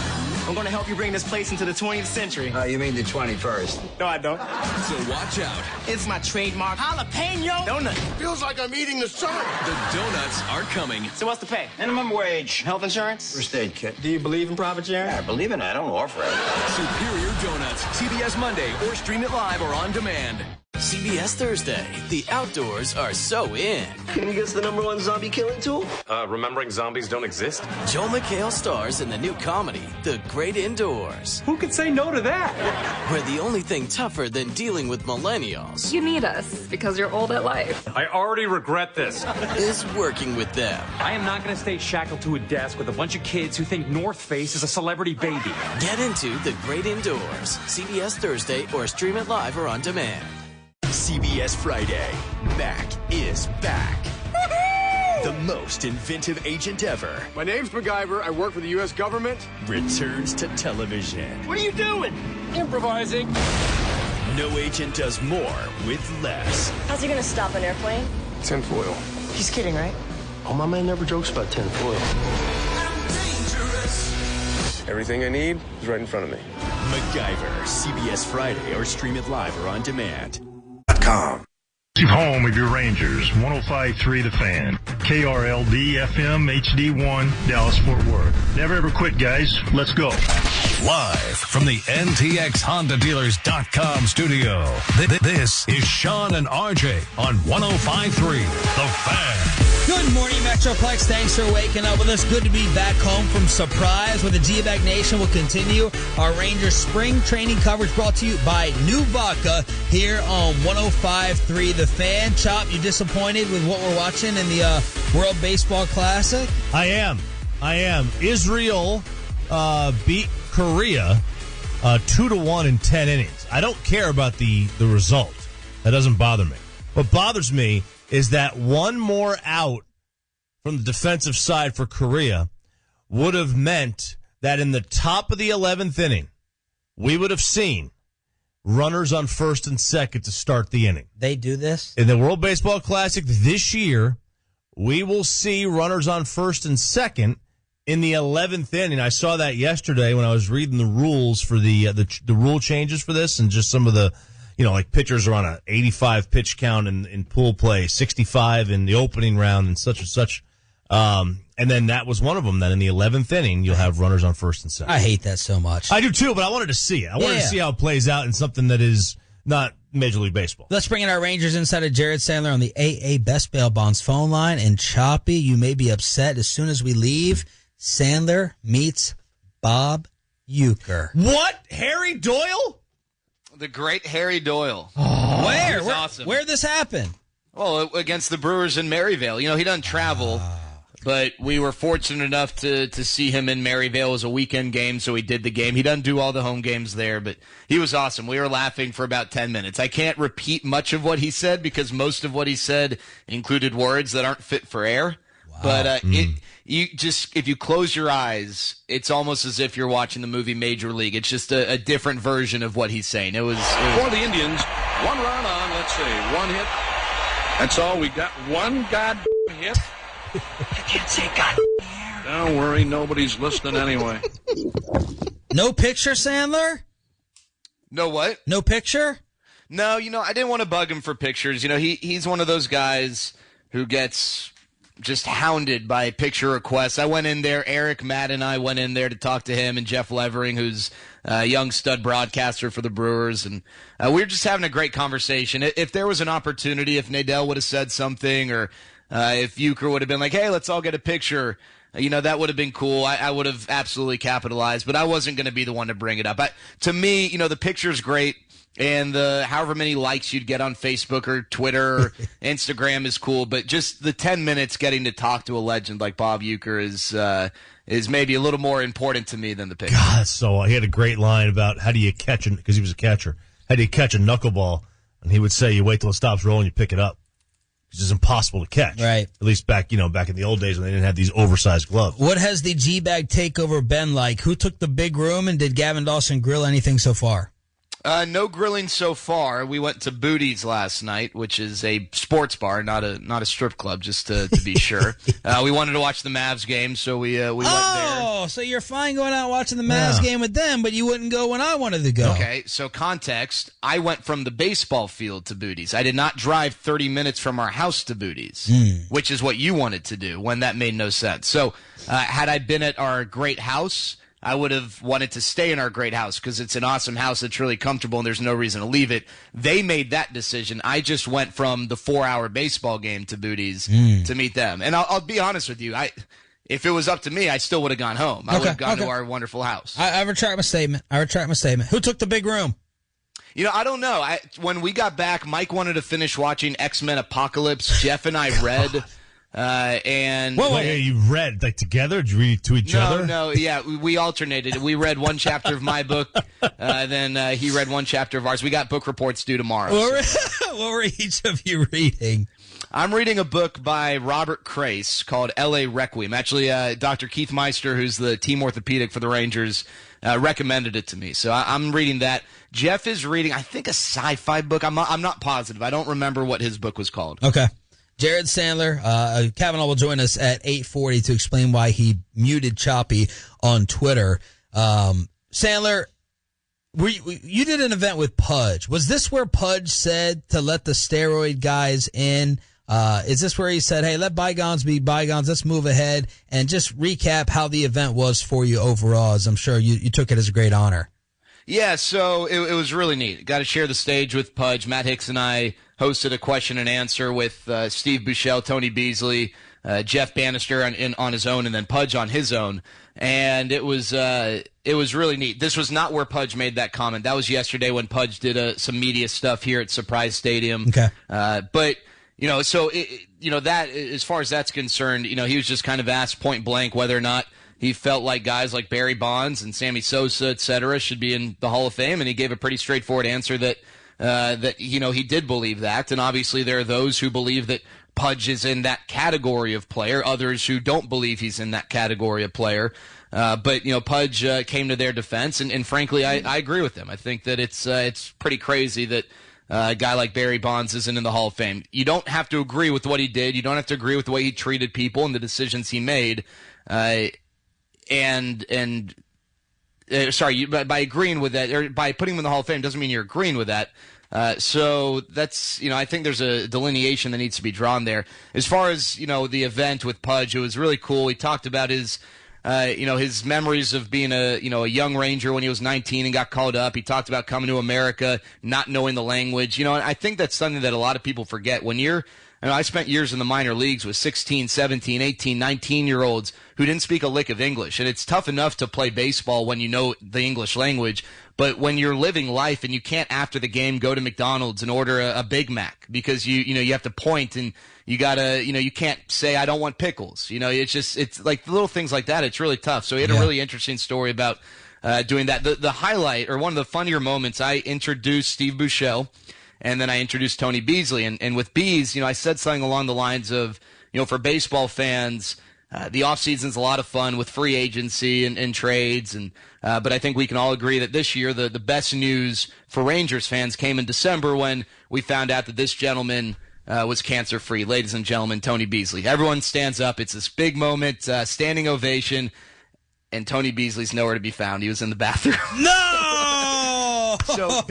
I'm going to help you bring this place into the 20th century. You mean the 21st? No, I don't. So watch out. It's my trademark jalapeno donut. Feels like I'm eating the sun. The donuts are coming. So what's the pay? Minimum wage. Health insurance? First aid kit. Do you believe in profit sharing? Yeah, I believe in it. I don't offer it. Superior Donuts. CBS Monday or stream it live or on demand. CBS Thursday. The outdoors are so in. Can you guess the #1 zombie killing tool? Remembering zombies don't exist. Joel McHale stars in the new comedy, The Great Indoors. Who could say no to that? Where the only thing tougher than dealing with millennials. You need us because you're old at life. I already regret this. Is working with them. I am not going to stay shackled to a desk with a bunch of kids who think North Face is a celebrity baby. Get into The Great Indoors. CBS Thursday or stream it live or on demand. CBS Friday. Mac is back. The most inventive agent ever. My name's MacGyver. I work for the U.S. government. Returns to television. What are you doing? Improvising. No agent does more with less. How's he gonna stop an airplane? Tinfoil. He's kidding, right? Oh, my man never jokes about tinfoil. Everything I need is right in front of me. MacGyver. CBS Friday or stream it live or on demand. Home of your Rangers, 105.3 The Fan, KRLD FM HD1, Dallas Fort Worth. Never ever quit, guys. Let's go. Live from the NTXHondaDealers.com studio, this is Sean and RJ on 105.3 The Fan. Good morning, Metroplex. Thanks for waking up with us. Good to be back home from Surprise, where the G-Bag Nation will continue our Rangers spring training coverage brought to you by New Vodka here on 105.3 The Fan. Chop, you disappointed with what we're watching in the World Baseball Classic? I am. Israel beat Korea 2-1 in 10 innings. I don't care about the result. That doesn't bother me. What bothers me is that one more out from the defensive side for Korea would have meant that in the top of the 11th inning, we would have seen runners on first and second to start the inning. They do this? In the World Baseball Classic this year, we will see runners on first and second in the 11th inning. I saw that yesterday when I was reading the rules for the rule changes for this, and just some of the, like pitchers are on a 85 pitch count in pool play, 65 in the opening round, and such and such. And then that was one of them, that in the 11th inning, you'll have runners on first and second. I hate that so much. I do too, but I wanted to see it. I wanted to see how it plays out in something that is not Major League Baseball. Let's bring in our Rangers insider, Jared Sandler, on the AA Best Bail Bonds phone line. And Choppy, you may be upset. As soon as we leave, Sandler meets Bob Uecker. What? Harry Doyle? The great Harry Doyle. Oh, where? Awesome. Where'd this happen? Well, against the Brewers in Maryvale. He doesn't travel, but we were fortunate enough to see him in Maryvale. It was a weekend game, so he did the game. He doesn't do all the home games there, but he was awesome. We were laughing for about 10 minutes. I can't repeat much of what he said because most of what he said included words that aren't fit for air. Wow. But if you close your eyes, it's almost as if you're watching the movie Major League. It's just a different version of what he's saying. It was for the Indians. 1 run on, let's see, 1 hit. That's all. We got 1 goddamn hit. I can't say God. Don't worry, nobody's listening anyway. No picture, Sandler? No what? No picture? No, I didn't want to bug him for pictures. He's one of those guys who gets just hounded by picture requests. I went in there, Eric, Matt, and I went in there to talk to him and Jeff Levering, who's a young stud broadcaster for the Brewers, and we were just having a great conversation. If there was an opportunity, if Nadell would have said something, or if Euchre would have been like, hey, let's all get a picture, that would have been cool. I would have absolutely capitalized, but I wasn't going to be the one to bring it up. To me, the picture's great. And the however many likes you'd get on Facebook or Twitter or Instagram is cool, but just the 10 minutes getting to talk to a legend like Bob Euchre is maybe a little more important to me than the picture. God, so he had a great line about how do you catch it, because he was a catcher. How do you catch a knuckleball? And he would say, you wait till it stops rolling, you pick it up. It's just impossible to catch. Right. At least back in the old days when they didn't have these oversized gloves. What has the G-Bag takeover been like? Who took the big room, and did Gavin Dawson grill anything so far? No grilling so far. We went to Booty's last night, which is a sports bar, not a strip club, just to be sure. We wanted to watch the Mavs game, so we went there. Oh, so you're fine going out and watching the Mavs game with them, but you wouldn't go when I wanted to go. Okay, so context, I went from the baseball field to Booty's. I did not drive 30 minutes from our house to Booty's, which is what you wanted to do when that made no sense. So had I been at our great house, I would have wanted to stay in our great house because it's an awesome house that's really comfortable and there's no reason to leave it. They made that decision. I just went from the 4-hour baseball game to Booty's to meet them. And I'll be honest with you. If it was up to me, I still would have gone home. I would have gone to our wonderful house. I retract my statement. Who took the big room? I don't know. When we got back, Mike wanted to finish watching X-Men Apocalypse. Jeff and I read... Wait, you read like together? Did you read to each other? No, yeah, we alternated. We read one chapter of my book, then he read one chapter of ours. We got book reports due tomorrow. What were each of you reading? I'm reading a book by Robert Crace called L.A. Requiem. Actually, Dr. Keith Meister, who's the team orthopedic for the Rangers, recommended it to me. So I'm reading that. Jeff is reading, I think, a sci-fi book. I'm not positive. I don't remember what his book was called. Okay. Jared Sandler, Kavanaugh will join us at 8:40 to explain why he muted Choppy on Twitter. Sandler, you did an event with Pudge. Was this where Pudge said to let the steroid guys in? Is this where he said, hey, let bygones be bygones, let's move ahead, and just recap how the event was for you overall, as I'm sure you took it as a great honor. Yeah, so it was really neat. Got to share the stage with Pudge. Matt Hicks and I hosted a question and answer with Steve Buechele, Tony Beasley, Jeff Bannister on his own, and then Pudge on his own. And it was really neat. This was not where Pudge made that comment. That was yesterday when Pudge did some media stuff here at Surprise Stadium. Okay. But that as far as that's concerned, he was just kind of asked point blank whether or not he felt like guys like Barry Bonds and Sammy Sosa, et cetera, should be in the Hall of Fame, and he gave a pretty straightforward answer that he did believe that. And obviously there are those who believe that Pudge is in that category of player, others who don't believe he's in that category of player. But Pudge came to their defense, and frankly, I agree with them. I think that it's pretty crazy that a guy like Barry Bonds isn't in the Hall of Fame. You don't have to agree with what he did. You don't have to agree with the way he treated people and the decisions he made. By agreeing with that, or by putting him in the Hall of Fame, doesn't mean you're agreeing with that. So that's, I think there's a delineation that needs to be drawn there. As far as, the event with Pudge, it was really cool. He talked about his memories of being a young Ranger when he was 19 and got called up. He talked about coming to America, not knowing the language. And I think that's something that a lot of people forget. I spent years in the minor leagues with 16, 17, 18, 19-year-olds who didn't speak a lick of English. And it's tough enough to play baseball when you know the English language. But when you're living life and you can't, after the game, go to McDonald's and order a Big Mac because you have to point and you gotta, you can't say, I don't want pickles. It's like little things like that. It's really tough. So he had a really interesting story about doing that. The highlight, or one of the funnier moments, I introduced Steve Buechele. And then I introduced Tony Beasley. And with Bees, I said something along the lines of, for baseball fans, the offseason's a lot of fun with free agency and trades. But I think we can all agree that this year the best news for Rangers fans came in December when we found out that this gentleman was cancer-free. Ladies and gentlemen, Tony Beasley. Everyone stands up. It's this big moment, standing ovation. And Tony Beasley's nowhere to be found. He was in the bathroom. No! So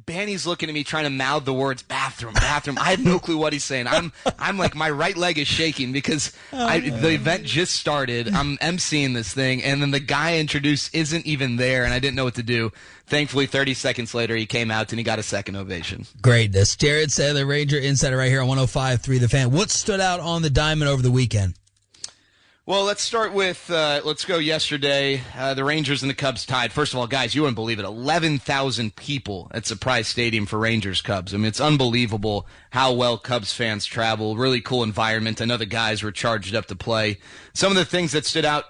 Banny's looking at me trying to mouth the words bathroom. I have no clue what he's saying. I'm like, my right leg is shaking because the event just started. I'm emceeing this thing, and then the guy introduced isn't even there, and I didn't know what to do. Thankfully, 30 seconds later, he came out and he got a second ovation. Greatness. Jared Saylor, Ranger Insider, right here on 105.3 The Fan. What stood out on the diamond over the weekend? Well, let's start with, let's go yesterday. The Rangers and the Cubs tied. First of all, guys, you wouldn't believe it. 11,000 people at Surprise Stadium for Rangers-Cubs. I mean, it's unbelievable how well Cubs fans travel. Really cool environment. I know the guys were charged up to play. Some of the things that stood out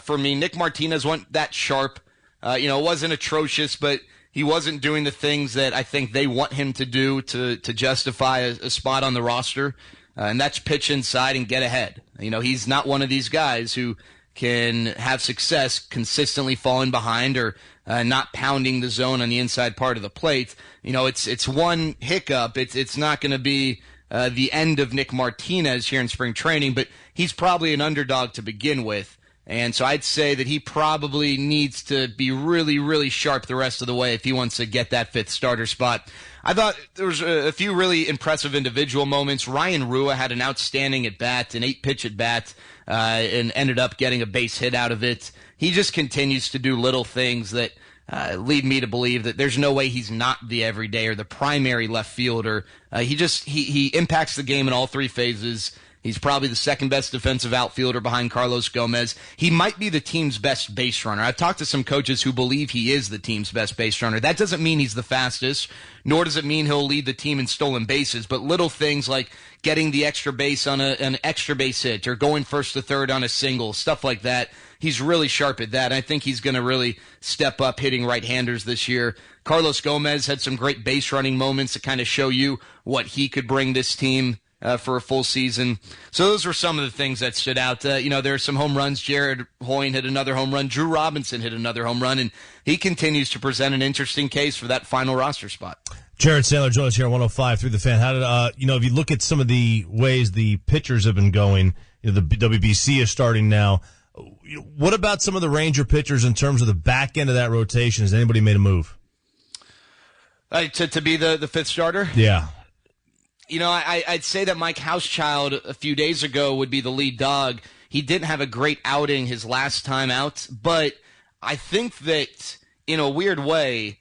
for me, Nick Martinez wasn't that sharp. It wasn't atrocious, but he wasn't doing the things that I think they want him to do to justify a spot on the roster. And that's pitch inside and get ahead. He's not one of these guys who can have success consistently falling behind or not pounding the zone on the inside part of the plate. It's one hiccup. It's not going to be the end of Nick Martinez here in spring training, but he's probably an underdog to begin with. And so I'd say that he probably needs to be really, really sharp the rest of the way if he wants to get that fifth starter spot. I thought there was a few really impressive individual moments. Ryan Rua had an outstanding at-bat, an 8-pitch at-bat, and ended up getting a base hit out of it. He just continues to do little things that lead me to believe that there's no way he's not the everyday or the primary left fielder. He impacts the game in all three phases. He's probably the second best defensive outfielder behind Carlos Gomez. He might be the team's best base runner. I've talked to some coaches who believe he is the team's best base runner. That doesn't mean he's the fastest, nor does it mean he'll lead the team in stolen bases, but little things like getting the extra base on an extra base hit or going first to third on a single, stuff like that. He's really sharp at that. I think he's going to really step up hitting right-handers this year. Carlos Gomez had some great base running moments to kind of show you what he could bring this team for a full season. So those were some of the things that stood out. There are some home runs. Jared Hoyne hit another home run. Drew Robinson hit another home run, and he continues to present an interesting case for that final roster spot. Jared Saylor joins us here on 105 through the Fan. How did if you look at some of the ways the pitchers have been going, the WBC is starting now. What about some of the Ranger pitchers in terms of the back end of that rotation? Has anybody made a move? To be the fifth starter? Yeah. I'd say that Mike Housechild a few days ago would be the lead dog. He didn't have a great outing his last time out, but I think that in a weird way,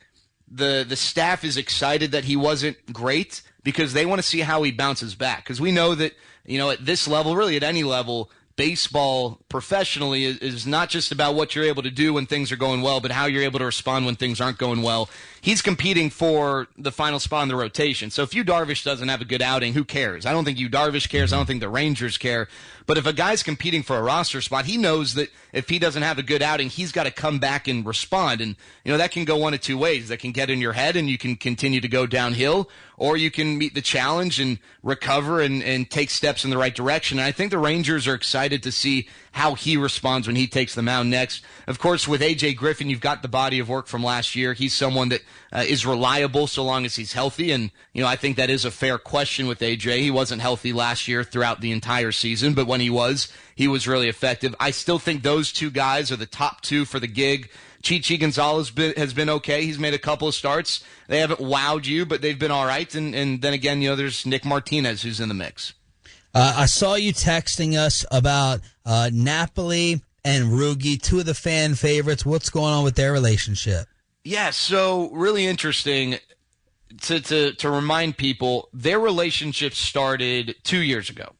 the staff is excited that he wasn't great because they want to see how he bounces back. Because we know that, at this level, really at any level, baseball professionally is not just about what you're able to do when things are going well, but how you're able to respond when things aren't going well. He's competing for the final spot in the rotation. So if Yu Darvish doesn't have a good outing, who cares? I don't think Yu Darvish cares. I don't think the Rangers care. But if a guy's competing for a roster spot, he knows that if he doesn't have a good outing, he's got to come back and respond. And, that can go one of two ways. That can get in your head and you can continue to go downhill, or you can meet the challenge and recover and take steps in the right direction. And I think the Rangers are excited to see how he responds when he takes the mound next. Of course, with A.J. Griffin, you've got the body of work from last year. He's someone that is reliable so long as he's healthy. And, I think that is a fair question with A.J. He wasn't healthy last year throughout the entire season, but when he was really effective. I still think those two guys are the top two for the gig. Chichi Gonzalez has been okay. He's made a couple of starts. They haven't wowed you, but they've been all right. And then again, there's Nick Martinez who's in the mix. I saw you texting us about Napoli and Rugi, two of the fan favorites. What's going on with their relationship? Yeah, so really interesting to remind people, their relationship started 2 years ago.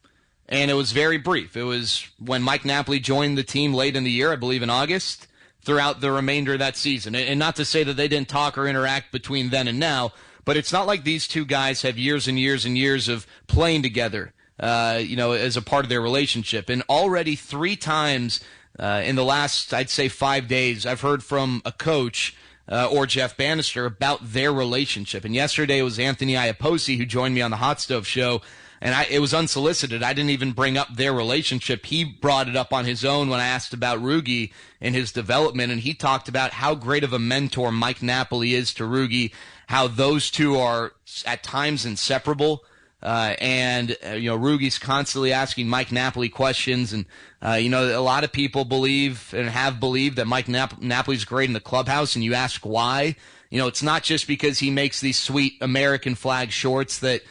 And it was very brief. It was when Mike Napoli joined the team late in the year, I believe in August, throughout the remainder of that season. And not to say that they didn't talk or interact between then and now, but it's not like these two guys have years and years and years of playing together, as a part of their relationship. And already 3 times in the last, I'd say 5 days, I've heard from a coach or Jeff Bannister about their relationship. And yesterday it was Anthony Iapoce who joined me on the Hot Stove Show. And it was unsolicited. I didn't even bring up their relationship. He brought it up on his own when I asked about Rugi and his development, and he talked about how great of a mentor Mike Napoli is to Rugi, how those two are at times inseparable. Rugi's constantly asking Mike Napoli questions, and a lot of people believe and have believed that Mike Napoli's great in the clubhouse, and you ask why. it's not just because he makes these sweet American flag shorts that,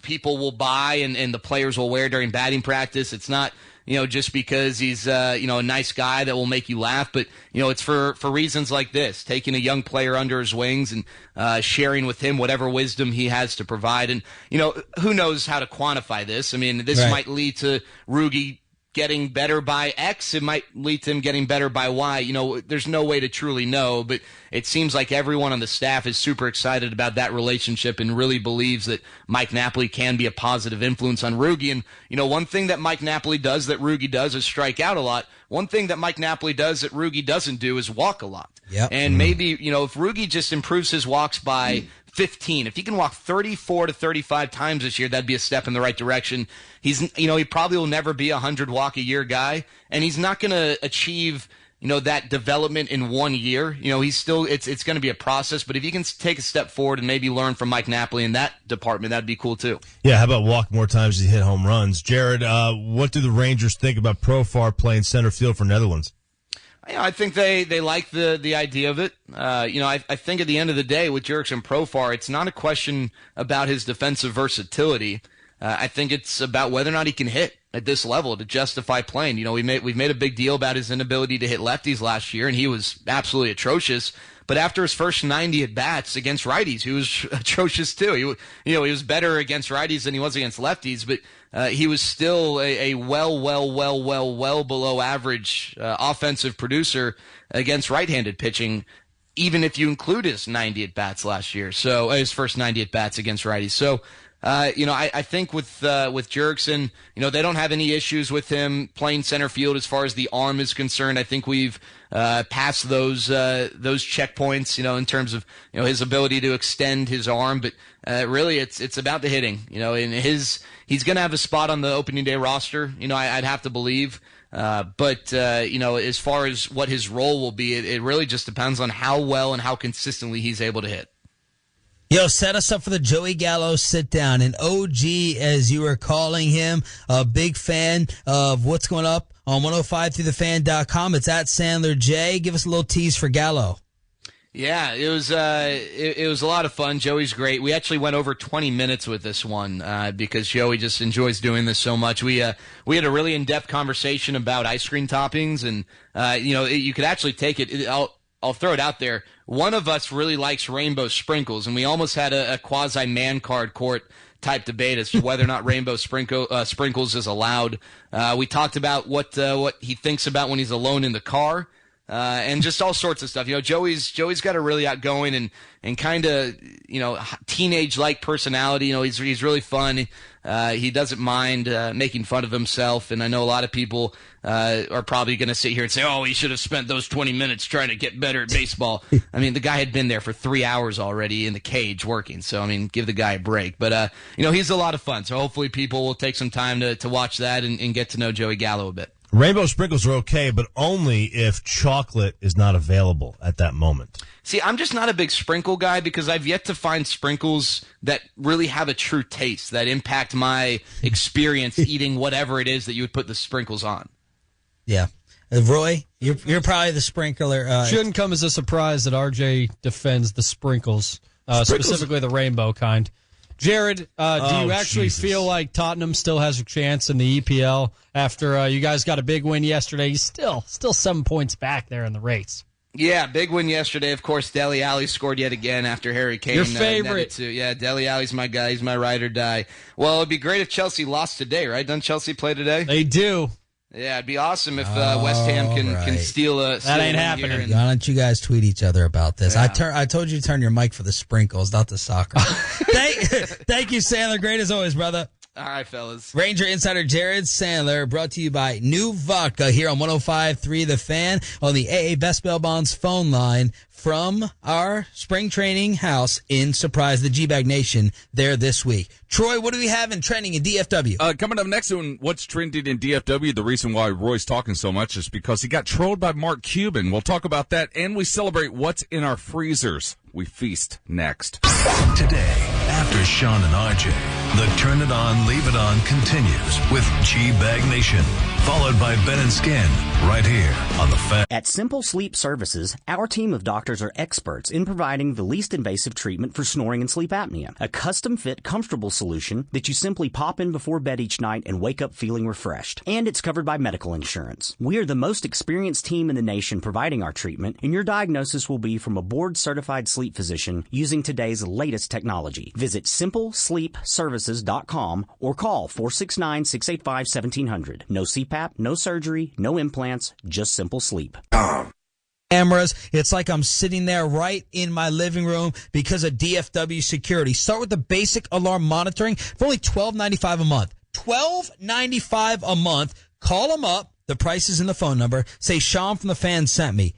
people will buy and the players will wear during batting practice. It's not, just because he's, a nice guy that will make you laugh, but, it's for reasons like this, taking a young player under his wings and sharing with him whatever wisdom he has to provide. And, who knows how to quantify this? I mean, this might lead to Rugi getting better by X. It might lead to him getting better by Y. There's no way to truly know, but it seems like everyone on the staff is super excited about that relationship and really believes that Mike Napoli can be a positive influence on Rugi. And, one thing that Mike Napoli does that Rugi does is strike out a lot. One thing that Mike Napoli does that Rugi doesn't do is walk a lot. Yep. And maybe, if Rugi just improves his walks by 15, if he can walk 34 to 35 times this year, that'd be a step in the right direction. He probably will never be a 100 walk a year guy, and he's not going to achieve, that development in 1 year. He's still, it's going to be a process, but if he can take a step forward and maybe learn from Mike Napoli in that department, that'd be cool too. Yeah, how about walk more times as he hit home runs? Jared, what do the Rangers think about Profar playing center field for Netherlands? I think they like the idea of it. I think at the end of the day with Jurickson Profar, it's not a question about his defensive versatility. I think it's about whether or not he can hit at this level to justify playing. We've made a big deal about his inability to hit lefties last year, and he was absolutely atrocious. But after his first 90 at-bats against righties, he was atrocious too. He was better against righties than he was against lefties, but he was still a well below average offensive producer against right-handed pitching, even if you include his 90 at-bats last year. So his first 90 at-bats against righties. So I think with Jurickson, they don't have any issues with him playing center field as far as the arm is concerned. I think we've passed those checkpoints, in terms of his ability to extend his arm. But really, it's about the hitting. And he's going to have a spot on the opening day roster. I'd have to believe. But as far as what his role will be, it really just depends on how well and how consistently he's able to hit. Yo, set us up for the Joey Gallo sit down. An OG, as you were calling him, a big fan of what's going up on 105throughthefan.com. It's at Sandler J. Give us a little tease for Gallo. Yeah, it was it was a lot of fun. Joey's great. We actually went over 20 minutes with this one because Joey just enjoys doing this so much. We had a really in-depth conversation about ice cream toppings, and you could actually take it. I'll throw it out there. One of us really likes rainbow sprinkles, and we almost had a quasi man card court type debate as to whether or not rainbow sprinkles is allowed. We talked about what he thinks about when he's alone in the car. And just all sorts of stuff. Joey's got a really outgoing and kind of, teenage-like personality. He's really fun. He doesn't mind making fun of himself. And I know a lot of people are probably going to sit here and say, oh, he should have spent those 20 minutes trying to get better at baseball. I mean, the guy had been there for 3 hours already in the cage working. So, I mean, give the guy a break. But, he's a lot of fun. So hopefully people will take some time to watch that and get to know Joey Gallo a bit. Rainbow sprinkles are okay, but only if chocolate is not available at that moment. See, I'm just not a big sprinkle guy because I've yet to find sprinkles that really have a true taste that impact my experience eating whatever it is that you would put the sprinkles on. Yeah. Roy, you're probably the sprinkler. Shouldn't come as a surprise that RJ defends the sprinkles. Specifically the rainbow kind. Jared, do you actually feel like Tottenham still has a chance in the EPL after you guys got a big win yesterday? You're still 7 points back there in the race. Yeah, big win yesterday. Of course, Dele Alli scored yet again after Harry Kane. Your favorite. Yeah, Dele Alli's my guy. He's my ride or die. Well, it'd be great if Chelsea lost today, right? Doesn't Chelsea play today? They do. Yeah, it'd be awesome if West Ham can steal a. That ain't happening. Why don't you guys tweet each other about this? Yeah. I told you to turn your mic for the sprinkles, not the soccer. Thank you, Sandler. Great as always, brother. All right, fellas. Ranger Insider Jared Sandler, brought to you by New Vodka here on 105.3 The Fan on the AA Best Bail Bonds phone line from our spring training house in Surprise, the G-Bag Nation there this week. Troy, what do we have in trending in DFW? Coming up next on What's Trending in DFW, the reason why Roy's talking so much is because he got trolled by Mark Cuban. We'll talk about that, and we celebrate what's in our freezers. We feast next. Today, after Sean and RJ, The Turn It On, Leave It On continues with G-Bag Nation, followed by Ben and Skin, right here on The Fan. At Simple Sleep Services, our team of doctors are experts in providing the least invasive treatment for snoring and sleep apnea. A custom-fit, comfortable solution that you simply pop in before bed each night and wake up feeling refreshed. And it's covered by medical insurance. We are the most experienced team in the nation providing our treatment, and your diagnosis will be from a board-certified sleep physician using today's latest technology. Visit simplesleepservices.com or call 469-685-1700. No CPAP, no surgery, no implants, just simple sleep. Cameras. It's like I'm sitting there right in my living room because of DFW security. Start with the basic alarm monitoring for only $12.95 a month. $12.95 a month. Call them up. The price is in the phone number. Say Sean from The Fan sent me.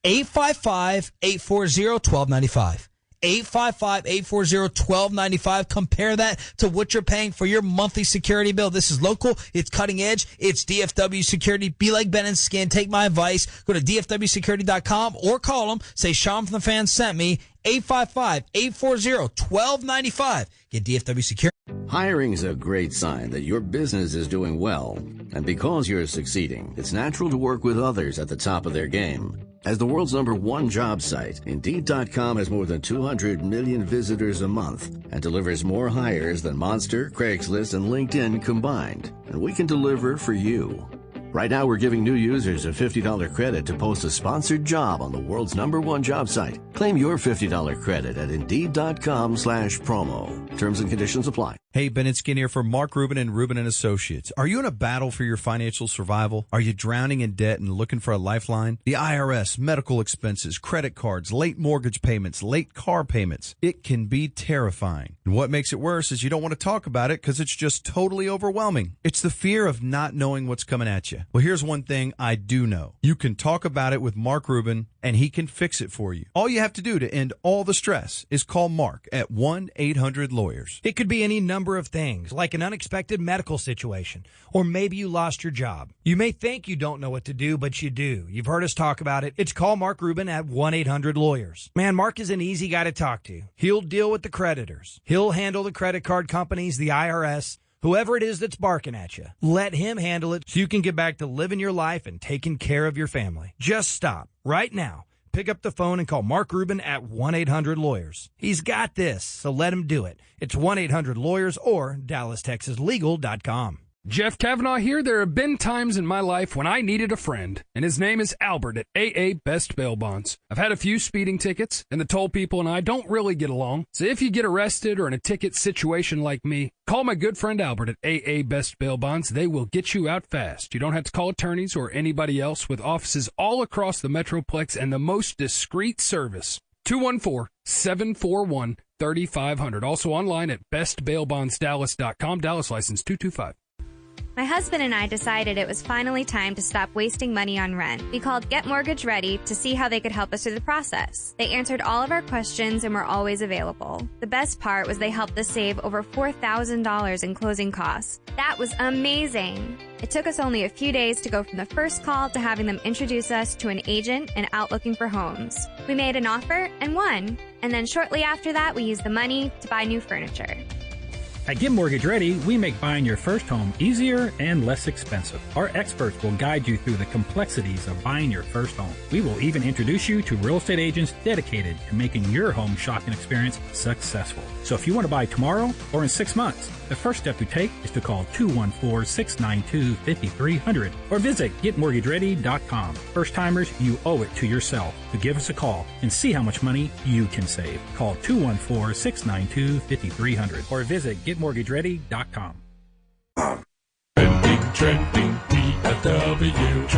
855-840-1295. 855-840-1295. Compare that to what you're paying for your monthly security bill. This is local. It's cutting edge. It's DFW Security. Be like Ben and Skin. Take my advice. Go to dfwsecurity.com or call them. Say Sean from The Fan sent me. 855-840-1295. Get DFW Security. Hiring's a great sign that your business is doing well. And because you're succeeding, it's natural to work with others at the top of their game. As the world's #1 job site, Indeed.com has more than 200 million visitors a month and delivers more hires than Monster, Craigslist, and LinkedIn combined. And we can deliver for you. Right now, we're giving new users a $50 credit to post a sponsored job on the world's #1 job site. Claim your $50 credit at Indeed.com/promo. Terms and conditions apply. Hey, Ben and Skin here for Mark Rubin and Rubin & Associates. Are you in a battle for your financial survival? Are you drowning in debt and looking for a lifeline? The IRS, medical expenses, credit cards, late mortgage payments, late car payments. It can be terrifying. And what makes it worse is you don't want to talk about it because it's just totally overwhelming. It's the fear of not knowing what's coming at you. Well, here's one thing I do know. You can talk about it with Mark Rubin, and he can fix it for you. All you have to do to end all the stress is call Mark at 1-800-LAWYERS. It could be any number of things, like an unexpected medical situation, or maybe you lost your job. You may think you don't know what to do, but you do. You've heard us talk about it. It's call Mark Rubin at 1-800-LAWYERS. Man, Mark is an easy guy to talk to. He'll deal with the creditors. He'll handle the credit card companies, the IRS, whoever it is that's barking at you. Let him handle it so you can get back to living your life and taking care of your family. Just stop right now. Pick up the phone and call Mark Rubin at 1-800-LAWYERS. He's got this, so let him do it. It's 1-800-LAWYERS or DallasTexasLegal.com. Jeff Kavanaugh here. There have been times in my life when I needed a friend, and his name is Albert at AA Best Bail Bonds. I've had a few speeding tickets, and the toll people and I don't really get along. So if you get arrested or in a ticket situation like me, call my good friend Albert at AA Best Bail Bonds. They will get you out fast. You don't have to call attorneys or anybody else, with offices all across the Metroplex and the most discreet service. 214-741-3500. Also online at bestbailbondsdallas.com. Dallas license 225. My husband and I decided it was finally time to stop wasting money on rent. We called Get Mortgage Ready to see how they could help us through the process. They answered all of our questions and were always available. The best part was they helped us save over $4,000 in closing costs. That was amazing. It took us only a few days to go from the first call to having them introduce us to an agent and out looking for homes. We made an offer and won. And then shortly after that, we used the money to buy new furniture. At Get Mortgage Ready, we make buying your first home easier and less expensive. Our experts will guide you through the complexities of buying your first home. We will even introduce you to real estate agents dedicated to making your home shopping experience successful. So if you want to buy tomorrow or in 6 months, the first step to take is to call 214-692-5300 or visit GetMortgageReady.com. First-timers, you owe it to yourself to give us a call and see how much money you can save. Call 214-692-5300 or visit GetMortgageReady.com. Trending DFW.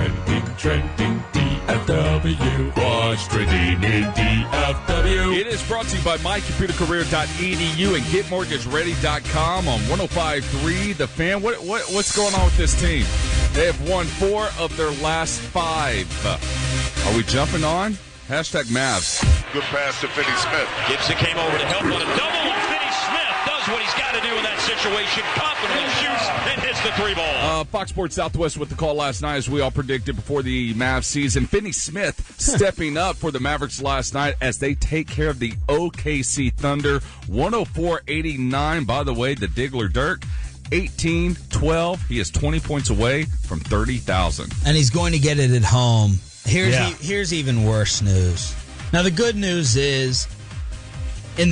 Trending DFW. What's trending in DFW? It is brought to you by mycomputercareer.edu and getmortgageready.com on 105.3 The Fan. What's going on with this team? They have won 4 of their last 5. Are we jumping on? Hashtag Mavs. Good pass to Finney Smith. Gibson came over to help on a double, and Finney Smith does what he's got to do in that situation. Confidently shoots and hits the three ball. Fox Sports Southwest with the call last night, as we all predicted before the Mavs season. Finney Smith stepping up for the Mavericks last night as they take care of the OKC Thunder. 104-89. By the way, the Diggler Dirk, 18-12. He is 20 points away from 30,000. And he's going to get it at home. Here's even worse news. Now, the good news is, I'm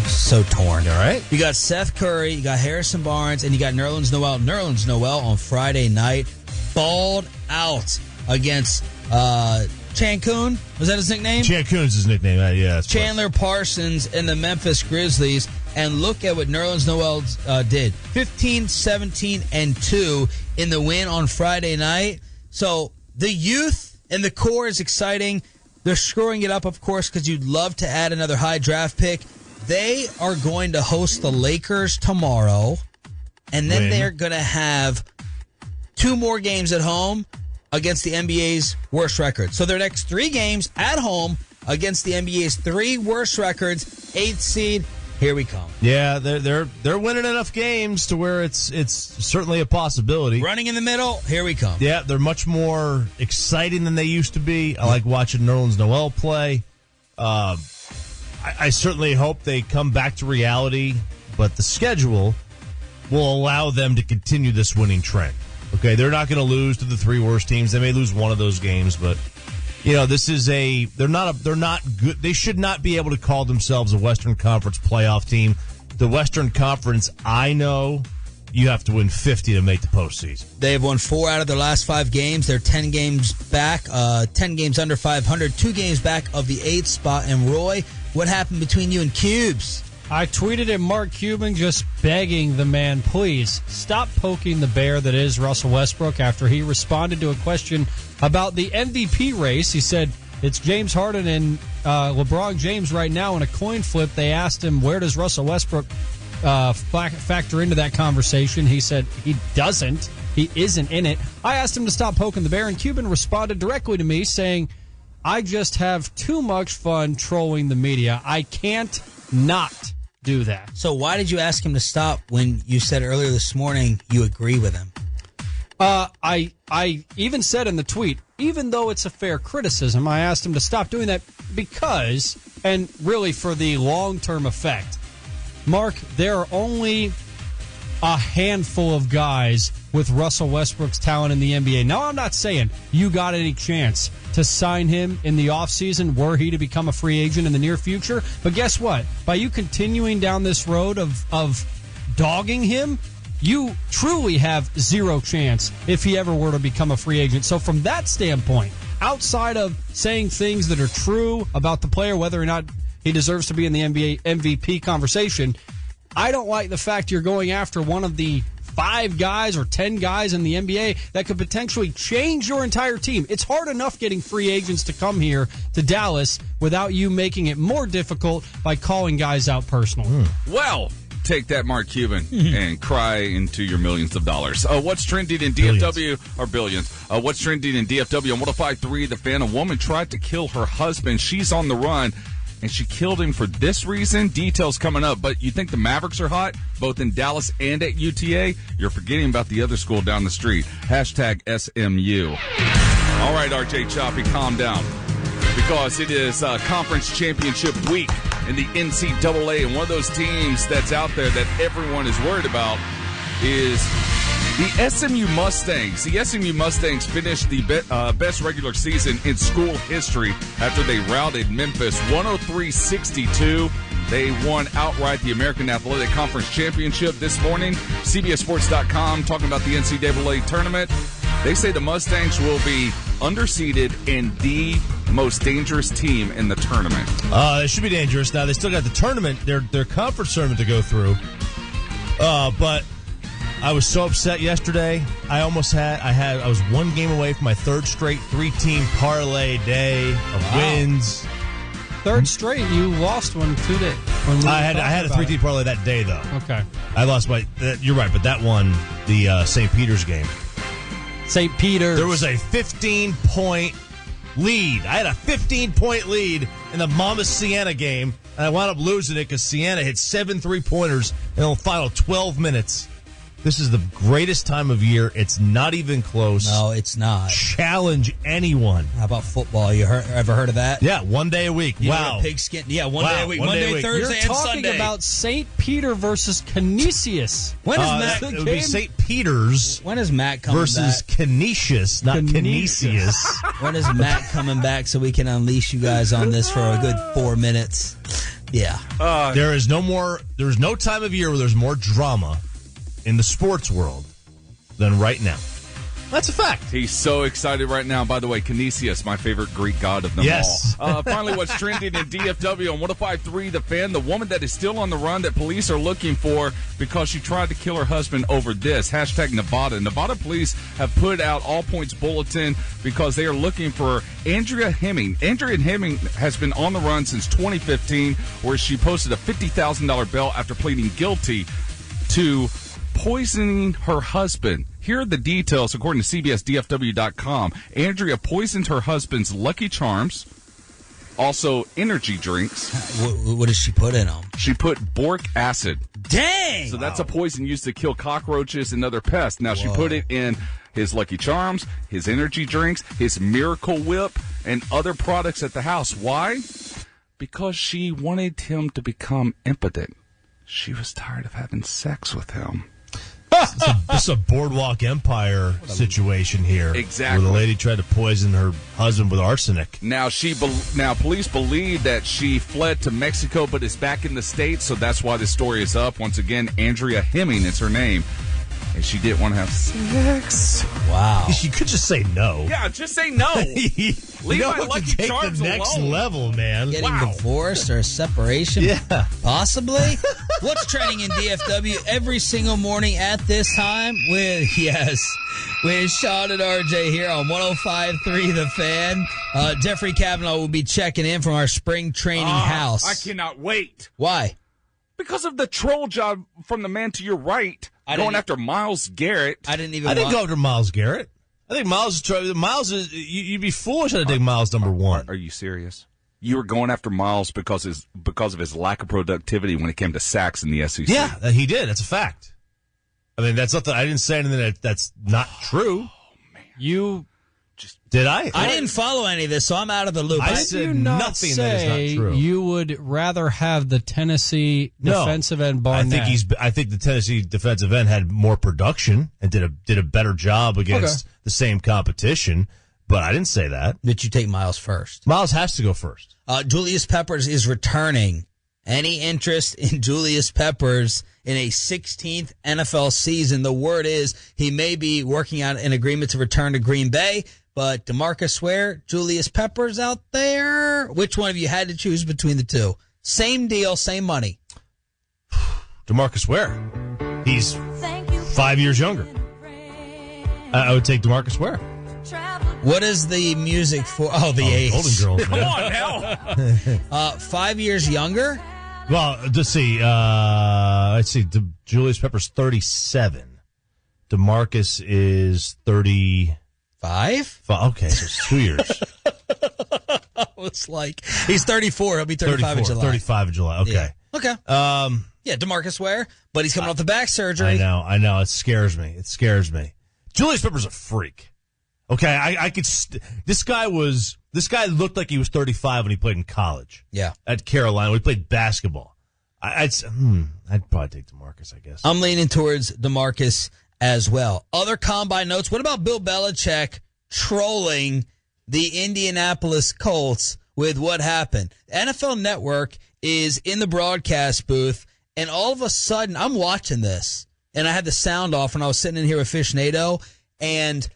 so torn. All right. You got Seth Curry, you got Harrison Barnes, and you got Nerlens Noel. Nerlens Noel on Friday night balled out against Cancun. Was that his nickname? Cancun's his nickname. Yeah. Chandler Parsons and the Memphis Grizzlies. And look at what Nerlens Noel did. 15, 17, and 2 in the win on Friday night. So the youth and the core is exciting. They're screwing it up, of course, because you'd love to add another high draft pick. They are going to host the Lakers tomorrow, and then they're going to have 2 more games at home against the NBA's worst record. So their next 3 games at home against the NBA's 3 worst records, 8th seed. Here we come. Yeah, they're winning enough games to where it's certainly a possibility. Running in the middle, here we come. Yeah, they're much more exciting than they used to be. I like watching Nerlens Noel play. I certainly hope they come back to reality, but the schedule will allow them to continue this winning trend. Okay, they're not going to lose to the 3 worst teams. They may lose one of those games, but this is they're not good. They should not be able to call themselves a Western Conference playoff team. The Western Conference, I know you have to win 50 to make the postseason. They've won 4 out of their last 5 games. They're 10 games back, 10 games under 500, 2 games back of the 8th spot. And Roy, what happened between you and Cubes? I tweeted at Mark Cuban just begging the man, please stop poking the bear that is Russell Westbrook after he responded to a question about the MVP race. He said, it's James Harden and LeBron James right now in a coin flip. They asked him, where does Russell Westbrook factor into that conversation? He said he doesn't. He isn't in it. I asked him to stop poking the bear, and Cuban responded directly to me saying, I just have too much fun trolling the media. I can't not do that. So why did you ask him to stop when you said earlier this morning you agree with him? I even said in the tweet, even though it's a fair criticism, I asked him to stop doing that because, and really for the long-term effect, Mark, there are only a handful of guys with Russell Westbrook's talent in the NBA. Now, I'm not saying you got any chance to sign him in the offseason were he to become a free agent in the near future. But guess what? By you continuing down this road of dogging him, you truly have 0 chance if he ever were to become a free agent. So from that standpoint, outside of saying things that are true about the player, whether or not he deserves to be in the NBA MVP conversation, I don't like the fact you're going after one of the 5 guys or 10 guys in the NBA that could potentially change your entire team. It's hard enough getting free agents to come here to Dallas without you making it more difficult by calling guys out personally. Well, take that, Mark Cuban, and cry into your millions of dollars. What's trending in DFW, or billions? What's trending in DFW on 105.3 The Fan? A woman tried to kill her husband. She's on the run, and she killed him for this reason. Details coming up. But you think the Mavericks are hot, both in Dallas and at UTA? You're forgetting about the other school down the street. Hashtag SMU. All right, RJ Choppy, calm down. Because it is conference championship week in the NCAA, and one of those teams that's out there that everyone is worried about is the SMU Mustangs. The SMU Mustangs finished the best regular season in school history after they routed Memphis 103-62. They won outright the American Athletic Conference Championship this morning. CBSSports.com talking about the NCAA tournament. They say the Mustangs will be underseeded and the most dangerous team in the tournament. They should be dangerous. Now, they still got the tournament, their conference tournament to go through. But I was so upset yesterday. I was 1 game away from my 3rd straight 3-team parlay day of wins. 3rd straight? You lost one 2 days. I had a 3-team parlay that day, though. Okay. I lost you're right, but that won the St. Peter's game. St. Peter's. There was a 15-point lead. I had a 15-point lead in the Mama Siena game, and I wound up losing it because Siena hit 7 3-pointers in the final 12 minutes. This is the greatest time of year. It's not even close. No, it's not. Challenge anyone. How about football? Ever heard of that? Yeah, 1 day a week. Wow. Pigskin. Yeah, one day a week. Monday, Thursday, You're and talking Sunday. about St. Peter versus Canisius. When is Matt? It would be St. Peter's. When is Matt coming versus back? Canisius, not Canisius. When is Matt coming back so we can unleash you guys on this for a good 4 minutes? Yeah. There's no time of year where there's more drama in the sports world than right now. That's a fact. He's so excited right now. By the way, Canisius, my favorite Greek god of them all. Finally, what's trending in DFW on 105.3 The Fan, the woman that is still on the run that police are looking for because she tried to kill her husband over this. Hashtag Nevada. Nevada police have put out all points bulletin because they are looking for Andrea Hemming. Andrea Hemming has been on the run since 2015, where she posted a $50,000 bail after pleading guilty to poisoning her husband. Here are the details according to CBSDFW.com. Andrea poisoned her husband's Lucky Charms, also energy drinks. What does she put in them? She put boric acid. Dang! So that's a poison used to kill cockroaches and other pests. Now, she put it in his Lucky Charms, his energy drinks, his Miracle Whip, and other products at the house. Why? Because she wanted him to become impotent. She was tired of having sex with him. It's a Boardwalk Empire situation here. Exactly. Where the lady tried to poison her husband with arsenic. Now police believe that she fled to Mexico but is back in the States, so that's why this story is up. Once again, Andrea Hemming is her name. And she didn't want to have sex. Wow. You could just say no. Yeah, just say no. Leave my Lucky take Charms the next alone. level, man. Getting divorced or a separation? Yeah. Possibly? What's trending in DFW every single morning at this time? With Sean and RJ here on 105.3 The Fan. Jeffrey Kavanaugh will be checking in from our spring training house. I cannot wait. Why? Because of the troll job from the man to your right, going after Myles Garrett. I didn't go after Myles Garrett. I think Myles is. You'd be foolish to take Myles number one. Are you serious? You were going after Myles because of his lack of productivity when it came to sacks in the SEC. Yeah, he did. That's a fact. I mean, that's not. I didn't say anything that's not true. Oh man, you. Did I? I didn't follow any of this, so I'm out of the loop. I said nothing that is not true. You would rather have the Tennessee defensive end Barnett. I think the Tennessee defensive end had more production and did a better job against the same competition. But I didn't say that. Did you take Myles first? Myles has to go first. Julius Peppers is returning. Any interest in Julius Peppers in a 16th NFL season? The word is he may be working out an agreement to return to Green Bay. But DeMarcus Ware, Julius Peppers out there. Which one of you had to choose between the two? Same deal, same money. DeMarcus Ware. He's 5 years younger. I would take DeMarcus Ware. What is the music for? Oh, the age. Golden Girls. Come on now. 5 years younger? Well, let's see. Julius Peppers 37. DeMarcus is 30. Five? Okay, so it's 2 years. It's like he's 34. He'll be 35 in July. 35 in July. Okay. Yeah. Okay. Yeah, DeMarcus Ware, but he's coming off the back surgery. I know. It scares me. Julius Peppers a freak. Okay, I could. This guy looked like he was 35 when he played in college. Yeah. At Carolina, we played basketball. I'd probably take DeMarcus, I guess. I'm leaning towards DeMarcus as well. Other combine notes. What about Bill Belichick trolling the Indianapolis Colts with what happened? NFL Network is in the broadcast booth, and all of a sudden, I'm watching this, and I had the sound off when I was sitting in here with Fishnado, and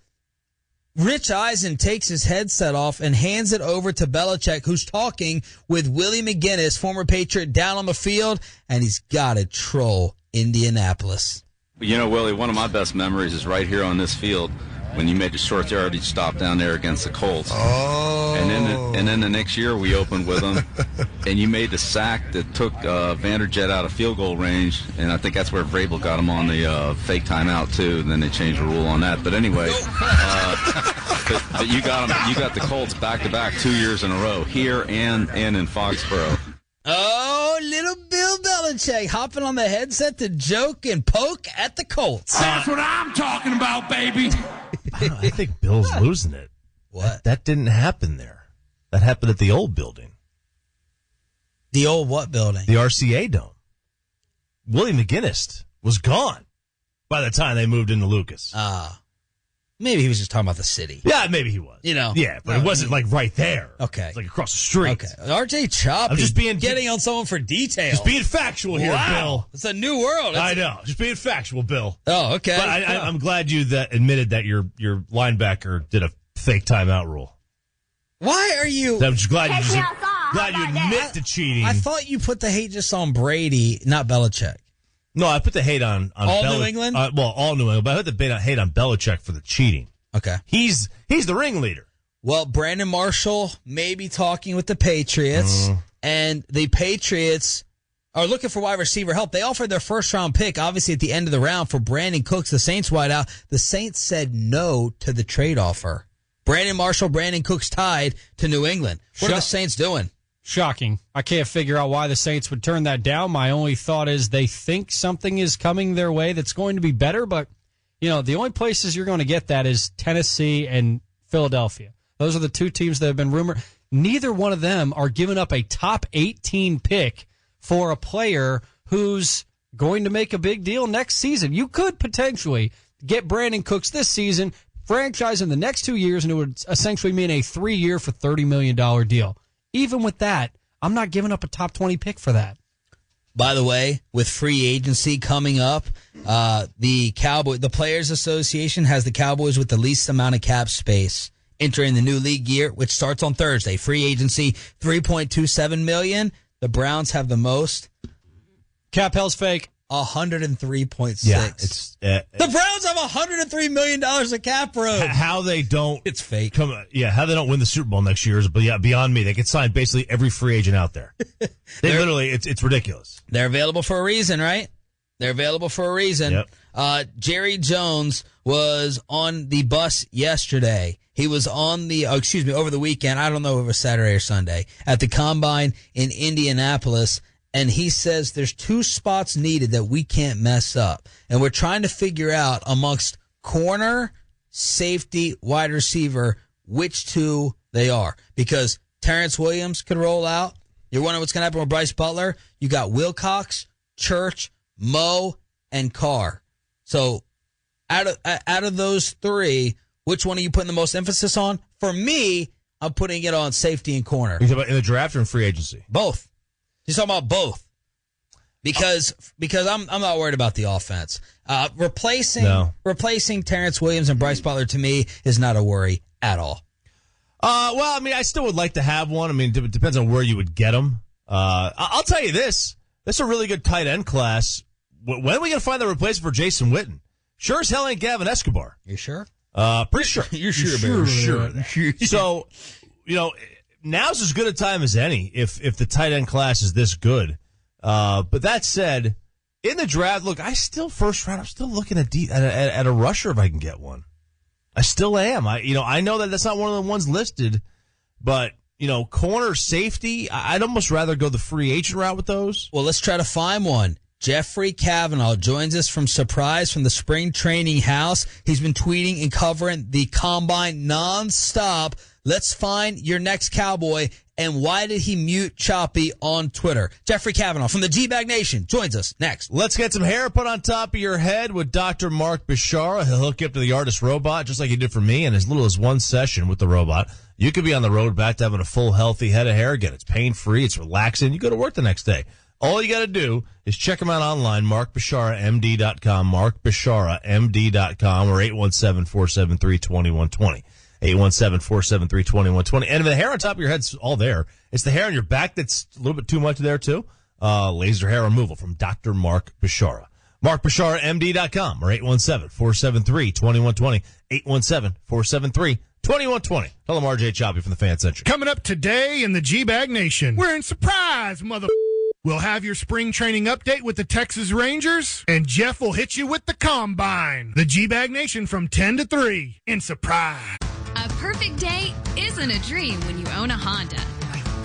Rich Eisen takes his headset off and hands it over to Belichick, who's talking with Willie McGinnis, former Patriot, down on the field, and he's got to troll Indianapolis. You know, Willie, one of my best memories is right here on this field when you made the short yardage stop down there against the Colts. Oh. And then the next year we opened with them, and you made the sack that took Vanderjet out of field goal range, and I think that's where Vrabel got him on the fake timeout too. And then they changed the rule on that. But anyway, but you got the Colts back to back 2 years in a row here and in Foxborough. Oh, little Bill Belichick. Belichick hopping on the headset to joke and poke at the Colts. That's what I'm talking about, baby. I think Bill's losing it. What? That didn't happen there. That happened at the old building. The old what building? The RCA Dome. Willie McGinnis was gone by the time they moved into Lucas. Maybe he was just talking about the city. Yeah, maybe he was. Yeah, but it wasn't like right there. Okay. It's like across the street. Okay. RJ Choppy. I'm just getting on someone for detail. Just being factual here, Bill. It's a new world. I know. Just being factual, Bill. Oh, okay. But I'm glad you admitted that your linebacker did a fake timeout rule. Why are you? I'm just glad you admit to cheating. I thought you put the hate just on Brady, not Belichick. No, I put the hate on all New England. All New England, but I put the hate on Belichick for the cheating. Okay, he's the ringleader. Well, Brandon Marshall may be talking with the Patriots, and the Patriots are looking for wide receiver help. They offered their first-round pick, obviously, at the end of the round for Brandon Cooks, the Saints wideout. The Saints said no to the trade offer. Brandon Marshall, Brandon Cooks tied to New England. What are the Saints doing? Shocking. I can't figure out why the Saints would turn that down. My only thought is they think something is coming their way that's going to be better, but the only places you're going to get that is Tennessee and Philadelphia. Those are the two teams that have been rumored. Neither one of them are giving up a top 18 pick for a player who's going to make a big deal next season. You could potentially get Brandon Cooks this season, franchise in the next 2 years, and it would essentially mean a 3-year for $30 million deal. Even with that, I'm not giving up a top 20 pick for that. By the way, with free agency coming up, the Players Association has the Cowboys with the least amount of cap space entering the new league year, which starts on Thursday. Free agency, $3.27 million. The Browns have the most. Cap hell's fake. 103.6. Yeah, it's the Browns have $103 million of cap room. How they don't? It's fake. How they don't win the Super Bowl next year is beyond me. They can sign basically every free agent out there. They literally, it's ridiculous. They're available for a reason, right? They're available for a reason. Yep. Jerry Jones was on the bus yesterday. He was on over the weekend. I don't know if it was Saturday or Sunday at the Combine in Indianapolis. And he says there's 2 spots needed that we can't mess up. And we're trying to figure out amongst corner, safety, wide receiver, which 2 they are. Because Terrence Williams could roll out. You're wondering what's going to happen with Bryce Butler. You got Wilcox, Church, Moe, and Carr. So out of those 3, which one are you putting the most emphasis on? For me, I'm putting it on safety and corner. You're talking about in the draft or in free agency? Both. He's talking about both. Because I'm not worried about the offense. Replacing Terrence Williams and Bryce Butler to me is not a worry at all. Well, I mean, I still would like to have one. I mean, it depends on where you would get them. I'll tell you this. This is a really good tight end class. When are we going to find the replacement for Jason Witten? Sure as hell ain't Gavin Escobar. You sure? Pretty sure. You're sure, Sure. So, now's as good a time as any if the tight end class is this good. But that said, in the draft, look, I'm still looking at a rusher if I can get one. I still am. I know that that's not one of the ones listed, but corner, safety, I'd almost rather go the free agent route with those. Well, let's try to find one. Jeffrey Kavanaugh joins us from the spring training house. He's been tweeting and covering the Combine nonstop. Let's find your next Cowboy. And why did he mute Choppy on Twitter? Jeffrey Kavanaugh from the G-Bag Nation joins us next. Let's get some hair put on top of your head with Dr. Mark Bishara. He'll hook you up to the artist robot just like he did for me in as little as 1 session with the robot. You could be on the road back to having a full, healthy head of hair again. It's pain-free. It's relaxing. You go to work the next day. All you got to do is check him out online, markbisharamd.com, markbisharamd.com, or 817-473-2120. 817-473-2120. And if the hair on top of your head's all there, it's the hair on your back that's a little bit too much there, too. Laser hair removal from Dr. Mark Bishara. MarkBisharamD.com or 817-473-2120. 817-473-2120. Tell them RJ Choppy from the Fan Century. Coming up today in the G-Bag Nation, we're in surprise, mother. We'll have your spring training update with the Texas Rangers, and Jeff will hit you with the Combine. The G-Bag Nation from 10 to 3 in surprise. A perfect day isn't a dream when you own a Honda.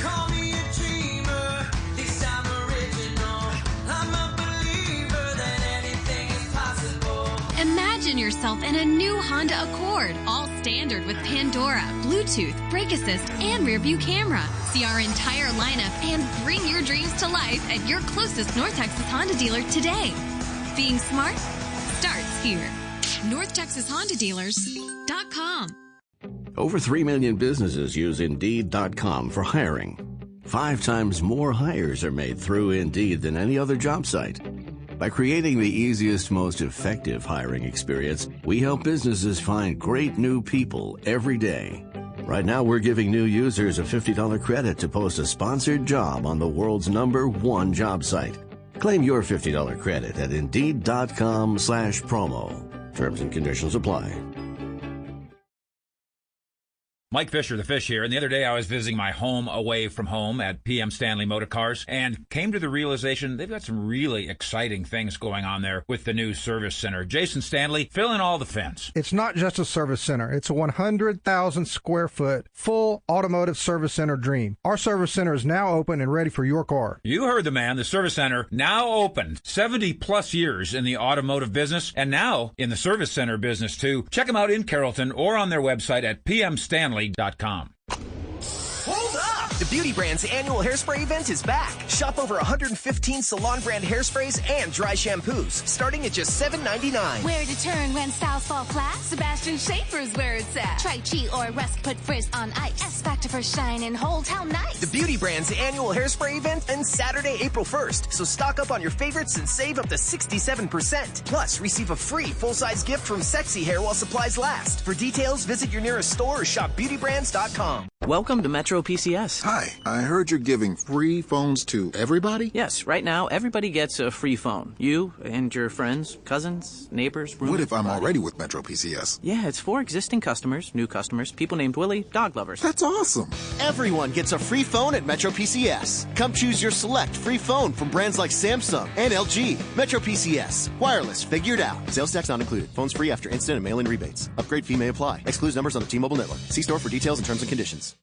Call me a dreamer, this I'm original. I'm Imagine yourself in a new Honda Accord, all standard with Pandora, Bluetooth, brake assist, and rear view camera. See our entire lineup and bring your dreams to life at your closest North Texas Honda dealer today. Being smart starts here. NorthTexasHondaDealers.com. Over 3 million businesses use Indeed.com for hiring. 5 times more hires are made through Indeed than any other job site. By creating the easiest, most effective hiring experience, we help businesses find great new people every day. Right now, we're giving new users a $50 credit to post a sponsored job on the world's #1 job site. Claim your $50 credit at Indeed.com/promo. Terms and conditions apply. Mike Fisher, the Fish here, and the other day I was visiting my home away from home at PM Stanley Motor Cars and came to the realization they've got some really exciting things going on there with the new service center. Jason Stanley, fill in all the fence. It's not just a service center. It's a 100,000 square foot full automotive service center dream. Our service center is now open and ready for your car. You heard the man, the service center now open. 70 plus years in the automotive business and now in the service center business too. Check them out in Carrollton or on their website at pmstanley.com. Hold up! The Beauty Brand's annual hairspray event is back. Shop over 115 salon brand hairsprays and dry shampoos, starting at just $7.99. Where to turn when styles fall flat? Sebastian Schaefer's where it's at. Try Chi or Rusk, put Frizz on ice. S Factor for shine and hold, how nice. The Beauty Brand's annual hairspray event ends Saturday, April 1st. So stock up on your favorites and save up to 67%. Plus, receive a free full-size gift from Sexy Hair while supplies last. For details, visit your nearest store or shop beautybrands.com. Welcome to Metro PCS. Hi, I heard you're giving free phones to everybody? Yes, right now everybody gets a free phone. You and your friends, cousins, neighbors, roommates. What if I'm already with Metro PCS? Yeah, it's for existing customers, new customers, people named Willie, dog lovers. That's awesome. Everyone gets a free phone at Metro PCS. Come choose your select free phone from brands like Samsung and LG. Metro PCS. Wireless figured out. Sales tax not included. Phones free after instant and mail-in rebates. Upgrade fee may apply. Excludes numbers on the T-Mobile network. See store for details and terms and conditions.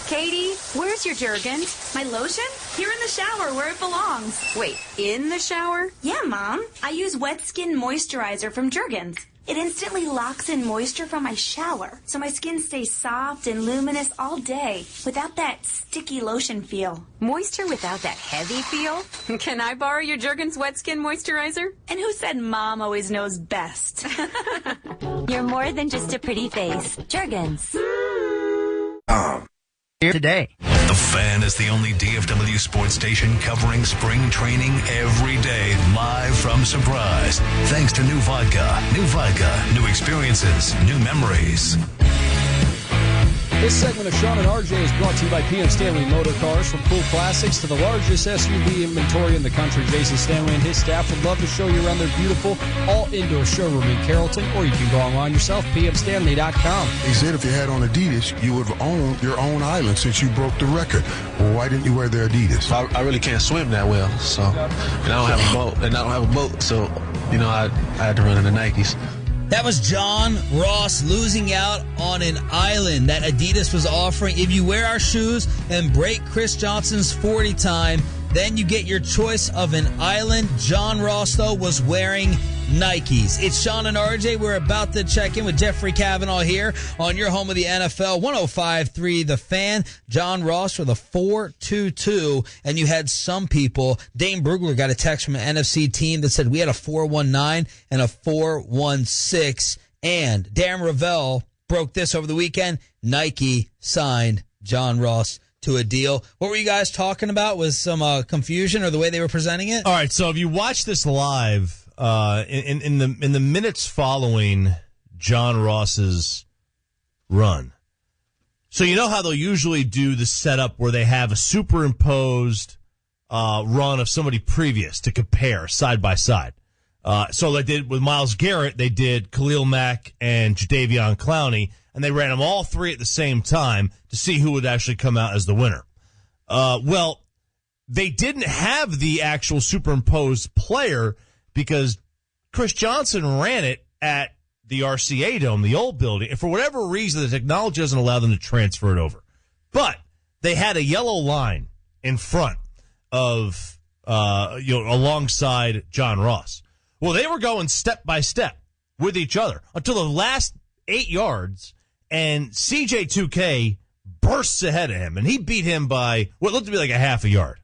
Katie, where's your Jergens? My lotion? Here in the shower where it belongs. Wait, in the shower? Yeah, Mom. I use Wet Skin Moisturizer from Jergens. It instantly locks in moisture from my shower, so my skin stays soft and luminous all day without that sticky lotion feel. Moisture without that heavy feel? Can I borrow your Jergens Wet Skin Moisturizer? And who said Mom always knows best? You're more than just a pretty face. Jergens. Here today. The Fan is the only DFW sports station covering spring training every day, live from Surprise. Thanks to new vodka, new experiences, new memories. This segment of Sean and RJ is brought to you by PM Stanley Motor Cars. From cool classics to the largest SUV inventory in the country, Jason Stanley and his staff would love to show you around their beautiful all-indoor showroom in Carrollton, or you can go online yourself, pmstanley.com. He said if you had on Adidas, you would have owned your own island since you broke the record. Well, why didn't you wear the Adidas? I really can't swim that well, so, and I don't have a boat, so, I had to run in the Nikes. That was John Ross losing out on an island that Adidas was offering. If you wear our shoes and break Chris Johnson's 40 time, then you get your choice of an island. John Ross, though, was wearing Nikes. It's Sean and RJ. We're about to check in with Jeffrey Cavanaugh here on your home of the NFL, 105.3 The Fan. John Ross with a 4.22, and you had some people. Dane Brugler got a text from an NFC team that said we had a 4.19 and a 4.16, and Darren Ravel broke this over the weekend. Nike signed John Ross to a deal. What were you guys talking about? Was some confusion or the way they were presenting it? All right, so if you watch this live, in the minutes following John Ross's run, so you know how they'll usually do the setup where they have a superimposed run of somebody previous to compare side by side. So they did with Myles Garrett, they did Khalil Mack and Jadeveon Clowney, and they ran them all three at the same time to see who would actually come out as the winner. Well, they didn't have the actual superimposed player because Chris Johnson ran it at the RCA Dome, the old building, and for whatever reason, the technology doesn't allow them to transfer it over. But they had a yellow line in front of, alongside John Ross. Well, they were going step by step. with each other until the last 8 yards, and CJ2K bursts ahead of him, and he beat him by what looked to be like a half a yard.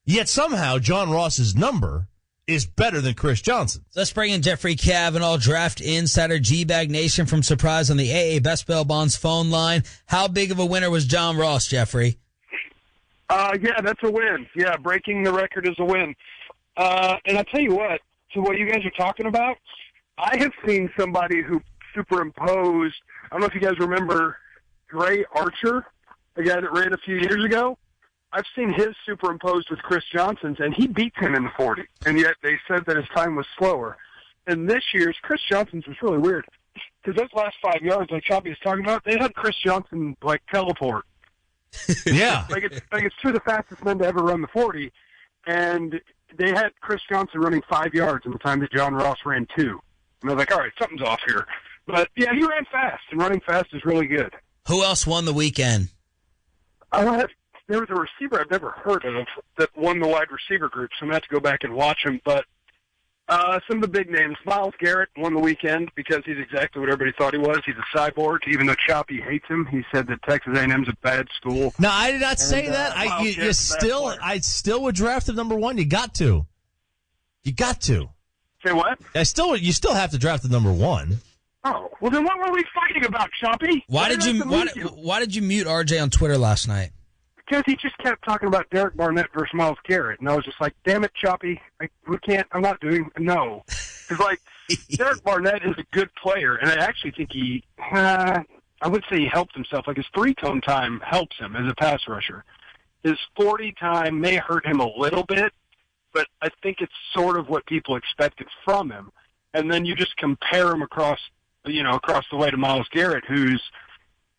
Yet somehow John Ross's number is better than Chris Johnson's. Let's bring in Jeffrey Kavanaugh, draft insider, G-Bag Nation from Surprise on the AA Best Bail Bonds phone line. How big of a winner was John Ross, Jeffrey? Yeah, that's a win. Yeah, breaking the record is a win. And I tell you what, to what you guys are talking about, I have seen somebody who superimposed, I don't know if you guys remember Gray Archer, the guy that ran a few years ago. I've seen his superimposed with Chris Johnson's, and he beats him in the 40, and yet they said that his time was slower. And this year's Chris Johnson's was really weird, because those last 5 yards, like Choppy was talking about, they had Chris Johnson, like, teleport. Yeah. It's two of the fastest men to ever run the 40, and they had Chris Johnson running 5 yards in the time that John Ross ran 2. And I was like, all right, something's off here. But, yeah, he ran fast, and running fast is really good. Who else won the weekend? There was a receiver I've never heard of that won the wide receiver group, so I'm going to have to go back and watch him. But some of the big names, Myles Garrett won the weekend because he's exactly what everybody thought he was. He's a cyborg. Even though Choppy hates him, he said that Texas A&M's a bad school. No, I did not say that. I still would draft him number 1. You got to. Say what? You still have to draft the number 1. Oh, well then what were we fighting about, Choppy? Why did you mute RJ on Twitter last night? Because he just kept talking about Derek Barnett versus Myles Garrett, and I was just like, damn it, Choppy, I'm not doing, no. Because, Derek Barnett is a good player, and I actually think I would say he helped himself. Like, his 3-cone time helps him as a pass rusher. His 40 time may hurt him a little bit, but I think it's sort of what people expected from him. And then you just compare him across the way to Myles Garrett, who's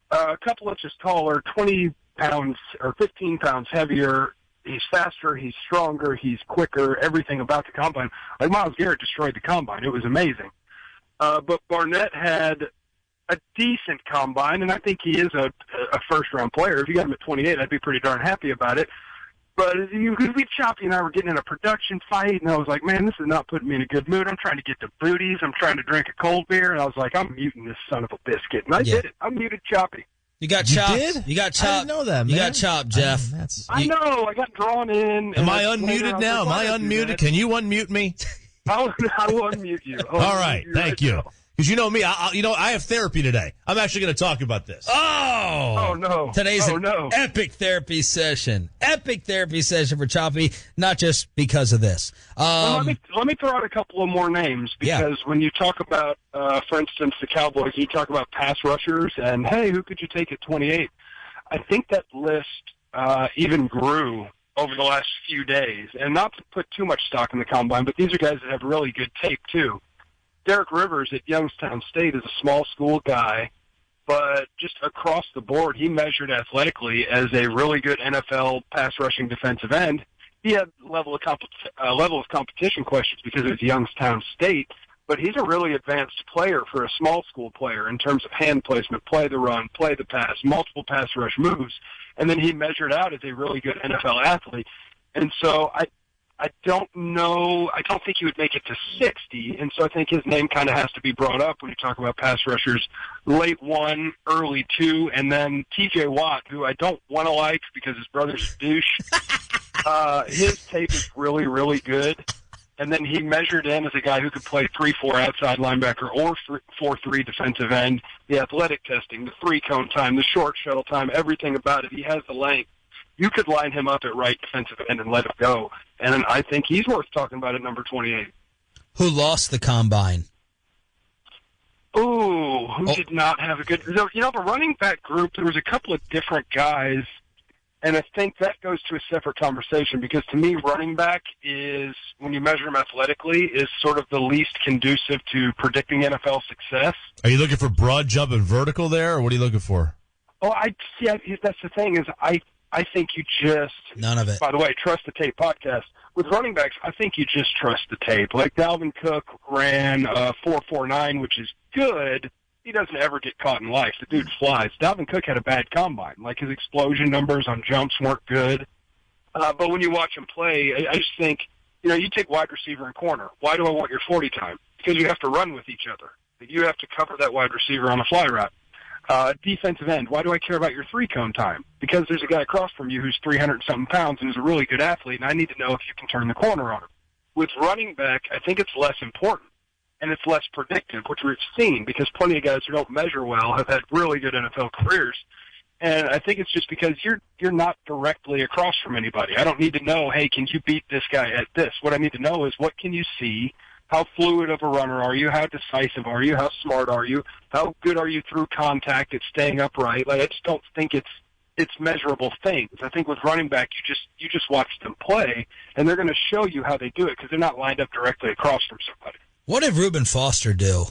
a couple inches taller, 20 pounds or 15 pounds heavier. He's faster, he's stronger, he's quicker, everything about the combine. Like, Myles Garrett destroyed the combine. It was amazing. But Barnett had a decent combine, and I think he is a first-round player. If you got him at 28, I'd be pretty darn happy about it. But Choppy and I were getting in a production fight, and I was like, man, this is not putting me in a good mood. I'm trying to get to booties. I'm trying to drink a cold beer. And I was like, I'm muting this son of a biscuit. And I did it. I muted Choppy. You got chopped. You got chopped. I didn't know that, man. You got chopped, Jeff. I know. I got drawn in. Am I unmuted now? Am I unmuted? Can you unmute me? I'll unmute you. All right. Thank you. Because you know me, I have therapy today. I'm actually going to talk about this. Oh no! Today's an epic therapy session. Epic therapy session for Choppy, not just because of this. Well, let me throw out a couple of more names because when you talk about, for instance, the Cowboys, you talk about pass rushers and hey, who could you take at 28? I think that list even grew over the last few days, and not to put too much stock in the combine, but these are guys that have really good tape too. Derek Rivers at Youngstown State is a small school guy, but just across the board, he measured athletically as a really good NFL pass rushing defensive end. He had level of competition questions because it was Youngstown State, but he's a really advanced player for a small school player in terms of hand placement, play the run, play the pass, multiple pass rush moves, and then he measured out as a really good NFL athlete. And so I don't know. I don't think he would make it to 60, and so I think his name kind of has to be brought up when you talk about pass rushers. Late 1, early 2, and then T.J. Watt, who I don't want to like because his brother's a douche. His tape is really, really good. And then he measured in as a guy who could play 3-4 outside linebacker or 4-3 defensive end. The athletic testing, the 3-cone time, the short shuttle time, everything about it. He has the length. You could line him up at right defensive end and let him go. And I think he's worth talking about at number 28. Who lost the combine? Ooh, who did not have a good... The running back group, there was a couple of different guys, and I think that goes to a separate conversation because to me, running back is, when you measure him athletically, is sort of the least conducive to predicting NFL success. Are you looking for broad jump and vertical there, or what are you looking for? Oh, that's the thing is I think you just... None of it. By the way, Trust the Tape podcast. With running backs, I think you just trust the tape. Like Dalvin Cook ran 4.49, which is good. He doesn't ever get caught in life. The dude flies. Dalvin Cook had a bad combine. Like, his explosion numbers on jumps weren't good. But when you watch him play, I just think you take wide receiver and corner. Why do I want your 40 time? Because you have to run with each other. You have to cover that wide receiver on a fly route. Defensive end, why do I care about your 3-cone time? Because there's a guy across from you who's 300-something pounds and is a really good athlete, and I need to know if you can turn the corner on him. With running back, I think it's less important, and it's less predictive, which we've seen, because plenty of guys who don't measure well have had really good NFL careers. And I think it's just because you're not directly across from anybody. I don't need to know, hey, can you beat this guy at this? What I need to know is, what can you see? How fluid of a runner are you? How decisive are you? How smart are you? How good are you through contact at staying upright? I just don't think it's measurable things. I think with running back, you just watch them play, and they're going to show you how they do it because they're not lined up directly across from somebody. What did Reuben Foster do?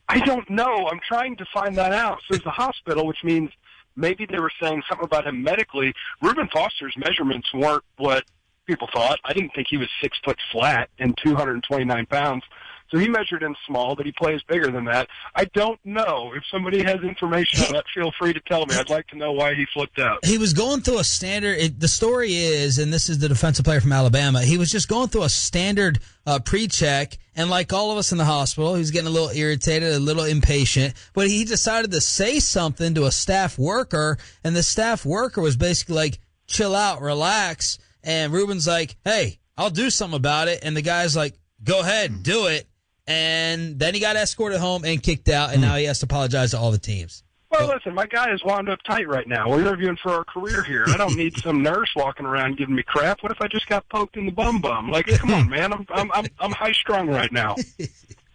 I don't know. I'm trying to find that out. So it's a hospital, which means maybe they were saying something about him medically. Reuben Foster's measurements weren't what people thought. I didn't think he was 6 foot flat and 229 pounds. So he measured in small, but he plays bigger than that. I don't know. If somebody has information on that, feel free to tell me. I'd like to know why he flipped out. He was going through a standard. The story is, and this is the defensive player from Alabama, he was just going through a standard pre-check, and like all of us in the hospital, he was getting a little irritated, a little impatient, but he decided to say something to a staff worker, and the staff worker was basically like, chill out, relax, and Reuben's like, hey, I'll do something about it, and the guy's like, go ahead, do it. And then he got escorted home and kicked out, and now he has to apologize to all the teams. Well, listen, my guy is wound up tight right now. We're interviewing for our career here. I don't need some nurse walking around giving me crap. What if I just got poked in the bum? Like, come on, man. I'm high strung right now.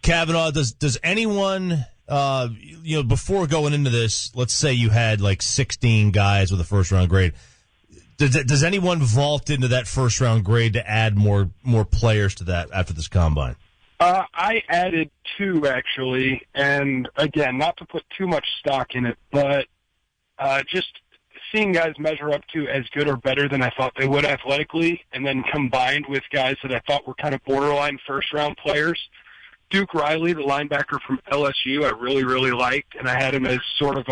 Kavanaugh, does anyone, before going into this, let's say you had like 16 guys with a first round grade. Does anyone vault into that first round grade to add more players to that after this combine? I added 2, actually, and again, not to put too much stock in it, but just seeing guys measure up to as good or better than I thought they would athletically, and then combined with guys that I thought were kind of borderline first-round players. Duke Riley, the linebacker from LSU, I really, really liked, and I had him as sort of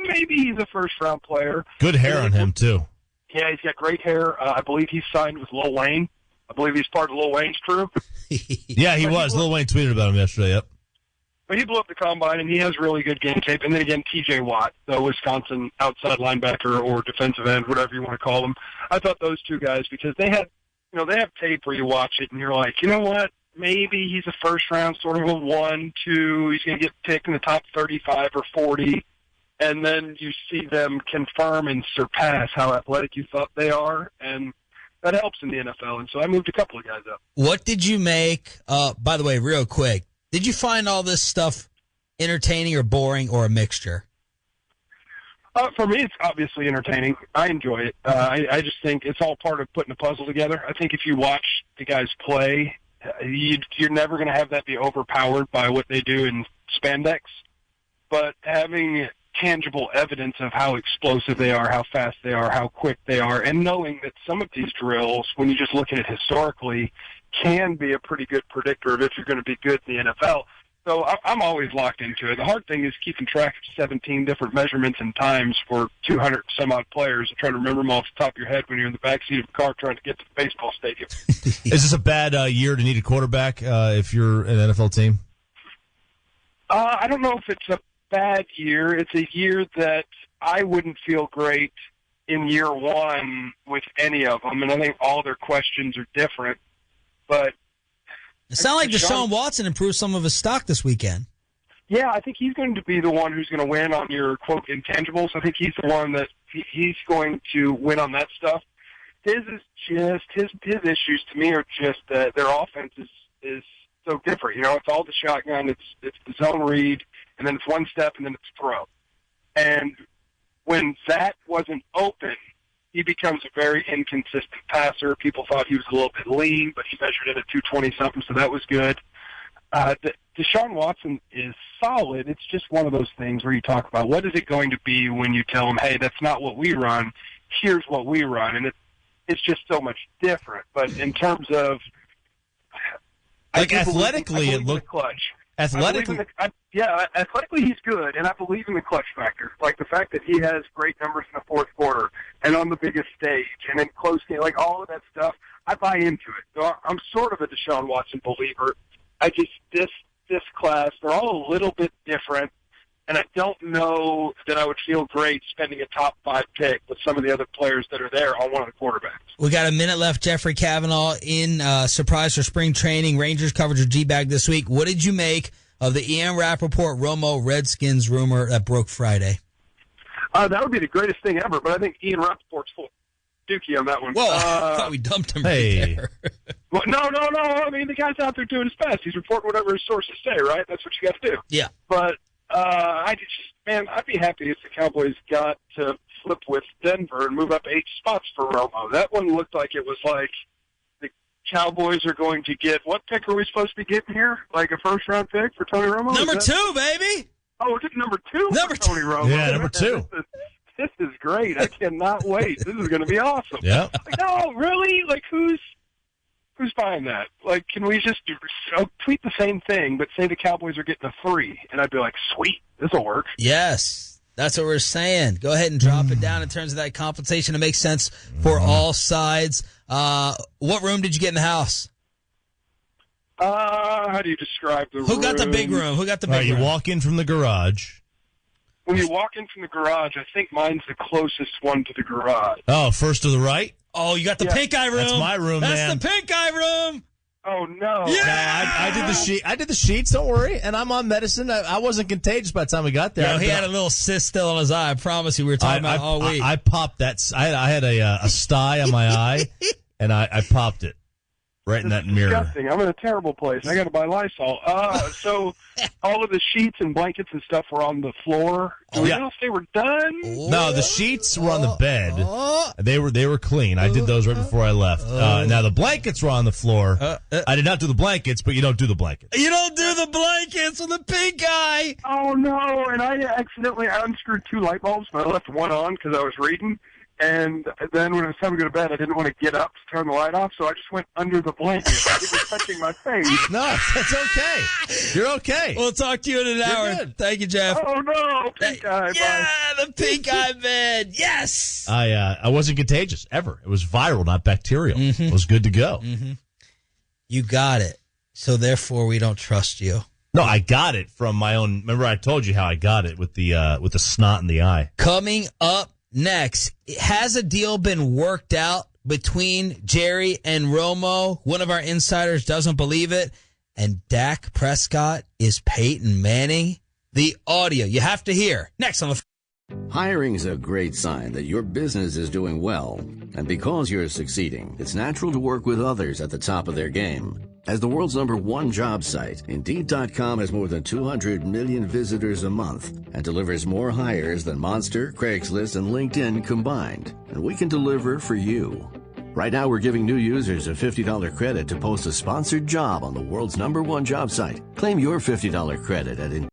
maybe he's a first-round player. Good hair on him, too. Yeah, he's got great hair. I believe he's signed with Lil Wayne. I believe he's part of Lil Wayne's crew. Yeah, he was. Lil Wayne tweeted about him yesterday, yep. But he blew up the combine, and he has really good game tape. And then again, T.J. Watt, the Wisconsin outside linebacker or defensive end, whatever you want to call them. I thought those 2 guys, because they have tape where you watch it, and you're like, you know what? Maybe he's a first-round sort of a 1, 2. He's going to get picked in the top 35 or 40. And then you see them confirm and surpass how athletic you thought they are, and that helps in the NFL, and so I moved a couple of guys up. What did you make, by the way, real quick, did you find all this stuff entertaining or boring or a mixture? For me, it's obviously entertaining. I enjoy it. I just think it's all part of putting a puzzle together. I think if you watch the guys play, you're never going to have that be overpowered by what they do in spandex, but having tangible evidence of how explosive they are, how fast they are, how quick they are, and knowing that some of these drills, when you just look at it historically, can be a pretty good predictor of if you're going to be good in the NFL. So I'm always locked into it. The hard thing is keeping track of 17 different measurements and times for 200-some-odd players and trying to remember them off the top of your head when you're in the backseat of a car trying to get to the baseball stadium. Is this a bad year to need a quarterback if you're an NFL team? I don't know if it's a bad year. It's a year that I wouldn't feel great in year 1 with any of them, and I think all their questions are different. But it sounds like Deshaun Watson improved some of his stock this weekend. Yeah, I think he's going to be the one who's going to win on your, quote, intangibles. I think he's the one that he's going to win on that stuff. His issues to me are just that their offense is so different. It's all the shotgun, it's the zone read, and then it's one step, and then it's throw. And when that wasn't open, he becomes a very inconsistent passer. People thought he was a little bit lean, but he measured in at 220-something, so that was good. Deshaun Watson is solid. It's just one of those things where you talk about what is it going to be when you tell him, hey, that's not what we run, here's what we run. And it's just so much different. But in terms of... athletically, it looked... clutch. Athletically, athletically he's good, and I believe in the clutch factor. Like the fact that he has great numbers in the fourth quarter and on the biggest stage and in close game, like all of that stuff. I buy into it. So I'm sort of a Deshaun Watson believer. This class, they're all a little bit different, and I don't know that I would feel great spending a top 5 pick with some of the other players that are there on one of the quarterbacks. We got a minute left. Jeffrey Kavanaugh in surprise for spring training. Rangers coverage of G-Bag this week. What did you make of the Ian Rappaport Romo Redskins rumor that broke Friday? That would be the greatest thing ever, but I think Ian Rappaport's full dookie on that one. Whoa, I thought we dumped him hey. right there. Well, no. I mean, the guy's out there doing his best. He's reporting whatever his sources say, right? That's what you got to do. Yeah. But I'd be happy if the Cowboys got to flip with Denver and move up 8 spots for Romo. That one looked like it was like the Cowboys are going to get, what pick are we supposed to be getting here? Like a first-round pick for Tony Romo? Number 2, baby. Oh, we're getting number 2 Number for Tony Romo. Yeah, number 2. This is great. I cannot wait. This is going to be awesome. Yeah. Like, no, really? Like, who's buying that? Like, can we just tweet the same thing, but say the Cowboys are getting a 3? And I'd be like, sweet, this will work. Yes, that's what we're saying. Go ahead and drop it down in terms of that compensation. It makes sense for all sides. What room did you get in the house? How do you describe the room? Who got the big room? Who got the big room? You walk in from the garage. When you walk in from the garage, I think mine's the closest one to the garage. Oh, first to the right? Oh, you got the pink eye room. That's my room, man. That's the pink eye room. Oh, no. Yeah! No, I did the sheet. I did the sheets, don't worry. And I'm on medicine. I wasn't contagious by the time we got there. No, he had a little cyst still on his eye. I promise you, we were talking about all week. I popped that. I had a sty on my eye, and I popped it right in that mirror. Disgusting. I'm in a terrible place. I got to buy Lysol. So all of the sheets and blankets and stuff were on the floor. Do we know if they were done? No, the sheets were on the bed. They were clean. I did those right before I left. Now the blankets were on the floor. I did not do the blankets, but you don't do the blankets. You don't do the blankets with the pink eye. Oh, no. And I accidentally unscrewed 2 light bulbs, but I left one on because I was reading. And then when it was time to go to bed, I didn't want to get up to turn the light off, so I just went under the blanket. It was touching my face. No, that's okay. You're okay. We'll talk to you in an hour. Good. Thank you, Jeff. Oh, no. Pink eye. Yeah, the pink eye bed. Yes. I wasn't contagious, ever. It was viral, not bacterial. It was good to go. You got it. So, therefore, we don't trust you. No, I got it from my own. Remember, I told you how I got it with the snot in the eye. Coming up next, has a deal been worked out between Jerry and Romo? One of our insiders doesn't believe it. And Dak Prescott is Peyton Manning. The audio you have to hear next on the. Hiring's a great sign that your business is doing well. And because you're succeeding, it's natural to work with others at the top of their game. As the world's #1 job site, Indeed.com has more than 200 million visitors a month and delivers more hires than Monster, Craigslist, and LinkedIn combined. And we can deliver for you. Right now, we're giving new users a $50 credit to post a sponsored job on the world's #1 job site. Claim your $50 credit at